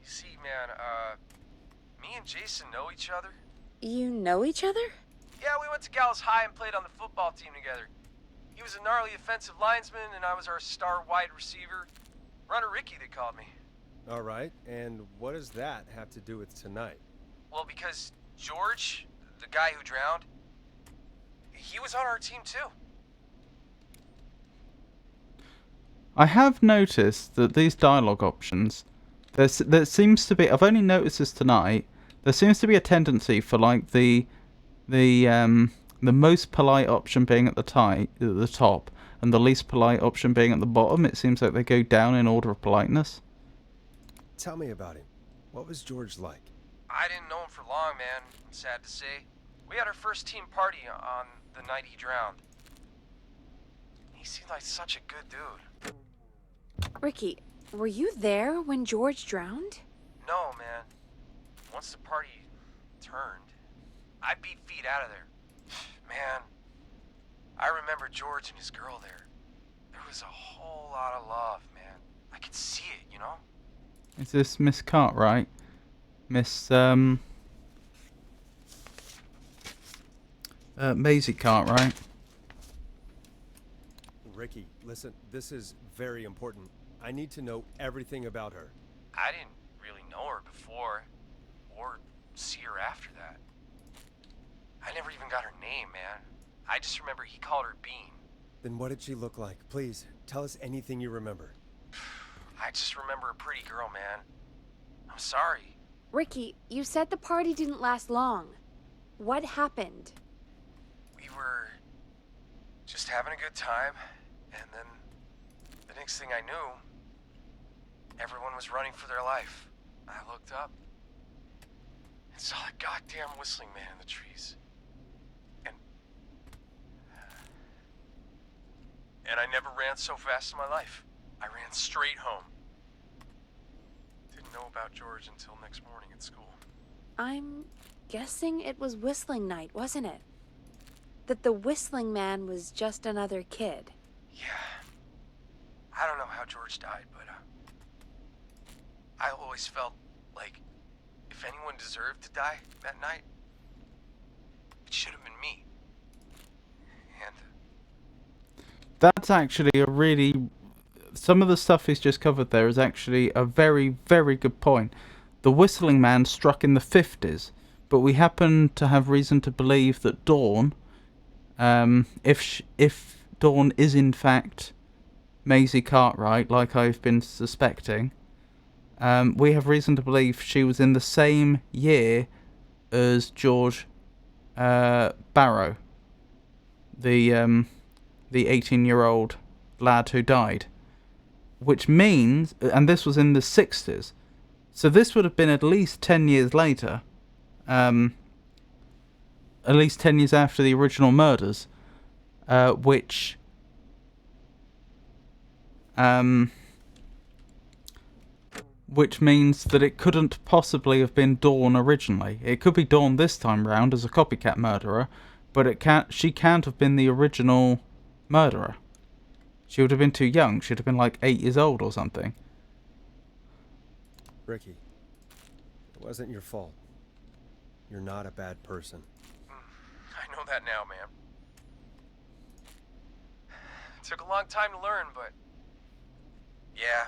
You see, man, me and Jason know each other. You know each other? Yeah, we went to Gallows High and played on the football team together. He was a gnarly offensive lineman, and I was our star wide receiver. Runner Ricky, they called me. All right, and what does that have to do with tonight? Well, because George, the guy who drowned, he was on our team too. I have noticed that these dialogue options, there seems to be. I've only noticed this tonight. There seems to be a tendency for like the most polite option being at the top, and the least polite option being at the bottom. It seems like they go down in order of politeness. Tell me about him. What was George like? I didn't know him for long, man. Sad to say. We had our first team party on the night he drowned. He seemed like such a good dude. Ricky, were you there when George drowned? No, man. Once the party turned, I beat feet out of there. Man, I remember George and his girl there. There was a whole lot of love, man. I could see it, you know? Is this Miss Cartwright? Miss Maisie Cartwright? Ricky, listen, this is very important. I need to know everything about her. I didn't really know her before, or see her after that. I never even got her name, man. I just remember he called her Bean. Then what did she look like? Please, tell us anything you remember. I just remember a pretty girl, man. I'm sorry. Ricky, you said the party didn't last long. What happened? We were just having a good time, and then the next thing I knew, everyone was running for their life. I looked up and saw a goddamn whistling man in the trees. And I never ran so fast in my life. I ran straight home. Didn't know about George until next morning at school. I'm guessing it was whistling night, wasn't it? That the whistling man was just another kid. Yeah. I don't know how George died, but I always felt like if anyone deserved to die that night, it should have been me. And That's actually a really... Some of the stuff he's just covered there is actually a very, very good point. The whistling man struck in the 50s, but we happen to have reason to believe that Dawn, if Dawn is in fact Maisie Cartwright, like I've been suspecting, we have reason to believe she was in the same year as George Barrow, the 18-year-old lad who died. Which means, and this was in the 60s, so this would have been at least 10 years later, at least 10 years after the original murders, which means that it couldn't possibly have been Dawn originally. It could be Dawn this time round as a copycat murderer, but she can't have been the original murderer. She would have been too young. She'd have been like 8 years old or something. Ricky, it wasn't your fault. You're not a bad person. I know that now, man. It took a long time to learn, but yeah,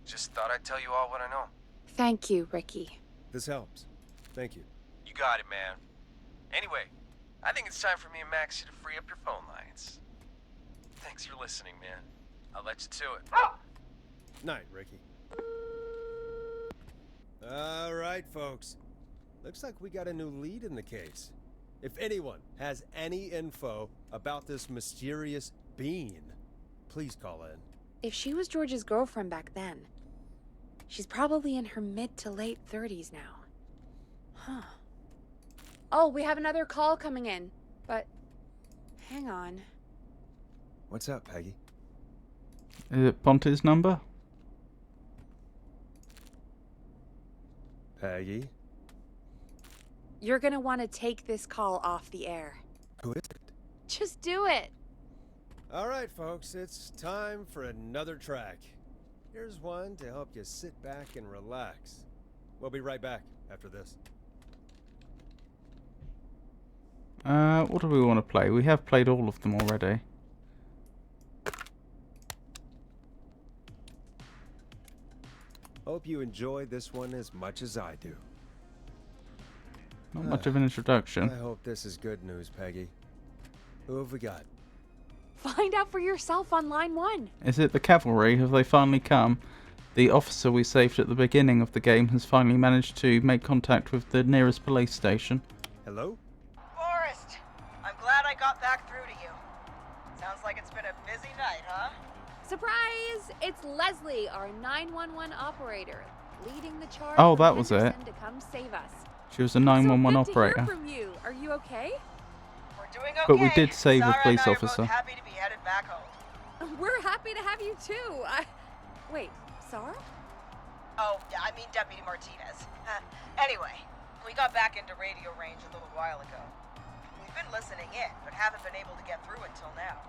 just thought I'd tell you all what I know. Thank you, Ricky. This helps. Thank you. You got it, man. Anyway, I think it's time for me and Maxie to free up your phone lines. Thanks for listening, man. I'll let you to it. Night, Ricky. All right, folks. Looks like we got a new lead in the case. If anyone has any info about this mysterious being, please call in. If she was George's girlfriend back then, She's probably in her mid to late 30s now. Huh. Oh, we have another call coming in, but hang on. What's up, Peggy? Is it Ponte's number? Peggy? You're gonna want to take this call off the air. Who is it? Just do it. All right, folks, it's time for another track. Here's one to help you sit back and relax. We'll be right back after this. What do we want to play? We have played all of them already. Hope you enjoy this one as much as I do. Not much of an introduction. I hope this is good news, Peggy. Who have we got? Find out for yourself on line 1. Is it the cavalry? Have they finally come? The officer we saved at the beginning of the game has finally managed to make contact with the nearest police station. Hello? Forrest, I'm glad I got back through to you. Sounds like it's been a busy night, huh? Surprise! It's Leslie, our 911 operator, leading the charge. Oh, for that was it. Henderson to come save us. She was a 911 so good operator. To hear from you. Are you okay? We're doing okay. But we did save a Sarah police and I officer. Are both happy to be headed back home. We're happy to have you too. Wait, Sarah? Oh, yeah, I mean Deputy Martinez. Anyway, we got back into radio range a little while ago. We've been listening in, but haven't been able to get through until now.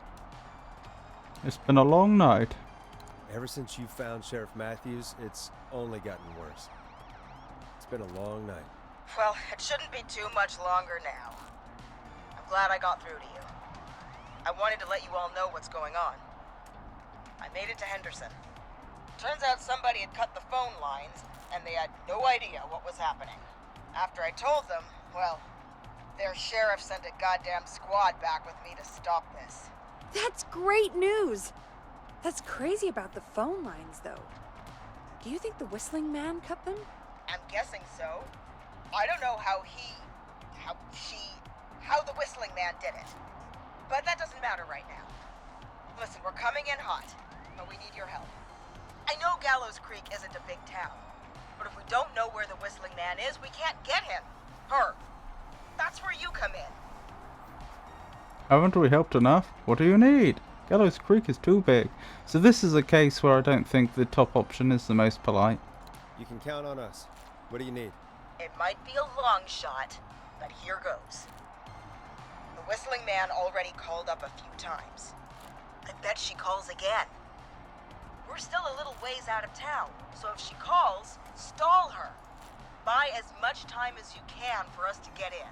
It's been a long night. Ever since you found Sheriff Matthews, it's only gotten worse. It's been a long night. Well, it shouldn't be too much longer now. I'm glad I got through to you. I wanted to let you all know what's going on. I made it to Henderson. Turns out somebody had cut the phone lines, and they had no idea what was happening. After I told them, well, their sheriff sent a goddamn squad back with me to stop this. That's great news. That's crazy about the phone lines, though. Do you think the Whistling Man cut them? I'm guessing so. I don't know how the Whistling Man did it. But that doesn't matter right now. Listen, we're coming in hot, but we need your help. I know Gallows Creek isn't a big town, but if we don't know where the Whistling Man is, we can't get him. Her. That's where you come in. Haven't we helped enough? What do you need? Gallows Creek is too big. So this is a case where I don't think the top option is the most polite. You can count on us. What do you need? It might be a long shot, but here goes. The Whistling Man already called up a few times. I bet she calls again. We're still a little ways out of town, so if she calls, stall her. Buy as much time as you can for us to get in.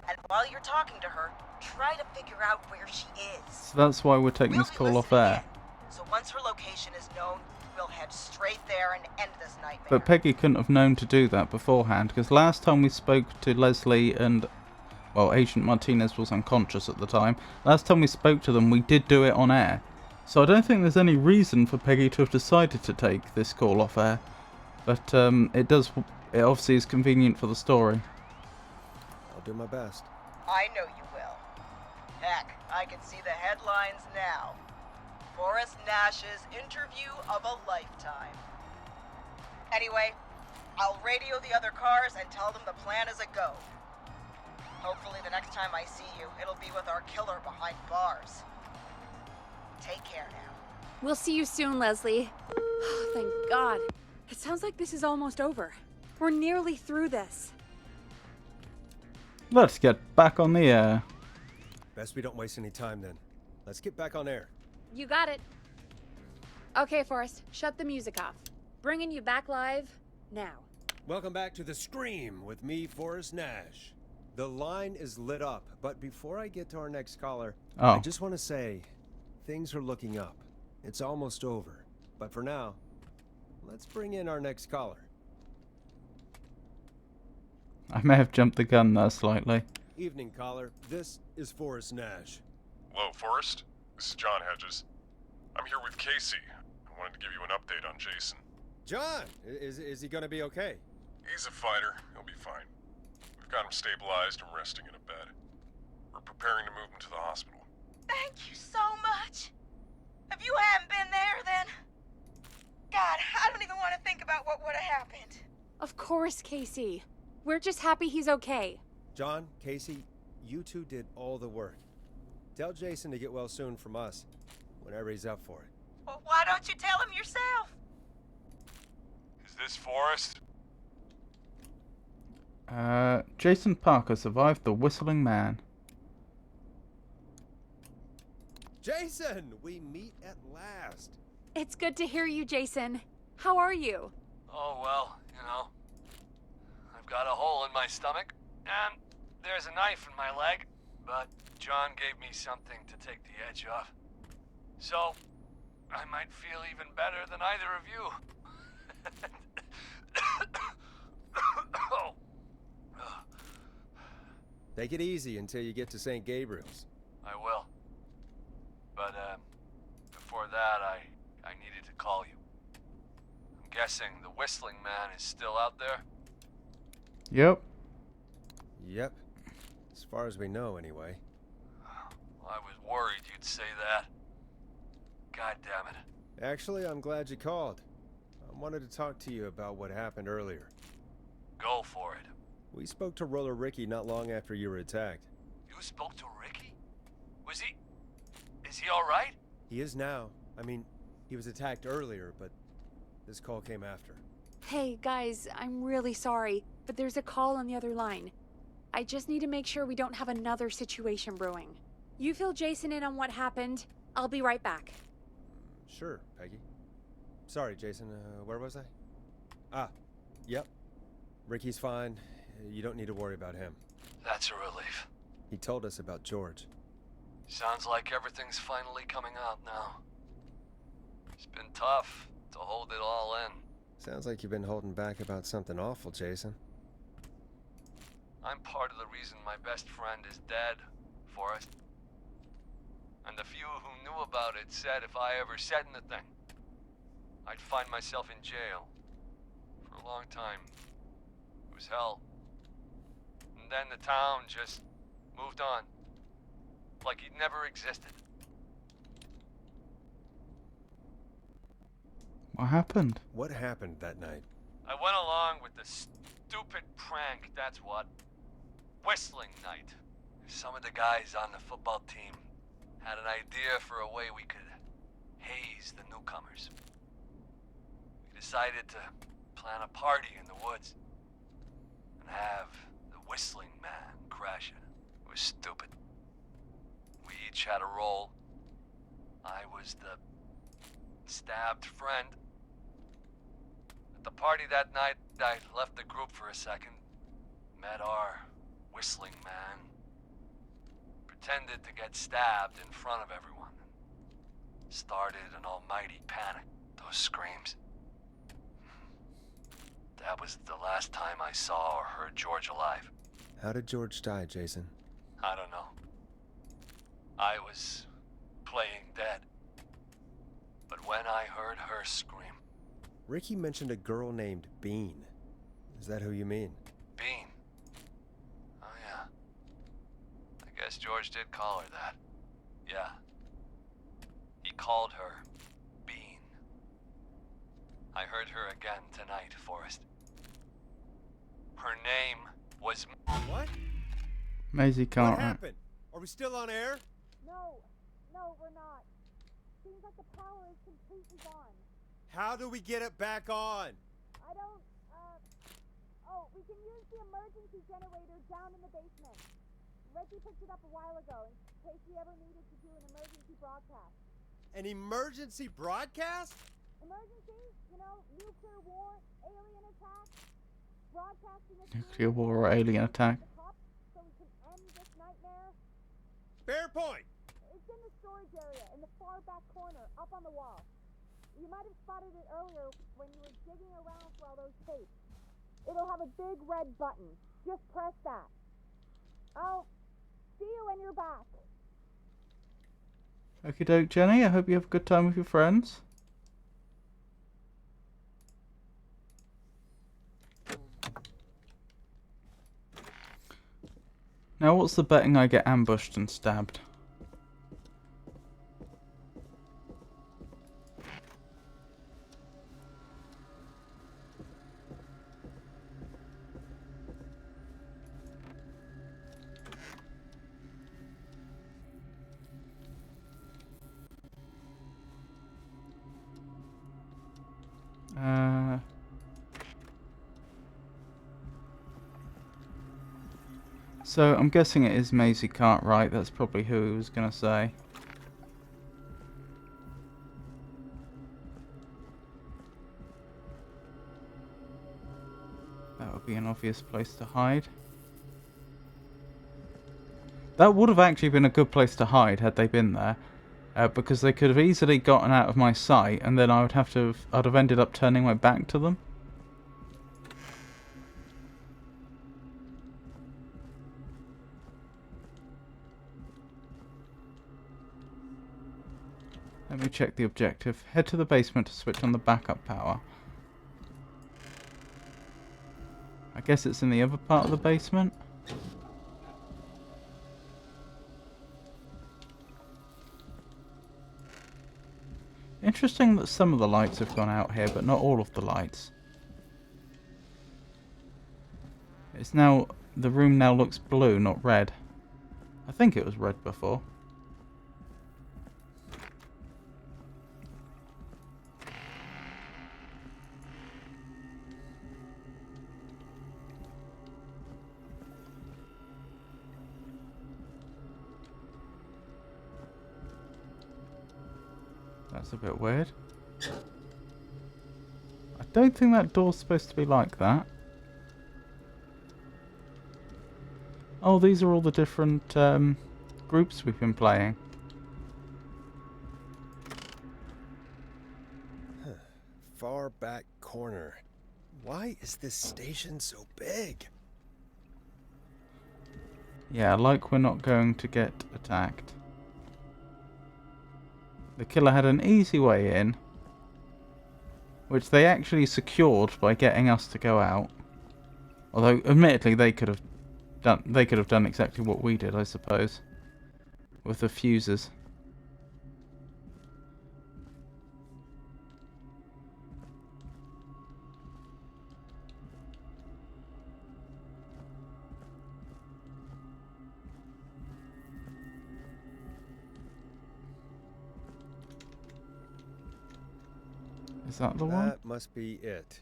And while you're talking to her, try to figure out where she is. So that's why we're taking this call off air. So once her location is known, we'll head straight there and end this nightmare. But Peggy couldn't have known to do that beforehand, because last time we spoke to Leslie and, well, Agent Martinez was unconscious at the time. Last time we spoke to them, we did do it on air. So I don't think there's any reason for Peggy to have decided to take this call off air. But it obviously is convenient for the story. I'll do my best. I know you will. Heck, I can see the headlines now. Forrest Nash's interview of a lifetime. Anyway, I'll radio the other cars and tell them the plan is a go. Hopefully the next time I see you, it'll be with our killer behind bars. Take care now. We'll see you soon, Leslie. Oh, thank God. It sounds like this is almost over. We're nearly through this. Let's get back on the air. Best we don't waste any time then. Let's get back on air. You got it. Okay, Forrest, shut the music off. Bringing you back live now. Welcome back to The Scream with me, Forrest Nash. The line is lit up, but before I get to our next caller, I just want to say, things are looking up. It's almost over. But for now, let's bring in our next caller. I may have jumped the gun there slightly. Evening, caller. This is Forrest Nash. Hello, Forrest. This is John Hedges. I'm here with Casey. I wanted to give you an update on Jason. John! Is he gonna be okay? He's a fighter. He'll be fine. We've got him stabilized and resting in a bed. We're preparing to move him to the hospital. Thank you so much. If you hadn't been there, then... God, I don't even want to think about about what would have happened. Of course, Casey. We're just happy he's okay. John, Casey, you two did all the work. Tell Jason to get well soon from us, whenever he's up for it. Well, why don't you tell him yourself? Is this Forrest? Jason Parker survived the Whistling Man. Jason, we meet at last. It's good to hear you, Jason. How are you? Oh, well, you know. I've got a hole in my stomach, and there's a knife in my leg, but John gave me something to take the edge off. So, I might feel even better than either of you. Oh. Take it easy until you get to St. Gabriel's. I will. But, before that, I needed to call you. I'm guessing the Whistling Man is still out there? Yep. Yep. As far as we know, anyway. I was worried you'd say that. God damn it. Actually, I'm glad you called. I wanted to talk to you about what happened earlier. Go for it. We spoke to Roller Ricky not long after you were attacked. You spoke to Ricky? Is he alright? He is now. I mean, he was attacked earlier, but this call came after. Hey, guys, I'm really sorry, but there's a call on the other line. I just need to make sure we don't have another situation brewing. You fill Jason in on what happened. I'll be right back. Sure, Peggy. Sorry, Jason. Where was I? Ah, yep. Ricky's fine. You don't need to worry about him. That's a relief. He told us about George. Sounds like everything's finally coming out now. It's been tough to hold it all in. Sounds like you've been holding back about something awful, Jason. I'm part of the reason my best friend is dead, Forrest. And the few who knew about it said if I ever said anything, I'd find myself in jail. For a long time. It was hell. And then the town just moved on. Like he'd never existed. What happened? What happened that night? I went along with the stupid prank, that's what. Whistling night. Some of the guys on the football team had an idea for a way we could haze the newcomers. We decided to plan a party in the woods and have the Whistling Man crash it. It was stupid. We each had a role. I was the stabbed friend. At the party that night, I left the group for a second, met our Whistling Man, pretended to get stabbed in front of everyone. Started an almighty panic. Those screams. That was the last time I saw or heard George alive. How did George die, Jason? I don't know. I was playing dead. But when I heard her scream... Ricky mentioned a girl named Bean. Is that who you mean? Bean? Oh yeah. I guess George did call her that. Yeah. He called her Bean. I heard her again tonight, Forrest. Her name was... What? Maisie can't. What happened? Are we still on air? No, we're not. Seems like the power is completely gone. How do we get it back on? I don't, we can use the emergency generator down in the basement. Reggie picked it up a while ago in case we ever needed to do an emergency broadcast. An emergency broadcast? Emergency? You know, nuclear war, alien attack, broadcasting a Nuclear war or alien attack. so we can end this nightmare. Fair point. It's in the storage area in the far back corner, up on the wall. You might have spotted it earlier when you were digging around for all those tapes. It'll have a big red button. Just press that. I'll see you when you're back. Okie doke, Jenny. I hope you have a good time with your friends. Now, what's the betting I get ambushed and stabbed? So I'm guessing it is Maisie Cartwright. That's probably who he was going to say. That would be an obvious place to hide. That would have actually been a good place to hide had they been there. Because they could have easily gotten out of my sight, and then I'd have ended up turning my back to them. Let me check the objective. Head to the basement to switch on the backup power. I guess it's in the other part of the basement. Interesting that some of the lights have gone out here, but not all of the lights. It's now... the room now looks blue, not red. I think it was red before. That's a bit weird. I don't think that door's supposed to be like that. Oh, these are all the different groups we've been playing. Far back corner. Why is this station so big? Yeah, like we're not going to get attacked. The killer had an easy way in, which they actually secured by getting us to go out. Although, admittedly, they could have done exactly what we did, I suppose, with the fuses. Is that the one? That must be it.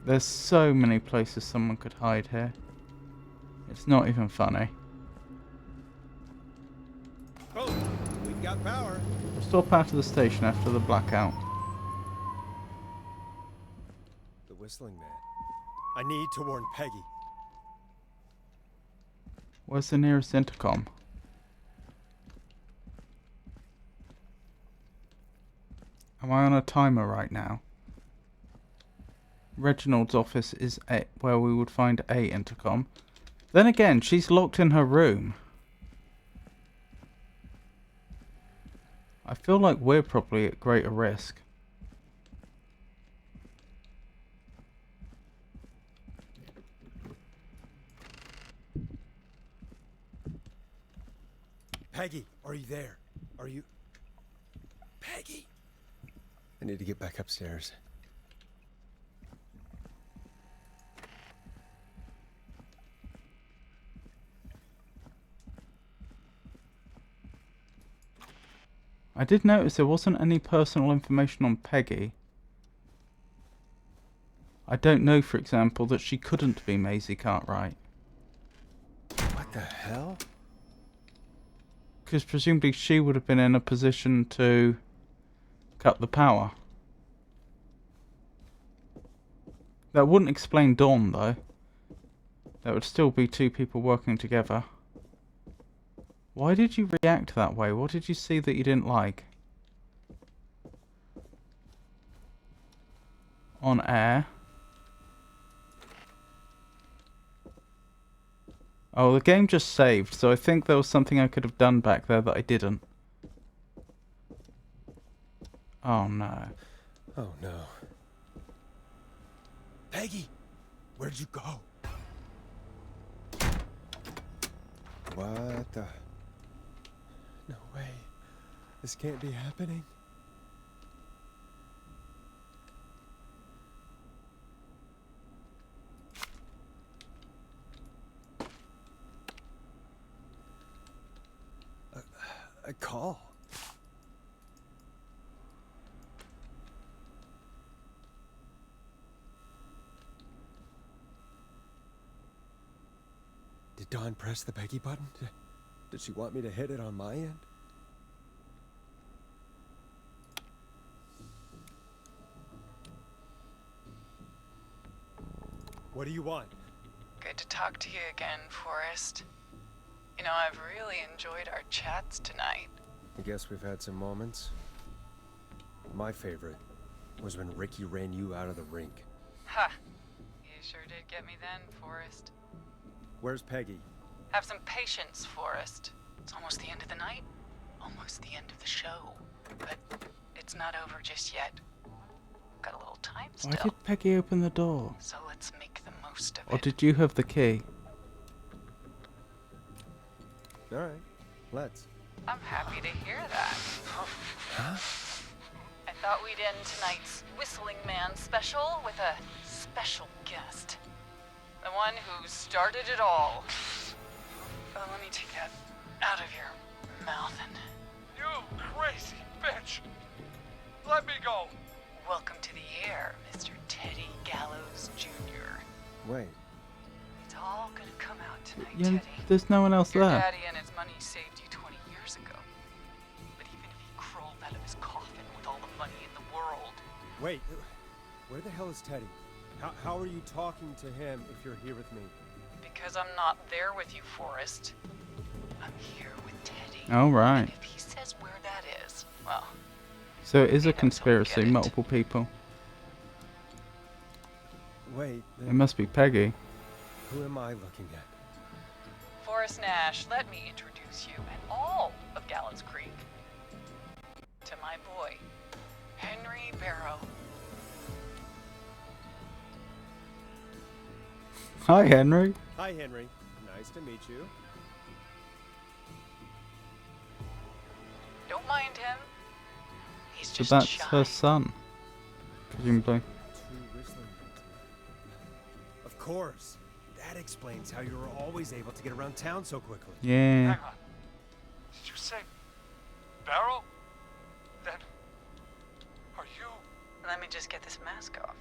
There's so many places someone could hide here. It's not even funny. Oh, we've got power. Restore power to the station after the blackout. The whistling man. I need to warn Peggy. Where's the nearest intercom? Am I on a timer right now? Reginald's office is where we would find a intercom. Then again, she's locked in her room. I feel like we're probably at greater risk. Peggy, are you there? Are you... Peggy? I need to get back upstairs. I did notice there wasn't any personal information on Peggy. I don't know, for example, that she couldn't be Maisie Cartwright. What the hell? Because presumably she would have been in a position to cut the power. That wouldn't explain Dawn, though. There would still be two people working together. Why did you react that way? What did you see that you didn't like? On air. Oh, the game just saved, so I think there was something I could have done back there that I didn't. Oh no. Oh no. Peggy! Where'd you go? What the... No way. This can't be happening. Call. Did Dawn press the Peggy button? Did she want me to hit it on my end? What do you want? Good to talk to you again, Forrest. You know, I've really enjoyed our chats tonight. I guess we've had some moments. My favorite was when Ricky ran you out of the rink. Ha! You sure did get me then, Forrest. Where's Peggy? Have some patience, Forrest. It's almost the end of the night. Almost the end of the show. But it's not over just yet. Got a little time still. Why did Peggy open the door? So let's make the most of Or it. did you have the key? All right, let's. I'm happy to hear that. Huh? I thought we'd end tonight's Whistling Man special with a special guest. The one who started it all. Oh, let me take that out of your mouth and... You crazy bitch! Let me go! Welcome to the air, Mr. Teddy Gallows Jr. Wait. It's all gonna come out tonight, Yeah, Teddy. there's no one else Your there. daddy and his money saved you 20 years ago. But even if he crawled out of his coffin with all the money in the world... Wait, where the hell is Teddy? How are you talking to him if you're here with me? Because I'm not there with you, Forrest. I'm here with Teddy. Oh, right. And if he says where that is, well... So it is he a knows I'll conspiracy, get it. multiple people. Wait, It must be Peggy. who am I looking at? Forrest Nash, let me introduce you and all of Gallows Creek to my boy, Henry Barrow. Hi, Henry. Hi, Henry. Nice to meet you. Don't mind him. He's So just that's shy. her son, presumably. Two whistling birds. Of course. That explains how you were always able to get around town so quickly. Yeah. Hang on. Did you say Barrow? Then are you? Let me just get this mask off.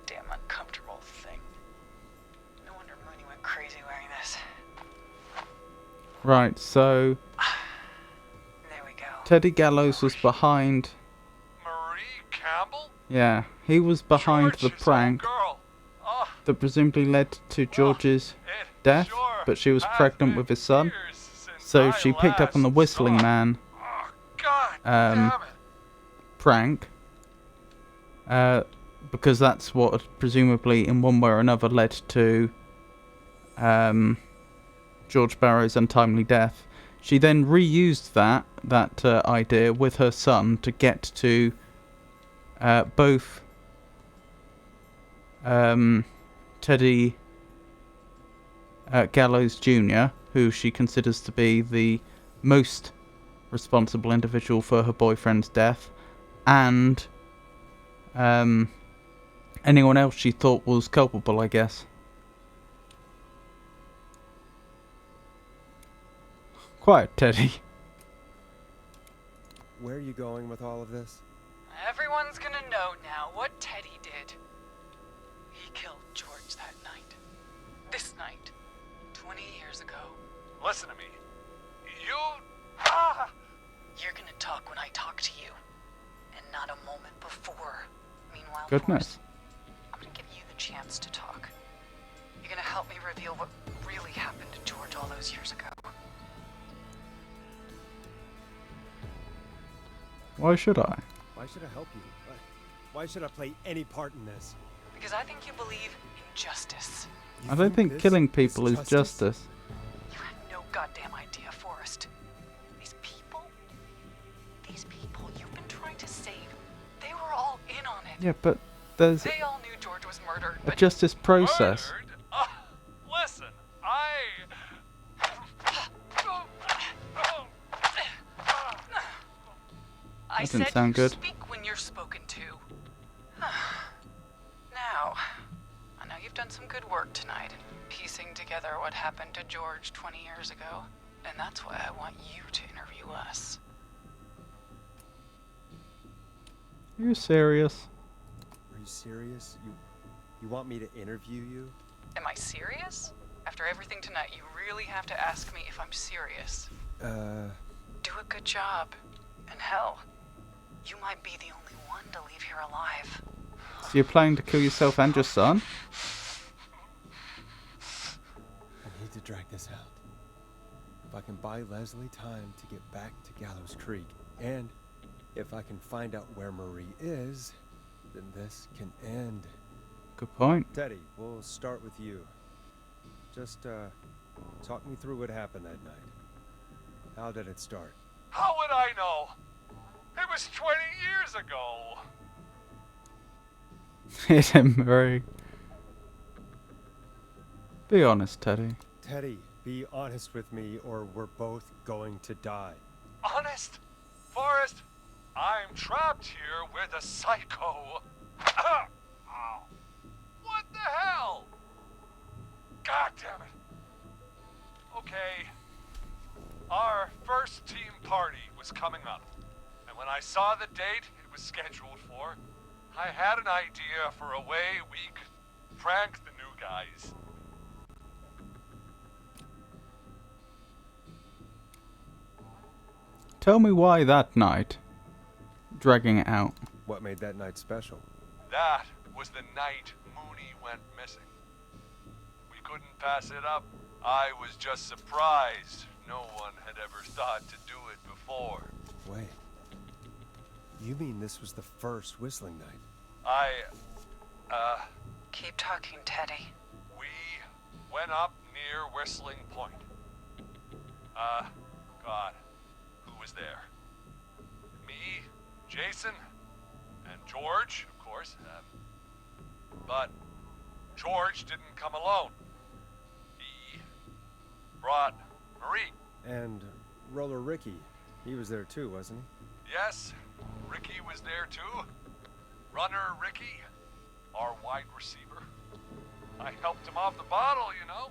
Damn uncomfortable thing. No wonder Mooney went crazy wearing this. Right, so There we go. Teddy Gallows was behind... Marie Campbell? Yeah, he was behind George, the his own prank girl. Oh, that presumably led to George's it death, sure but she was has pregnant been with his son. years since So I she picked up on the last Whistling saw- Man Oh, God Um, damn it. prank, because that's what presumably in one way or another led to George Barrow's untimely death. She then reused that idea with her son to get to both Teddy Gallows Jr., who she considers to be the most responsible individual for her boyfriend's death, and anyone else she thought was culpable, I guess. Quiet, Teddy. Where are you going with all of this? Everyone's gonna know now what Teddy did. He killed George that night. This night. 20 years ago. Listen to me. You. You're gonna talk when I talk to you. And not a moment before. Meanwhile, Goodness. Forrest, I'm gonna give you the chance to talk. You're gonna help me reveal what really happened to George all those years ago. Why should I? Why should I help you? Why should I play any part in this? Because I think you believe in justice. You I don't think this killing people is justice. You had no goddamn idea, Forrest. These people you've been trying to save, they were all in on it. Yeah, but there's They all knew George was murdered, a but justice process. Murdered? Listen, I That didn't said sound you good. speak when you're spoken to. Now, I know you've done some good work tonight in piecing together what happened to George 20 years ago. And that's why I want you to interview us. Are you serious? Are you serious? You want me to interview you? Am I serious? After everything tonight, you really have to ask me if I'm serious. Do a good job. And hell, you might be the only one to leave here alive. So you're planning to kill yourself and your son? I need to drag this out. If I can buy Leslie time to get back to Gallows Creek, and if I can find out where Marie is, then this can end. Good point. Teddy, we'll start with you. Just, talk me through what happened that night. How did it start? How would I know? It was 20 years ago. Hit him, Murray. Be honest, Teddy. Teddy, be honest with me or we're both going to die. Honest? Forrest, I'm trapped here with a psycho. Ow. What the hell? God damn it. Okay. Our first team party was coming up. And when I saw the date it was scheduled for, I had an idea for a way we could prank the new guys. Tell me why that night. Dragging it out. What made that night special? That was the night Mooney went missing. We couldn't pass it up. I was just surprised no one had ever thought to do it before. Wait. You mean this was the first whistling night? Keep talking, Teddy. We went up near Whistling Point. God, who was there? Me, Jason, and George, of course. But George didn't come alone. He brought Marie. And Roller Ricky, he was there too, wasn't he? Yes, Ricky was there too. Runner Ricky, our wide receiver. I helped him off the bottle, you know.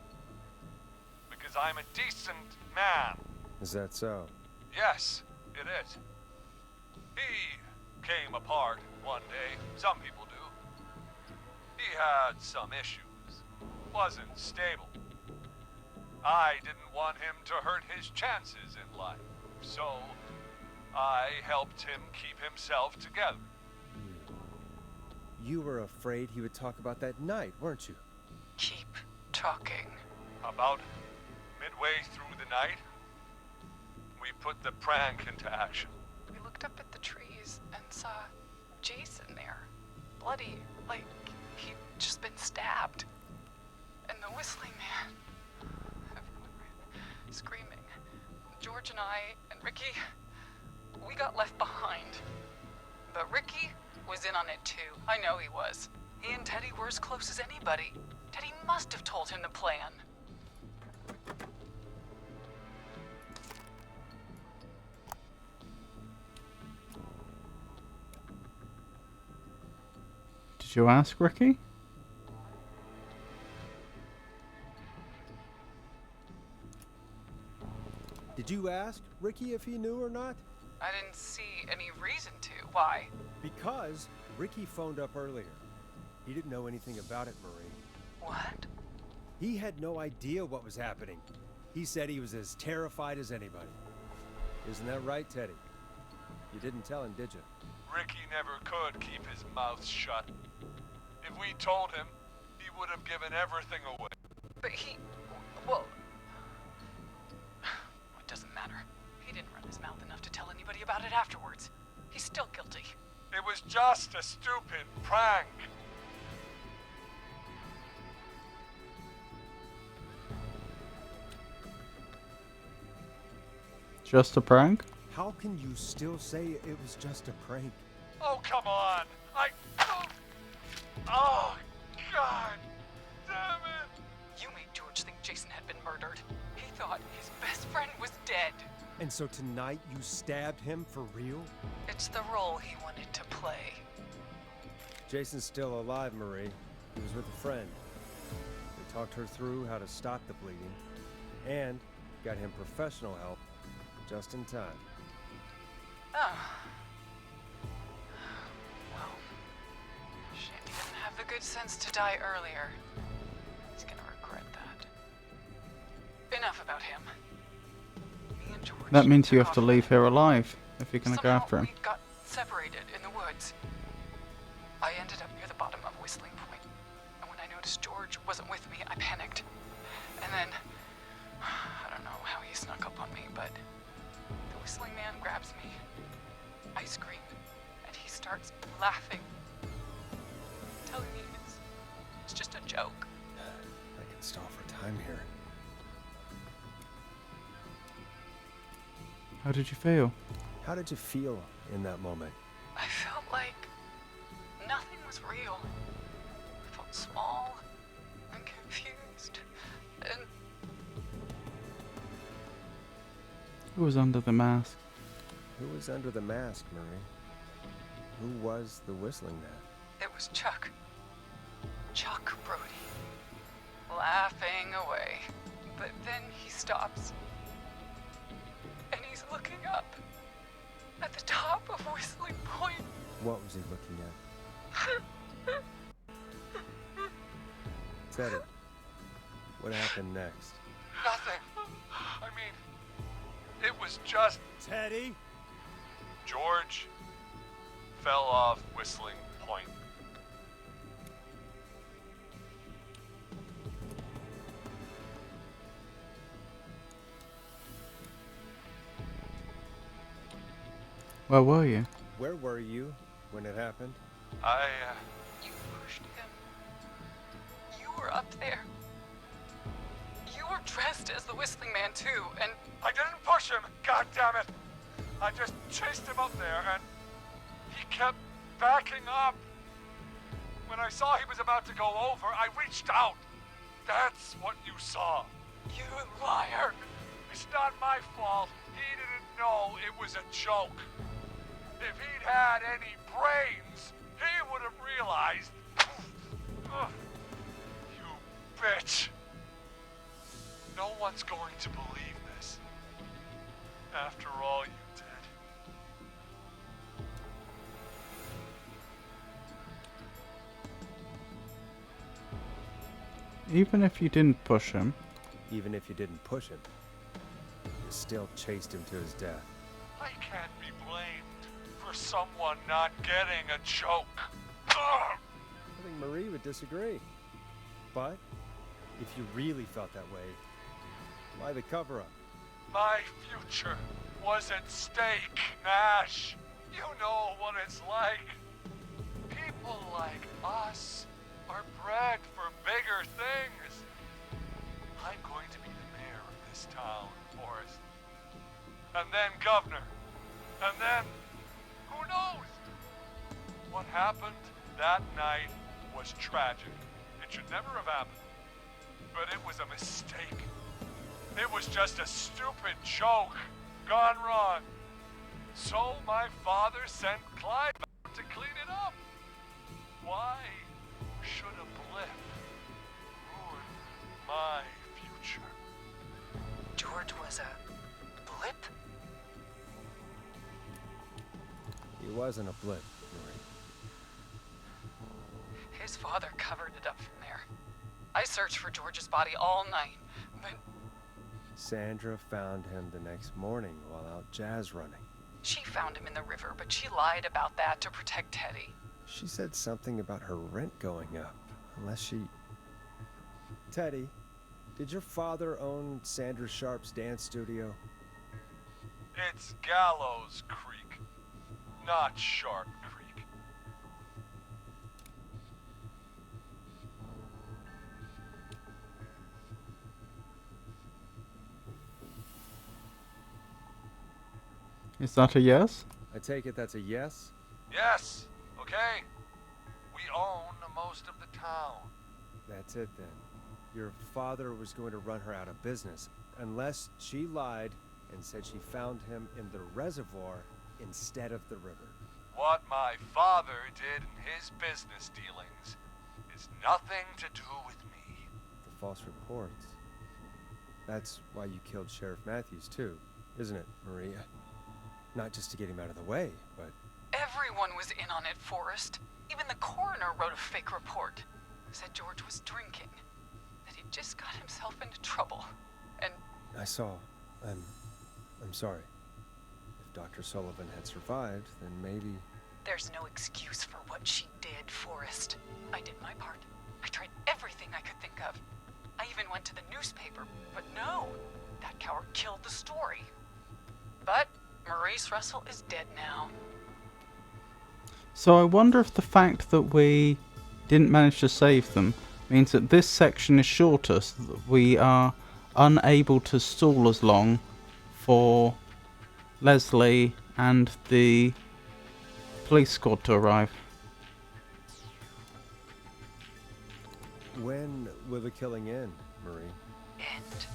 Because I'm a decent man. Is that so? Yes, it is. He came apart one day. Some people do. He had some issues. Wasn't stable. I didn't want him to hurt his chances in life. So, I helped him keep himself together. You were afraid he would talk about that night, weren't you? Keep talking. About midway through the night, we put the prank into action. We looked up at the trees and saw Jason there. Bloody, like he'd just been stabbed. And the whistling man. Everyone ran, screaming. George and I and Ricky, we got left behind. But Ricky was in on it too. I know he was. He and Teddy were as close as anybody. Teddy must have told him the plan. Did you ask Ricky? Did you ask Ricky if he knew or not? I didn't see any reason to. Why? Because Ricky phoned up earlier. He didn't know anything about it, Marie. What? He had no idea what was happening. He said he was as terrified as anybody. Isn't that right, Teddy? You didn't tell him, did you? Ricky never could keep his mouth shut. If we told him, he would have given everything away. But he... well... it doesn't matter. He didn't run his mouth enough to tell anybody about it afterwards. He's still guilty. It was just a stupid prank. Just a prank? How can you still say it was just a prank? Oh, come on. Oh, God. Damn it. You made George think Jason had been murdered. He thought his best friend was dead. And so tonight you stabbed him for real? It's the role he wanted to play. Jason's still alive, Marie. He was with a friend. They talked her through how to stop the bleeding. And Got him professional help just in time. Oh. Well, shame he didn't have the good sense to die earlier. He's gonna regret that. Enough about him. Me and George That means you took have to off leave running. here alive if you're gonna go Somehow after him. we got separated in the woods. I ended up near the bottom of Whistling Point, and when I noticed George wasn't with me, I panicked. And then, I don't know how he snuck up on me, but the Whistling Man grabs me. I scream, and he starts laughing, telling me it's just a joke. I can stall for time here. How did you feel? How did you feel in that moment? I felt like nothing was real. I felt small and confused, and Who was under the mask? Who was under the mask, Marie? Who was the Whistling Man? it was Chuck. Chuck Brody. Laughing away. But then he stops. And he's looking up. At the top of Whistling Point. What was he looking at? Teddy, what happened next? Nothing. I mean, it was just Teddy? George fell off Whistling Point. Where were you? Where were you when it happened? You pushed him. You were up there. You were dressed as the Whistling Man too, and I didn't push him, god damn it! I just chased him up there and he kept backing up. When I saw he was about to go over, I reached out. That's what you saw. you liar. It's not my fault. He didn't know it was a joke. If he'd had any brains, he would have realized. Ugh. You bitch. No one's going to believe this. After all you did. Even if you didn't push him, Even if you didn't push him, you still chased him to his death. I can't be blamed for someone not getting a joke. Ugh. I think Marie would disagree. But if you really felt that way, why the cover-up? My future was at stake, Nash. You know what it's like. People like us are bred for bigger things. I'm going to be the mayor of this town, Forrest. And then governor. And then, who knows? What happened that night was tragic. It should never have happened. But it was a mistake. It was just a stupid joke gone wrong. So my father sent Clive out to clean it up. Why should a blip ruin my future? George was a blip? He wasn't a blip, Marie. His father covered it up from there. I searched for George's body all night, but Sandra found him the next morning while out jazz running. she found him in the river, but she lied about that to protect Teddy. She said something about her rent going up, unless she... Teddy, did your father own Sandra Sharp's dance studio? It's Gallows Creek, not Sharp Creek. is that a yes? I take it that's a yes? Yes, okay. We own most of the town. That's it then. Your father was going to run her out of business, unless she lied and said she found him in the reservoir instead of the river. What my father did in his business dealings is nothing to do with me. The false reports. That's why you killed Sheriff Matthews, too, isn't it, Maria? Not just to get him out of the way, but... Everyone was in on it, Forrest. Even the coroner wrote a fake report. Said George was drinking. That he just got himself into trouble. And... I saw. I'm sorry. If Dr. Sullivan had survived, then maybe... There's no excuse for what she did, Forrest. I did my part. I tried everything I could think of. I even went to the newspaper, but no. That coward killed the story. But Maurice Russell is dead now. So I wonder if the fact that we didn't manage to save them means that this section is shorter, so that we are unable to stall as long for Leslie and the police squad to arrive. When will the killing end, Marie? End?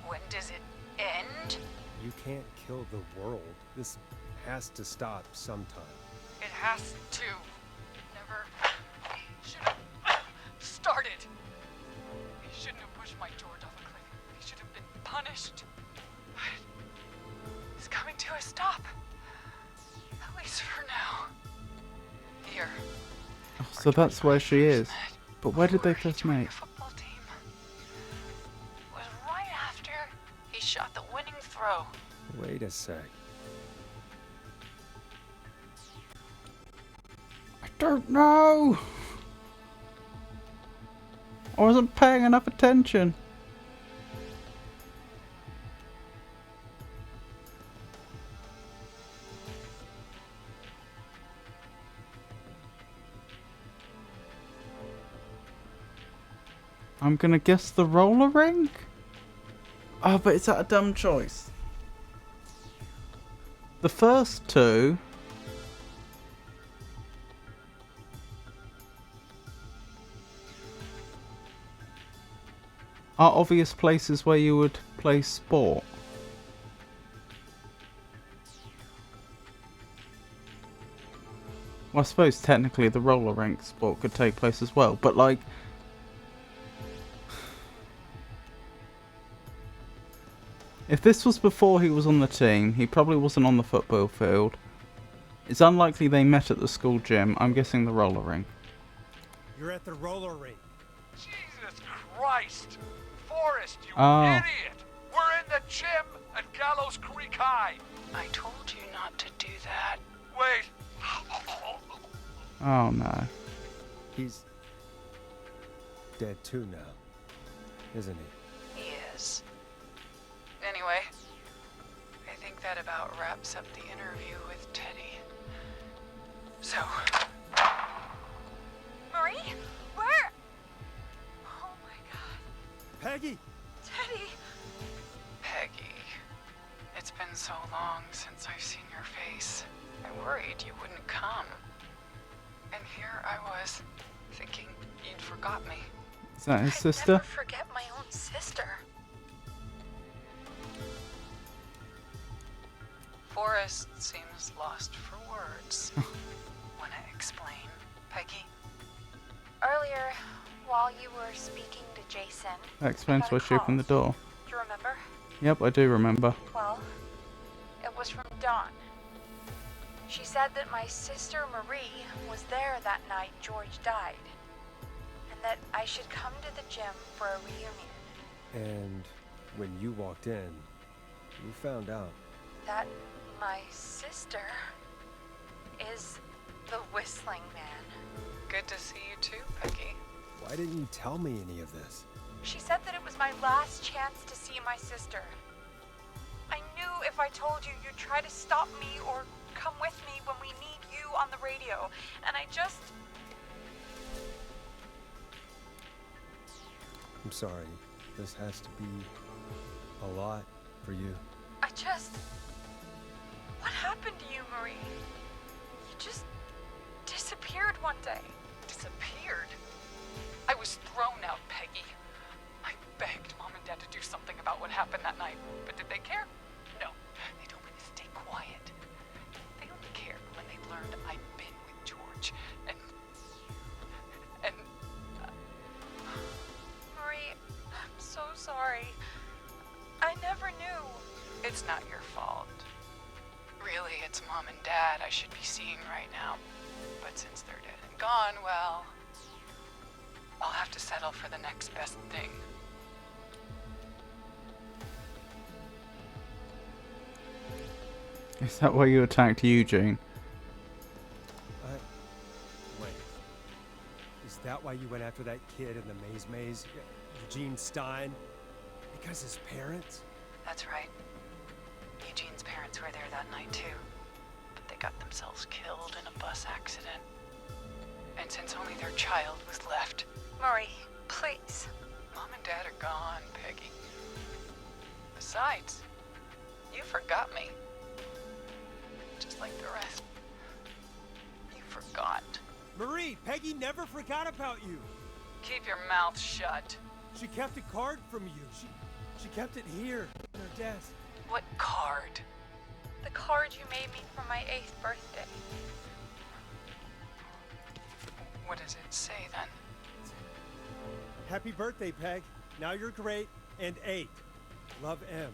When does it end? You can't kill the world. This has to stop sometime. It has to. Never should have started. He shouldn't have pushed my George off a cliff. He should have been punished. It's coming to a stop. At least for now. Here. Oh, so that's where she is. But where did they first meet? The football team was right after he shot the winning throw. Wait a sec. I don't know. I wasn't paying enough attention. I'm gonna guess the roller rink? Oh, but is that a dumb choice? The first two... are obvious places where you would play sport. Well, I suppose technically the roller rink sport could take place as well, but like... if this was before he was on the team, he probably wasn't on the football field. It's unlikely they met at the school gym. I'm guessing the roller rink. You're at the roller rink. Jesus Christ! Forrest, you Oh. idiot! We're in the gym at Gallows Creek High! I told you not to do that. Wait! Oh no. He's dead too now, isn't he? He is. Anyway, I think that about wraps up the interview with Teddy. So... Marie? Where? Oh my god. Peggy! Teddy! Peggy, it's been so long since I've seen your face. I worried you wouldn't come. And here I was, thinking you'd forgot me. Is that his I'd sister? never forget my own sister. Forrest seems lost for words. Wanna explain, Peggy? Earlier, while you were speaking to Jason, That explains I got why a she opened the call. door. Do you remember? Yep, I do remember. Well, it was from Dawn. She said that my sister Marie was there that night George died, and that I should come to the gym for a reunion. And when you walked in, you found out. That my sister is the Whistling Man. Good to see you too, Peggy. Why didn't you tell me any of this? She said that it was my last chance to see my sister. I knew if I told you, you'd try to stop me or come with me when we need you on the radio. And I just... I'm sorry. This has to be a lot for you. What happened to you, Marie? You just disappeared one day. Disappeared? I was thrown out, Peggy. I begged Mom and Dad to do something about what happened that night, but did they care? No. They told me to stay quiet. They only cared when they learned I'd been with George, and... Marie, I'm so sorry. should be seeing right now. But since they're dead and gone, well, I'll have to settle for the next best thing. Is that why you attacked Eugene? Wait. Is that why you went after that kid in the maze? Eugene Stein? Because his parents? That's right. Eugene's parents were there that night too. But they got themselves killed in a bus accident. And since only their child was left... Marie, please. Mom and Dad are gone, Peggy. Besides, you forgot me. Just like the rest. You forgot. Marie, Peggy never forgot about you. Keep your mouth shut. She kept a card from you. She kept it here in her desk. What card? The card you made me for my 8th birthday. What does it say then? Happy birthday, Peg. Now you're great and 8. Love, M.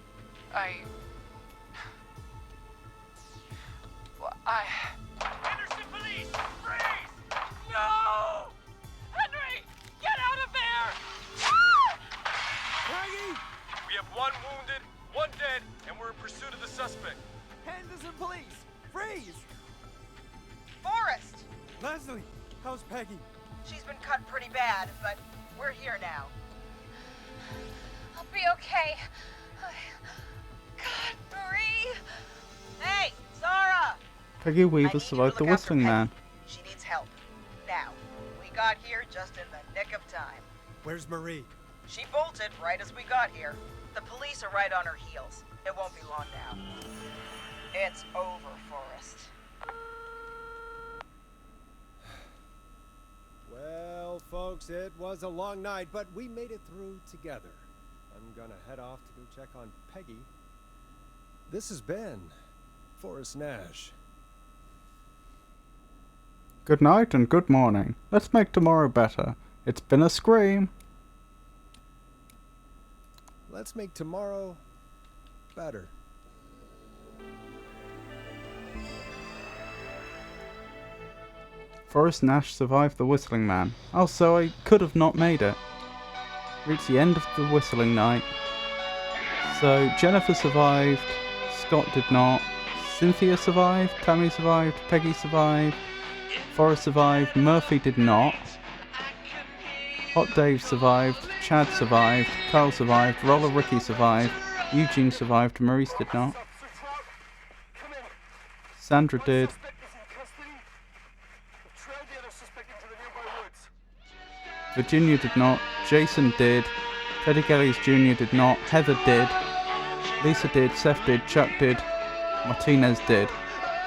Henderson police! Freeze! No! Henry! Get out of there! Peggy! We have 1 wounded, 1 dead, and we're in pursuit of the suspect. Henderson police! Freeze! Forrest! Leslie, how's Peggy? She's been cut pretty bad, but we're here now. I'll be okay. God, Marie! Hey, Zara! Peggy I Weaver need you to survived the look after Whistling Peggy. Man. She needs help. Now, we got here just in the nick of time. Where's Marie? She bolted right as we got here. The police are right on her heels. It won't be long now. It's over, Forrest. Well, folks, it was a long night, but we made it through together. I'm gonna head off to go check on Peggy. This has been Forrest Nash. Good night and good morning. Let's make tomorrow better. It's been a scream. Let's make tomorrow better. Forrest Nash survived the Whistling Man. Oh, so I could have not made it. Reached the end of the Whistling Night. So Jennifer survived, Scott did not, Cynthia survived, Tammy survived, Peggy survived, Forrest survived, Murphy did not, Hot Dave survived, Chad survived, Carl survived, Roller Ricky survived, Eugene survived, Maurice did not, Sandra did, Virginia did not, Jason did, Teddy Gillies Jr. did not, Heather did, Lisa did, Seth did, Chuck did, Martinez did.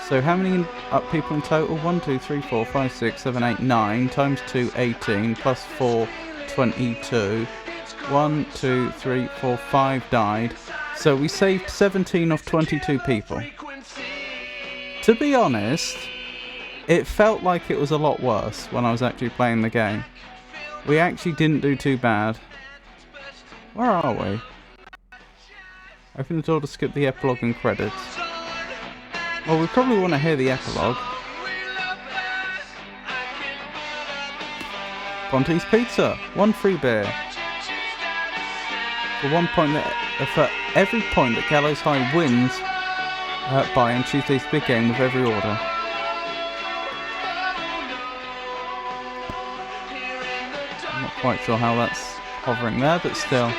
So how many people in total? 1, 2, 3, 4, 5, 6, 7, 8, 9 times 2, 18 plus 4, 22. 1, 2, 3, 4, 5 died. So we saved 17 of 22 people. To be honest, it felt like it was a lot worse when I was actually playing the game. We actually didn't do too bad. Where are we? Open the door to skip the epilogue and credits. Well, we probably want to hear the epilogue. Ponte's Pizza, 1 free beer. For 1 point for every point that Gallows High wins by on Tuesday's big game with every order. I'm not quite sure how that's hovering there, but still.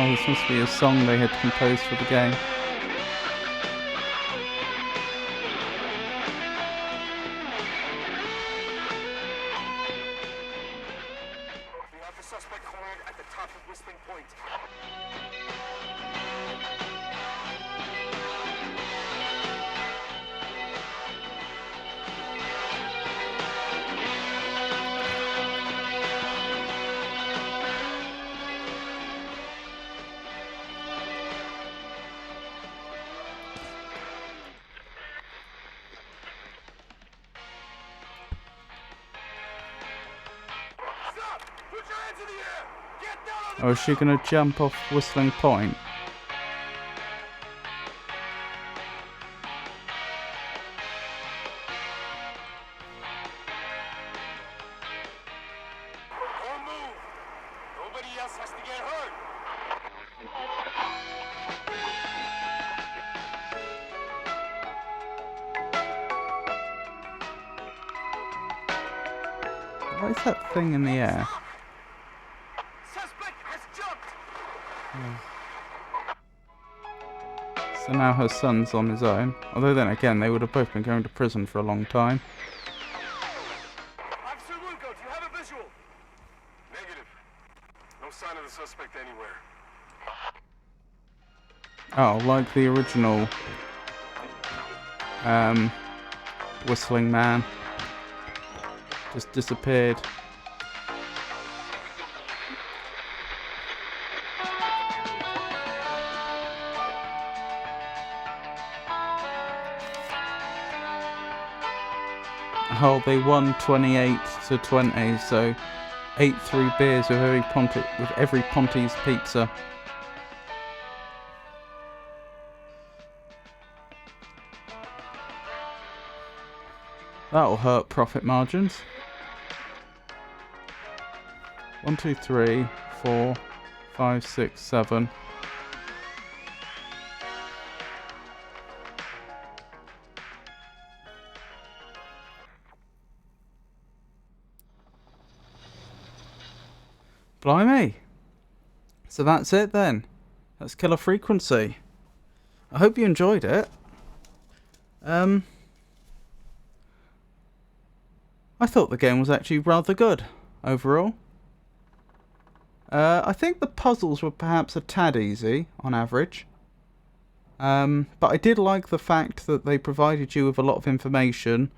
Oh, this must be a song they had composed for the game. We have the suspect cornered at the top of Whistling Point. Or is she going to jump off Whistling Point? Don't move. Nobody else has to get hurt. What is that thing in the air? Suspect has jumped. So now her son's on his own. Although then again, they would have both been going to prison for a long time. Officer Wilco, do you have a visual? Negative. No sign of the suspect anywhere. Oh, like the original Whistling Man. Just disappeared. Oh, they won 28-20, so 8-3 beers with every Ponte's pizza. That'll hurt profit margins. 1, 2, 3, 4, 5, 6, 7. Blimey. So that's it then. That's Killer Frequency. I hope you enjoyed it. I thought the game was actually rather good overall. I think the puzzles were perhaps a tad easy on average. But I did like the fact that they provided you with a lot of information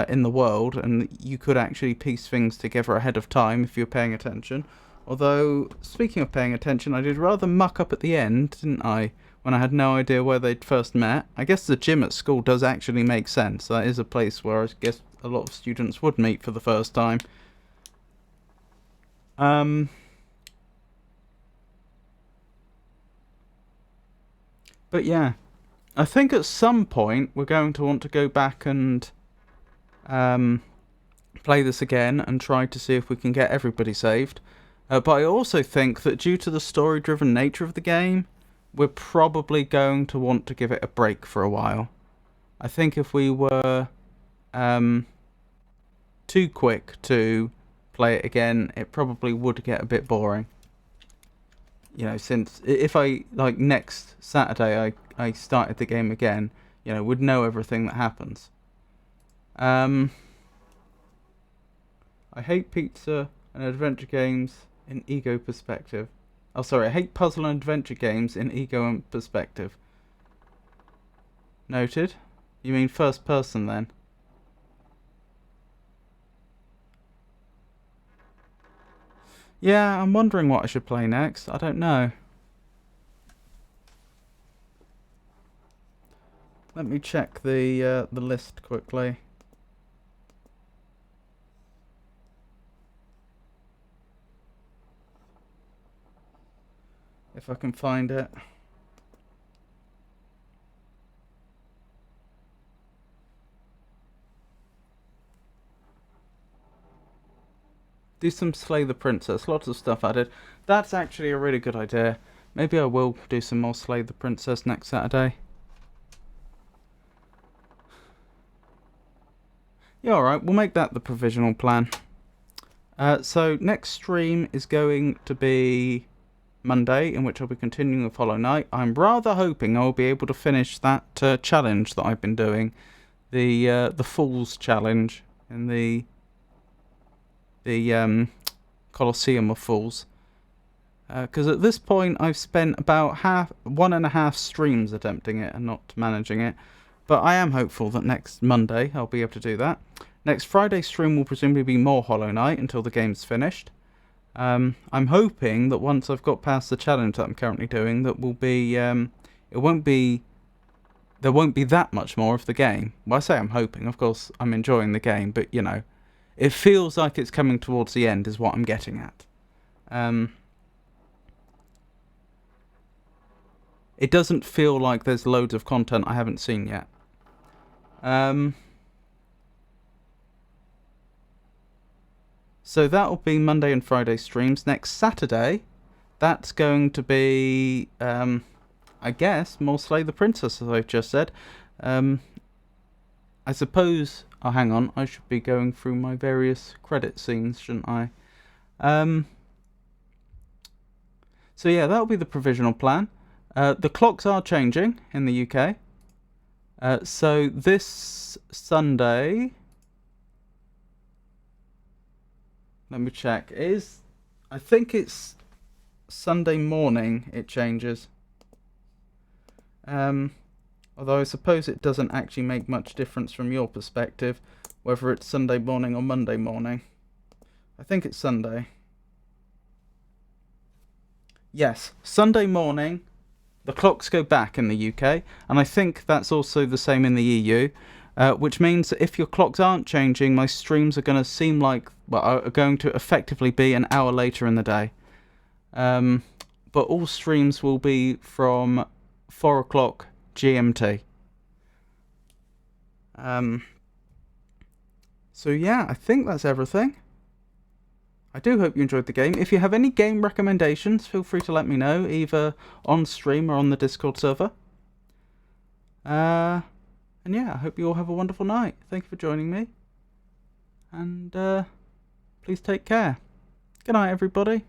in the world, and you could actually piece things together ahead of time if you're paying attention. Although, speaking of paying attention, I did rather muck up at the end, didn't I? When I had no idea where they'd first met. I guess the gym at school does actually make sense. That is a place where I guess a lot of students would meet for the first time. But yeah, I think at some point we're going to want to go back and play this again and try to see if we can get everybody saved. But I also think that due to the story-driven nature of the game, we're probably going to want to give it a break for a while. I think if we were too quick to play it again, it probably would get a bit boring. You know, since if I, like, next Saturday I started the game again, you know, would know everything that happens. I hate pizza and adventure games in ego perspective. Oh, sorry, I hate puzzle and adventure games in ego and perspective. Noted. You mean first person then? Yeah, I'm wondering what I should play next. I don't know. Let me check the list quickly. If I can find it. Do some Slay the Princess. Lots of stuff added. That's actually a really good idea. Maybe I will do some more Slay the Princess next Saturday. Yeah, alright. We'll make that the provisional plan. So next stream is going to be Monday, in which I'll be continuing with Hollow Knight. I'm rather hoping I'll be able to finish that challenge that I've been doing. The Fools Challenge in the Colosseum of Fools, because at this point I've spent about 1.5 streams attempting it and not managing it, but I am hopeful that next Monday I'll be able to do that. Next Friday's stream will presumably be more Hollow Knight until the game's finished. I'm hoping that once I've got past the challenge that I'm currently doing, that will be there won't be that much more of the game. Well, I say I'm hoping, of course I'm enjoying the game, but you know, it feels like it's coming towards the end is what I'm getting at. It doesn't feel like there's loads of content I haven't seen yet. So that'll be Monday and Friday streams. Next Saturday, that's going to be, I guess, more Slay the Princess, as I've just said. I suppose... Oh, hang on. I should be going through my various credit scenes, shouldn't I? So yeah, that'll be the provisional plan. The clocks are changing in the UK. So this Sunday... Let me check. I think it's Sunday morning it changes. Although I suppose it doesn't actually make much difference from your perspective, whether it's Sunday morning or Monday morning. I think it's Sunday. Yes, Sunday morning, the clocks go back in the UK, and I think that's also the same in the EU, which means that if your clocks aren't changing, my streams are going to seem like, well, are going to effectively be an hour later in the day. But all streams will be from 4 o'clock GMT. So yeah, I think that's everything. I do hope you enjoyed the game. If you have any game recommendations, feel free to let me know, either on stream or on the Discord server. And yeah, I hope you all have a wonderful night. Thank you for joining me. And please take care. Good night, everybody.